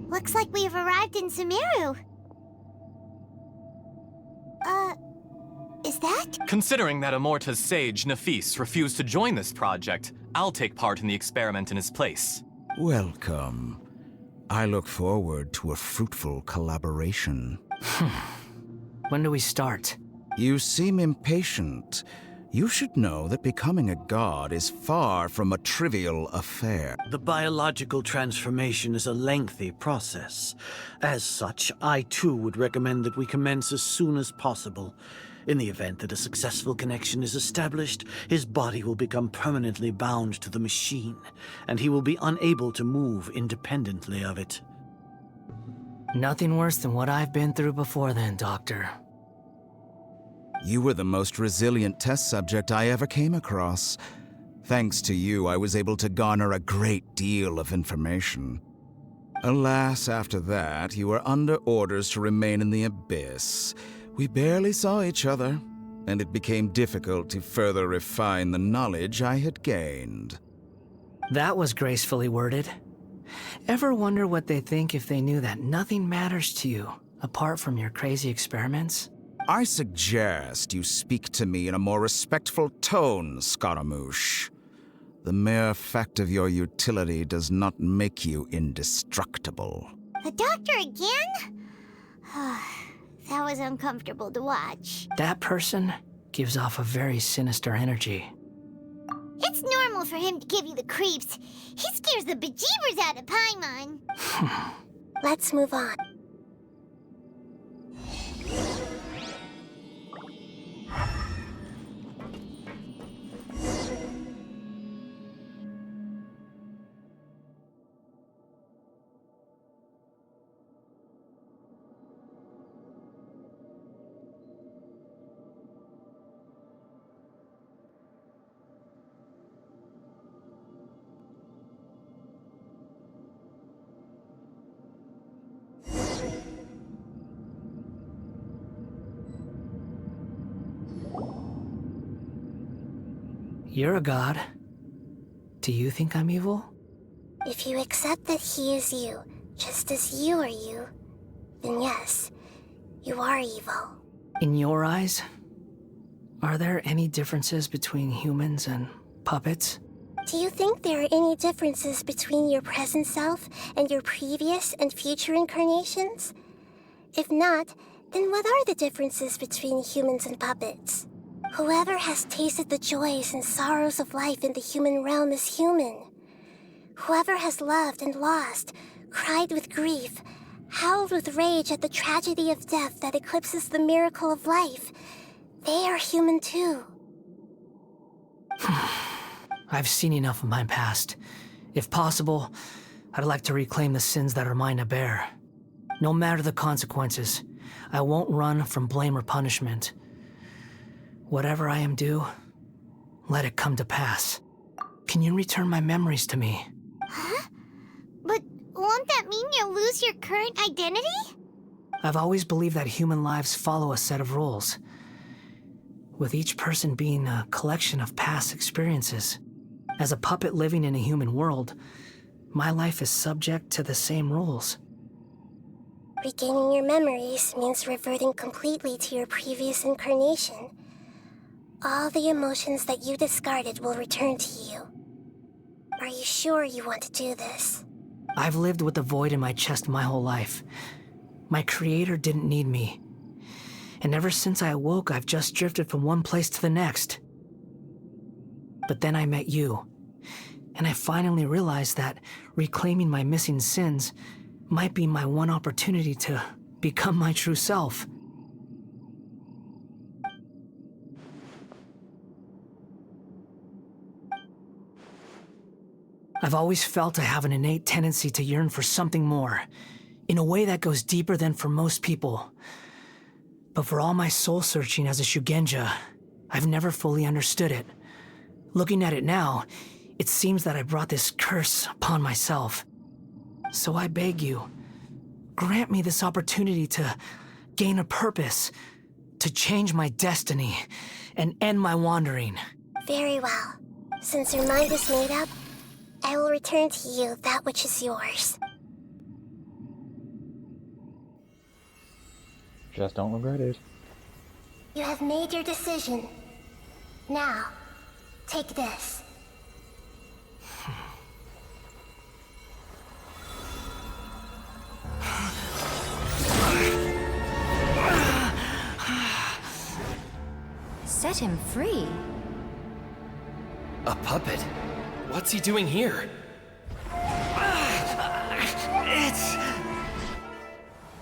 [SPEAKER 4] Looks like we've arrived in Sumeru. Is that?
[SPEAKER 6] Considering that Amorta's sage, Nafis, refused to join this project, I'll take part in the experiment in his place.
[SPEAKER 8] Welcome. I look forward to a fruitful collaboration.
[SPEAKER 5] When do we start?
[SPEAKER 8] You seem impatient. You should know that becoming a god is far from a trivial affair.
[SPEAKER 19] The biological transformation is a lengthy process. As such, I too would recommend that we commence as soon as possible. In the event that a successful connection is established, his body will become permanently bound to the machine, and he will be unable to move independently of it.
[SPEAKER 5] Nothing worse than what I've been through before then, Doctor.
[SPEAKER 8] You were the most resilient test subject I ever came across. Thanks to you, I was able to garner a great deal of information. Alas, after that, you were under orders to remain in the abyss. We barely saw each other, and it became difficult to further refine the knowledge I had gained.
[SPEAKER 5] That was gracefully worded. Ever wonder what they think if they knew that nothing matters to you, apart from your crazy experiments?
[SPEAKER 8] I suggest you speak to me in a more respectful tone, Scaramouche. The mere fact of your utility does not make you indestructible.
[SPEAKER 4] The doctor again? That was uncomfortable to watch.
[SPEAKER 5] That person gives off a very sinister energy.
[SPEAKER 4] It's normal for him to give you the creeps. He scares the bejeebers out of Paimon.
[SPEAKER 3] Let's move on.
[SPEAKER 5] You're a god. Do you think I'm evil?
[SPEAKER 3] If you accept that he is you, just as you are you, then yes, you are evil.
[SPEAKER 5] In your eyes, are there any differences between humans and puppets?
[SPEAKER 3] Do you think there are any differences between your present self and your previous and future incarnations? If not, then what are the differences between humans and puppets? Whoever has tasted the joys and sorrows of life in the human realm is human. Whoever has loved and lost, cried with grief, howled with rage at the tragedy of death that eclipses the miracle of life, they are human too.
[SPEAKER 5] I've seen enough of my past. If possible, I'd like to reclaim the sins that are mine to bear. No matter the consequences, I won't run from blame or punishment. Whatever I am due, let it come to pass. Can you return my memories to me?
[SPEAKER 4] Huh? But won't that mean you'll lose your current identity?
[SPEAKER 5] I've always believed that human lives follow a set of rules, with each person being a collection of past experiences. As a puppet living in a human world, my life is subject to the same rules.
[SPEAKER 3] Regaining your memories means reverting completely to your previous incarnation. All the emotions that you discarded will return to you. Are you sure you want to do this?
[SPEAKER 5] I've lived with the void in my chest my whole life. My creator didn't need me. And ever since I awoke, I've just drifted from one place to the next. But then I met you, and I finally realized that reclaiming my missing sins might be my one opportunity to become my true self. I've always felt I have an innate tendency to yearn for something more, in a way that goes deeper than for most people. But for all my soul-searching as a Shugenja, I've never fully understood it. Looking at it now, it seems that I brought this curse upon myself. So I beg you, grant me this opportunity to gain a purpose, to change my destiny, and end my wandering.
[SPEAKER 3] Very well. Since your mind is made up, I will return to you that which is yours.
[SPEAKER 1] Just don't regret it.
[SPEAKER 3] You have made your decision. Now, take this.
[SPEAKER 2] Set him free.
[SPEAKER 7] A puppet? What's he doing here?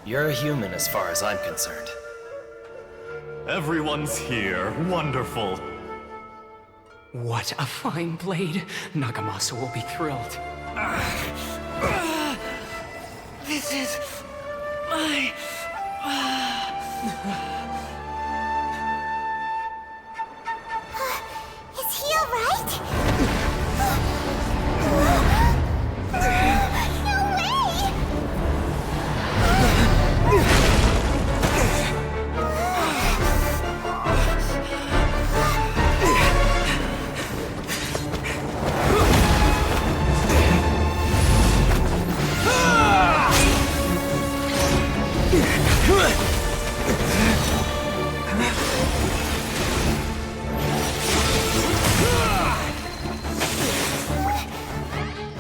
[SPEAKER 7] You're a human as far as I'm concerned.
[SPEAKER 6] Everyone's here. Wonderful.
[SPEAKER 17] What a fine blade. Nagamasa will be thrilled.
[SPEAKER 5] This is my...
[SPEAKER 4] Is he alright? No way!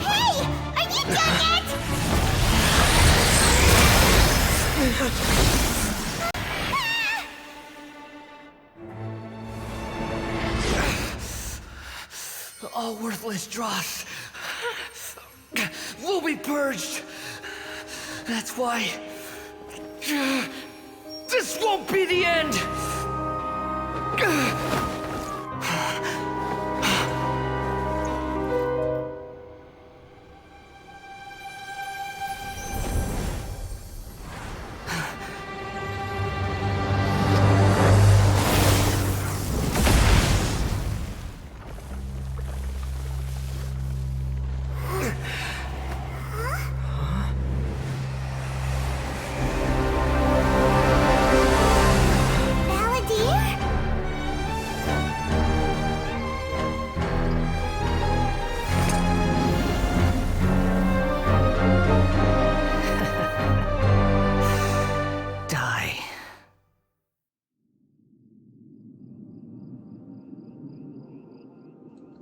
[SPEAKER 4] Hey! Are you done yet?
[SPEAKER 5] All worthless dross will be purged. That's why this won't be the end.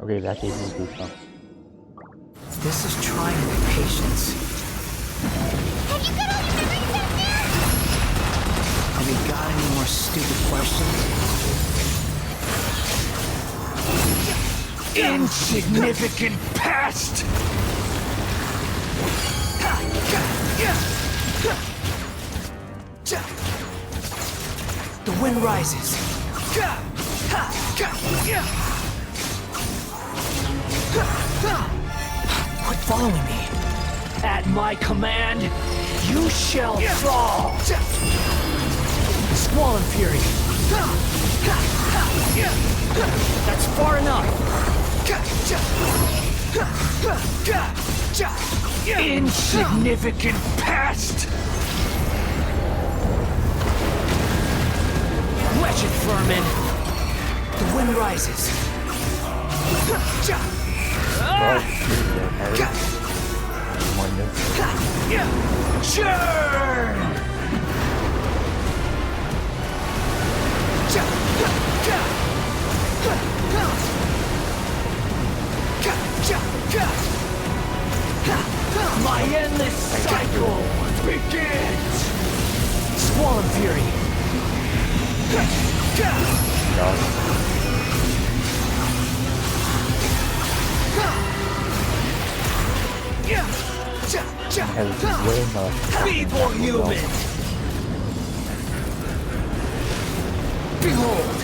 [SPEAKER 1] Okay, that gave me goosebumps.
[SPEAKER 5] This is trying my patience.
[SPEAKER 4] Have you got all your memories out there?
[SPEAKER 5] Have you got any more stupid questions?
[SPEAKER 16] Insignificant past!
[SPEAKER 5] The wind rises. Quit following me. At my command, you shall fall. Squall and fury. That's far enough.
[SPEAKER 16] Insignificant past!
[SPEAKER 5] Wretched vermin. The wind rises.
[SPEAKER 16] Churn!
[SPEAKER 5] My endless cycle begins! Squall and fury.
[SPEAKER 16] Feeble human!
[SPEAKER 5] Behold!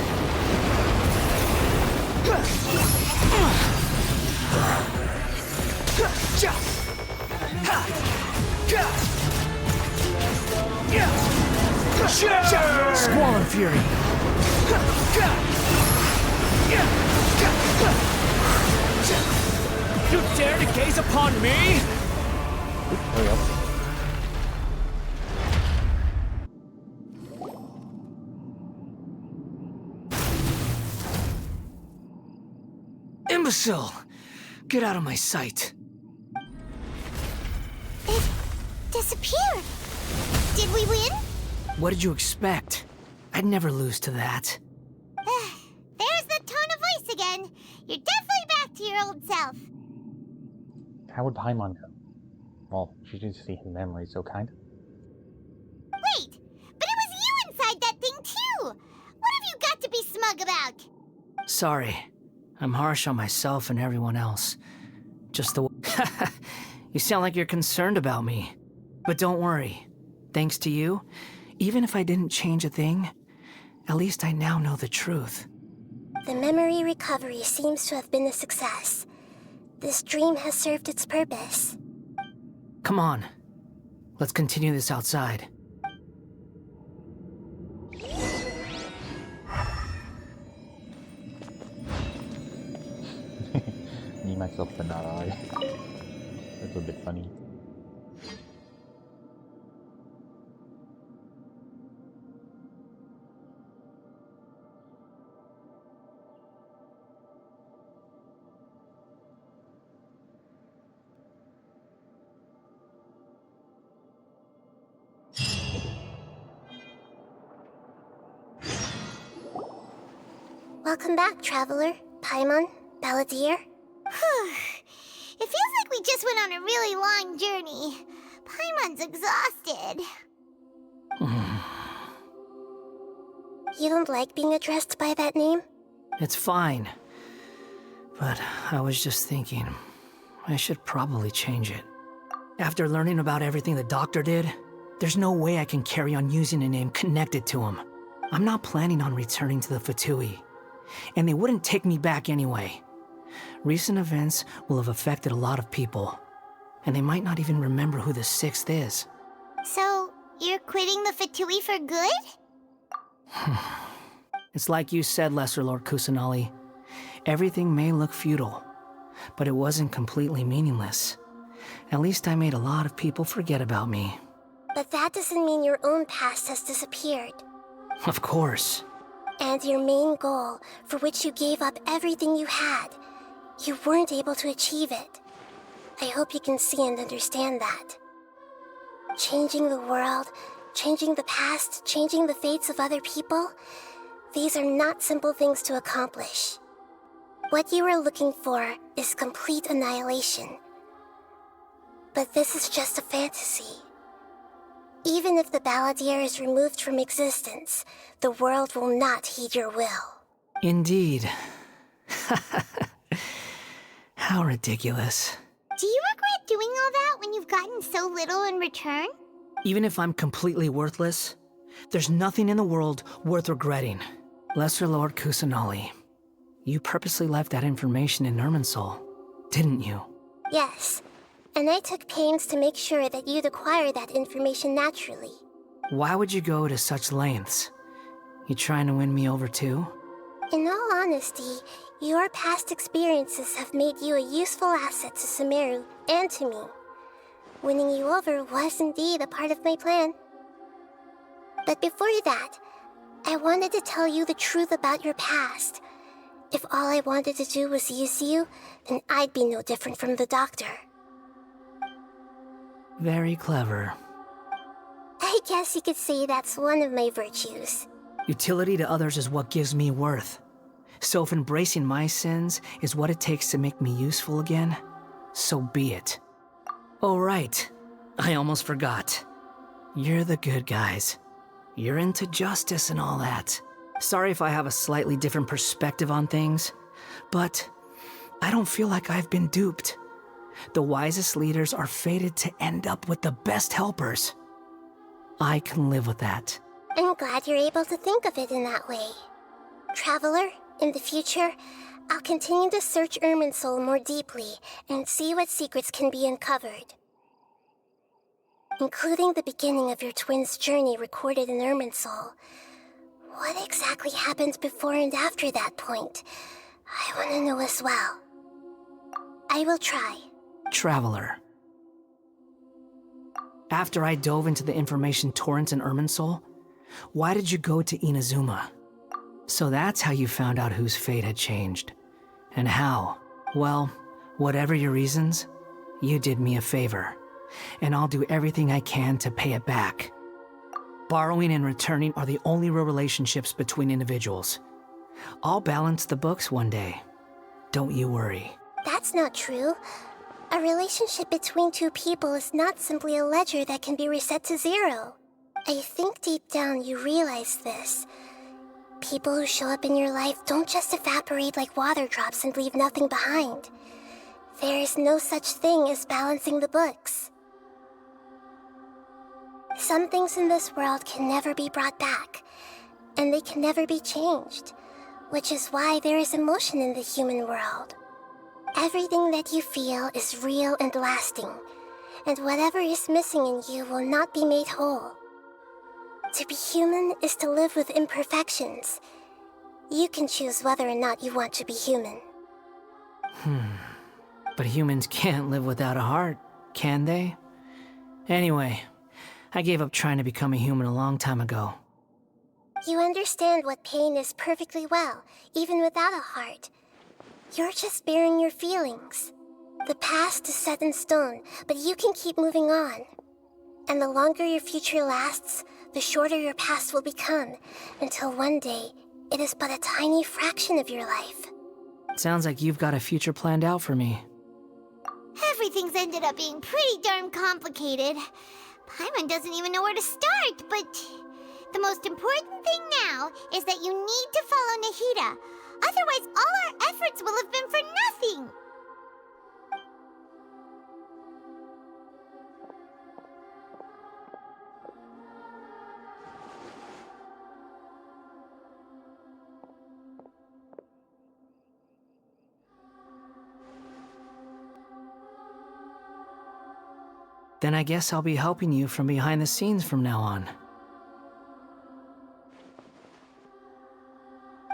[SPEAKER 5] Squall and fury.
[SPEAKER 16] You dare to gaze upon me?
[SPEAKER 1] Hurry up.
[SPEAKER 5] Imbecile! Get out of my sight.
[SPEAKER 4] It disappeared. Did we win?
[SPEAKER 5] What did you expect? I'd never lose to that.
[SPEAKER 4] There's the tone of voice again. You're definitely back to your old self.
[SPEAKER 1] How would Paimon know? Well, she did see his memory, so kind of.
[SPEAKER 4] Wait, but it was you inside that thing too. What have you got to be smug about?
[SPEAKER 5] Sorry. I'm harsh on myself and everyone else. Just the You sound like you're concerned about me. But don't worry. Thanks to you, even if I didn't change a thing, at least I now know the truth.
[SPEAKER 3] The memory recovery seems to have been a success. This dream has served its purpose.
[SPEAKER 5] Come on. Let's continue this outside.
[SPEAKER 1] Me, myself, but not I. That's a bit funny.
[SPEAKER 3] Welcome back, traveler. Paimon, Balladeer.
[SPEAKER 4] It feels like we just went on a really long journey. Paimon's exhausted.
[SPEAKER 3] You don't like being addressed by that name?
[SPEAKER 5] It's fine. But I was just thinking, I should probably change it. After learning about everything the doctor did, there's no way I can carry on using a name connected to him. I'm not planning on returning to the Fatui, and they wouldn't take me back anyway. Recent events will have affected a lot of people, and they might not even remember who the Sixth is.
[SPEAKER 4] So, you're quitting the Fatui for good?
[SPEAKER 5] It's like you said, Lesser Lord Kusanali. Everything may look futile, but it wasn't completely meaningless. At least I made a lot of people forget about me.
[SPEAKER 3] But that doesn't mean your own past has disappeared.
[SPEAKER 5] Of course.
[SPEAKER 3] And your main goal, for which you gave up everything you had, you weren't able to achieve it. I hope you can see and understand that. Changing the world, changing the past, changing the fates of other people, these are not simple things to accomplish. What you were looking for is complete annihilation. But this is just a fantasy. Even if the Balladeer is removed from existence, the world will not heed your will.
[SPEAKER 5] Indeed. How ridiculous.
[SPEAKER 4] Do you regret doing all that when you've gotten so little in return?
[SPEAKER 5] Even if I'm completely worthless, there's nothing in the world worth regretting. Lesser Lord Kusanali, you purposely left that information in Irminsul, didn't you?
[SPEAKER 3] Yes, and I took pains to make sure that you'd acquire that information naturally.
[SPEAKER 5] Why would you go to such lengths? You trying to win me over too?
[SPEAKER 3] In all honesty, your past experiences have made you a useful asset to Sumeru and to me. Winning you over was indeed a part of my plan. But before that, I wanted to tell you the truth about your past. If all I wanted to do was use you, then I'd be no different from the doctor.
[SPEAKER 5] Very clever.
[SPEAKER 3] I guess you could say that's one of my virtues.
[SPEAKER 5] Utility to others is what gives me worth. So if embracing my sins is what it takes to make me useful again, so be it. Oh right, I almost forgot. You're the good guys. You're into justice and all that. Sorry if I have a slightly different perspective on things, but I don't feel like I've been duped. The wisest leaders are fated to end up with the best helpers. I can live with that.
[SPEAKER 3] I'm glad you're able to think of it in that way. Traveler, in the future, I'll continue to search Irminsul more deeply and see what secrets can be uncovered. Including the beginning of your twins' journey recorded in Irminsul. What exactly happened before and after that point? I want to know as well. I will try.
[SPEAKER 5] Traveler. After I dove into the information torrents in Irminsul, why did you go to Inazuma? So that's how you found out whose fate had changed. And how? Well, whatever your reasons, you did me a favor. And I'll do everything I can to pay it back. Borrowing and returning are the only real relationships between individuals. I'll balance the books one day. Don't you worry.
[SPEAKER 3] That's not true. A relationship between two people is not simply a ledger that can be reset to zero. I think deep down you realize this. People who show up in your life don't just evaporate like water drops and leave nothing behind. There is no such thing as balancing the books. Some things in this world can never be brought back, and they can never be changed, which is why there is emotion in the human world. Everything that you feel is real and lasting, and whatever is missing in you will not be made whole. To be human is to live with imperfections. You can choose whether or not you want to be human.
[SPEAKER 5] But humans can't live without a heart, can they? Anyway, I gave up trying to become a human a long time ago.
[SPEAKER 3] You understand what pain is perfectly well, even without a heart. You're just bearing your feelings. The past is set in stone, but you can keep moving on. And the longer your future lasts, the shorter your past will become, until one day, it is but a tiny fraction of your life.
[SPEAKER 5] Sounds like you've got a future planned out for me.
[SPEAKER 4] Everything's ended up being pretty darn complicated. Paimon doesn't even know where to start, but the most important thing now is that you need to follow Nahida. Otherwise, all our efforts will have been for nothing.
[SPEAKER 5] Then I guess I'll be helping you from behind the scenes from now on.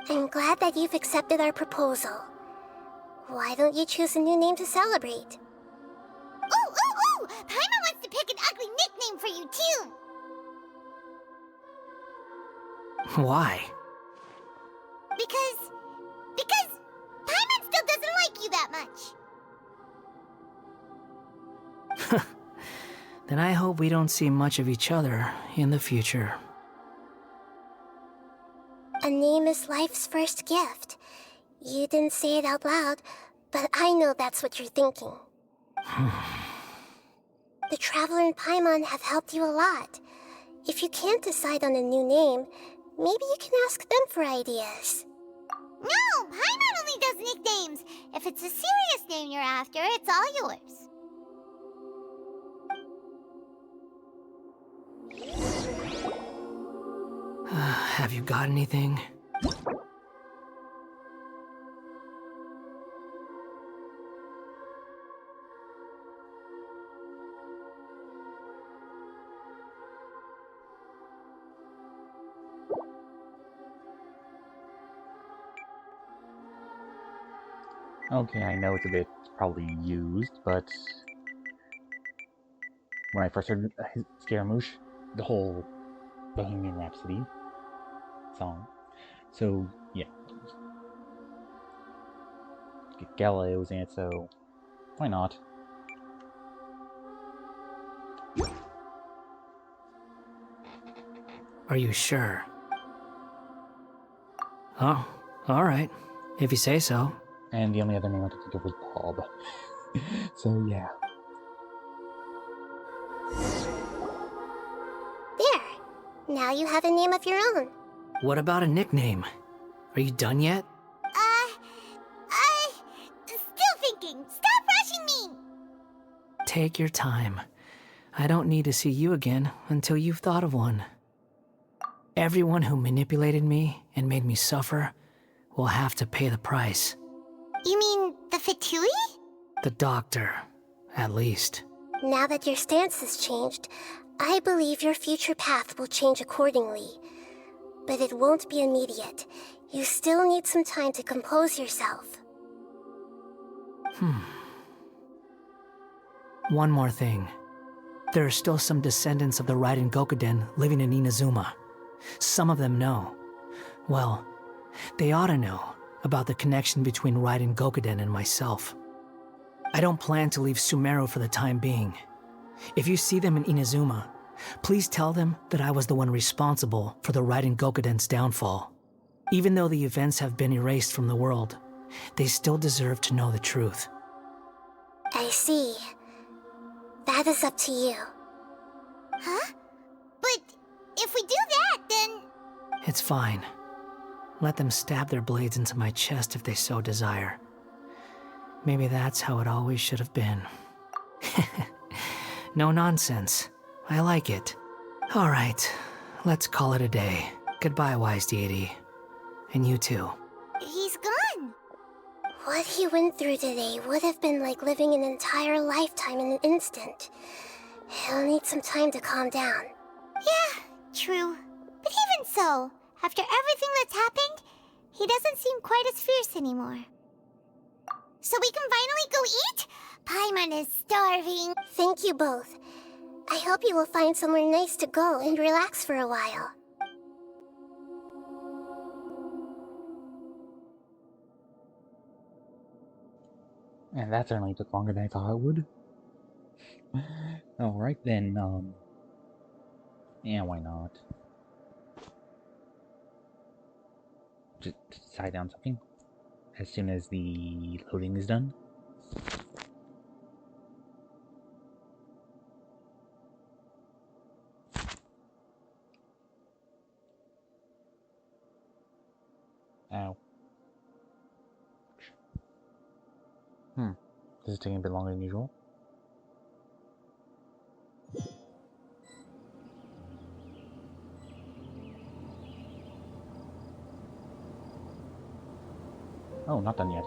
[SPEAKER 3] I'm glad that you've accepted our proposal. Why don't you choose a new name to celebrate?
[SPEAKER 4] Ooh! Paimon wants to pick an ugly nickname for you, too!
[SPEAKER 5] Why?
[SPEAKER 4] Because Paimon still doesn't like you that much.
[SPEAKER 5] Then I hope we don't see much of each other in the future.
[SPEAKER 3] A name is life's first gift. You didn't say it out loud, but I know that's what you're thinking. The Traveler and Paimon have helped you a lot. If you can't decide on a new name, maybe you can ask them for ideas.
[SPEAKER 4] No! Paimon only does nicknames! If it's a serious name you're after, it's all yours.
[SPEAKER 5] Have you got anything?
[SPEAKER 1] Okay, I know it's a bit probably used, but when I first heard Scaramouche, the whole Bohemian Rhapsody song. So, yeah. Galileo's in it, so why not?
[SPEAKER 5] Are you sure? Oh, alright. If you say so.
[SPEAKER 1] And the only other name I could think of was Bob. So, yeah.
[SPEAKER 3] There! Now you have a name of your own.
[SPEAKER 5] What about a nickname? Are you done yet?
[SPEAKER 4] Still thinking. Stop rushing me!
[SPEAKER 5] Take your time. I don't need to see you again until you've thought of one. Everyone who manipulated me and made me suffer will have to pay the price.
[SPEAKER 4] You mean the Fatui?
[SPEAKER 5] The doctor, at least.
[SPEAKER 3] Now that your stance has changed, I believe your future path will change accordingly. But it won't be immediate. You still need some time to compose yourself.
[SPEAKER 5] One more thing. There are still some descendants of the Raiden Gokuden living in Inazuma. Some of them know. Well, they ought to know about the connection between Raiden Gokuden and myself. I don't plan to leave Sumeru for the time being. If you see them in Inazuma, please tell them that I was the one responsible for the Raiden Gokuden's downfall. Even though the events have been erased from the world, they still deserve to know the truth.
[SPEAKER 3] I see. That is up to you.
[SPEAKER 4] Huh? But if we do that, then...
[SPEAKER 5] It's fine. Let them stab their blades into my chest if they so desire. Maybe that's how it always should have been. No nonsense. I like it. All right, let's call it a day. Goodbye, wise deity. And you too.
[SPEAKER 4] He's gone.
[SPEAKER 3] What he went through today would have been like living an entire lifetime in an instant. He'll need some time to calm down.
[SPEAKER 4] Yeah, true. But even so, after everything that's happened, he doesn't seem quite as fierce anymore. So we can finally go eat? Paimon is starving.
[SPEAKER 3] Thank you both. I hope you will find somewhere nice to go and relax for a while.
[SPEAKER 1] And that certainly took longer than I thought it would. Alright then, yeah, why not? Just decide on something as soon as the loading is done. Ow. This is taking a bit longer than usual. Oh, not done yet.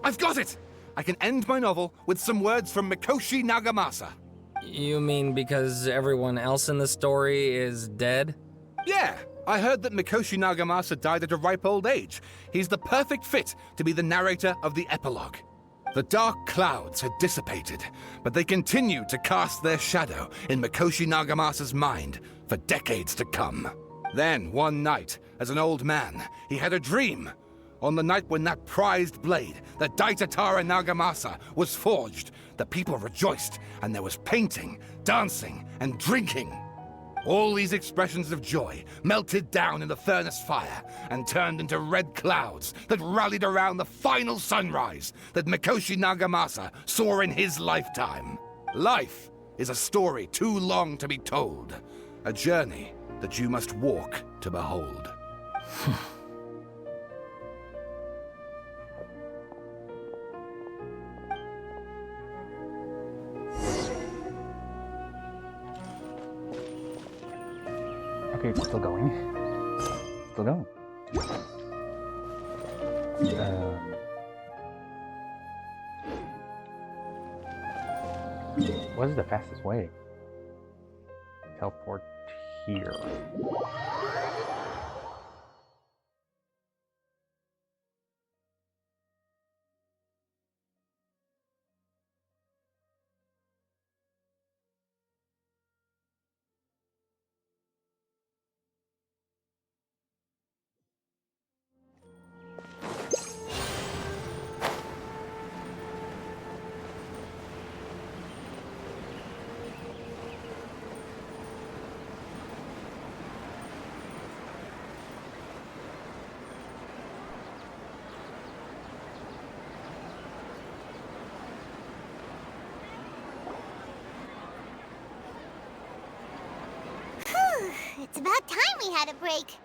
[SPEAKER 15] I've got it! I can end my novel with some words from Mikoshi Nagamasa.
[SPEAKER 13] You mean because everyone else in the story is dead?
[SPEAKER 15] Yeah, I heard that Mikoshi Nagamasa died at a ripe old age. He's the perfect fit to be the narrator of the epilogue. The dark clouds had dissipated, but they continued to cast their shadow in Mikoshi Nagamasa's mind for decades to come. Then, one night, as an old man, he had a dream. On the night when that prized blade, the Daitatara Nagamasa, was forged, the people rejoiced, and there was painting, dancing, and drinking. All these expressions of joy melted down in the furnace fire and turned into red clouds that rallied around the final sunrise that Mikoshi Nagamasa saw in his lifetime. Life is a story too long to be told, a journey that you must walk to behold.
[SPEAKER 1] Okay, it's still going. Still going. What is the fastest way? Teleport here.
[SPEAKER 4] It's about time we had a break.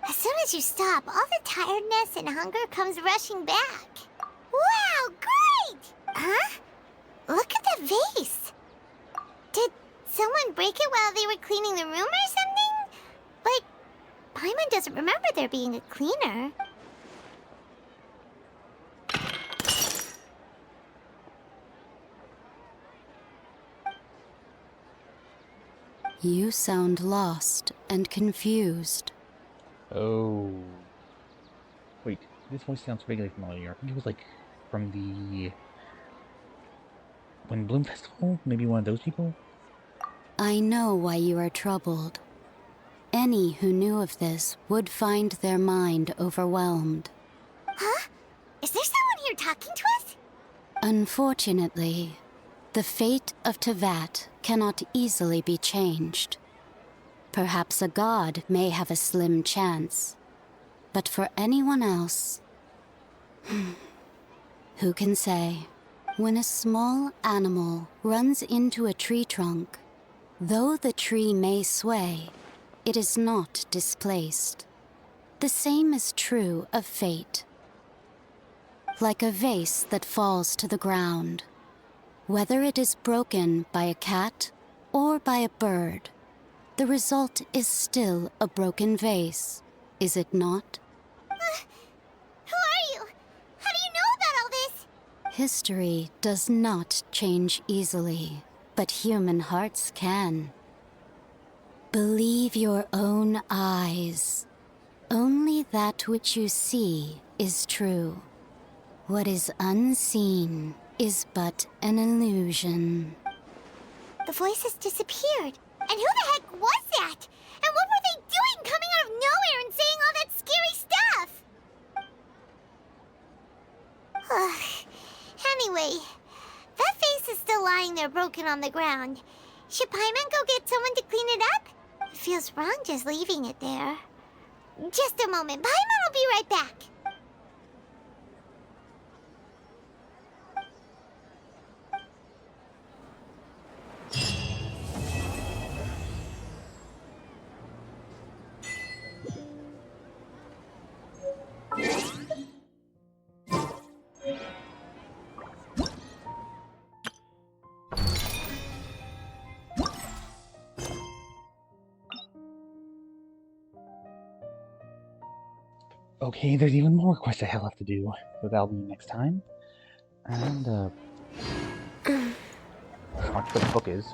[SPEAKER 4] As soon as you stop, all the tiredness and hunger comes rushing back. Wow, great! Huh? Look at the vase. Did someone break it while they were cleaning the room or something? Like, Paimon doesn't remember there being a cleaner.
[SPEAKER 20] You sound lost and confused.
[SPEAKER 1] Oh. Wait, this voice sounds vaguely familiar. I think it was like from the Wind Bloom Festival? Maybe one of those people?
[SPEAKER 20] I know why you are troubled. Any who knew of this would find their mind overwhelmed.
[SPEAKER 4] Huh? Is there someone here talking to us?
[SPEAKER 20] Unfortunately, the fate of Tevat cannot easily be changed. Perhaps a god may have a slim chance, but for anyone else, who can say? When a small animal runs into a tree trunk, though the tree may sway, it is not displaced. The same is true of fate. Like a vase that falls to the ground, whether it is broken by a cat or by a bird, the result is still a broken vase, is it not?
[SPEAKER 4] Who are you? How do you know about all this?
[SPEAKER 20] History does not change easily, but human hearts can. Believe your own eyes. Only that which you see is true. What is unseen is but an illusion.
[SPEAKER 4] The voice has disappeared. And who the heck was that? And what were they doing coming out of nowhere and saying all that scary stuff? Anyway, that vase is still lying there broken on the ground. Should Paimon go get someone to clean it up? It feels wrong just leaving it there. Just a moment. Paimon will be right back.
[SPEAKER 1] Okay, there's even more quests I have left to do, but that'll be next time. And, watch what the book is.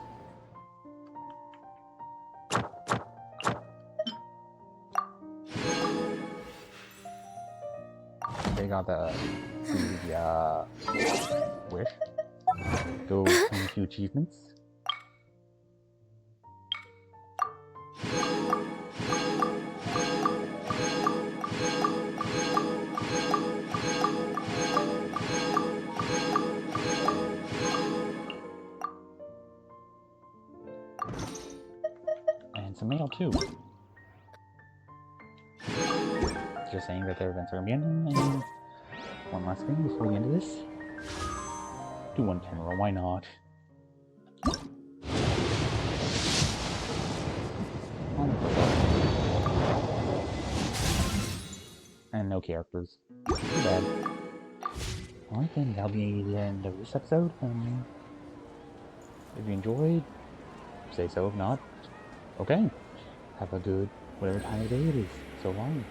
[SPEAKER 1] They got the wish. Go claim a few achievements. some mail too. Just saying that their events are gonna be ending, and one last thing before the end of this. Do one camera, why not? And no characters. Too bad. Alright then, that'll be the end of this episode. If you enjoyed, say so. If not, okay. Have a good whatever time of day it is. So long.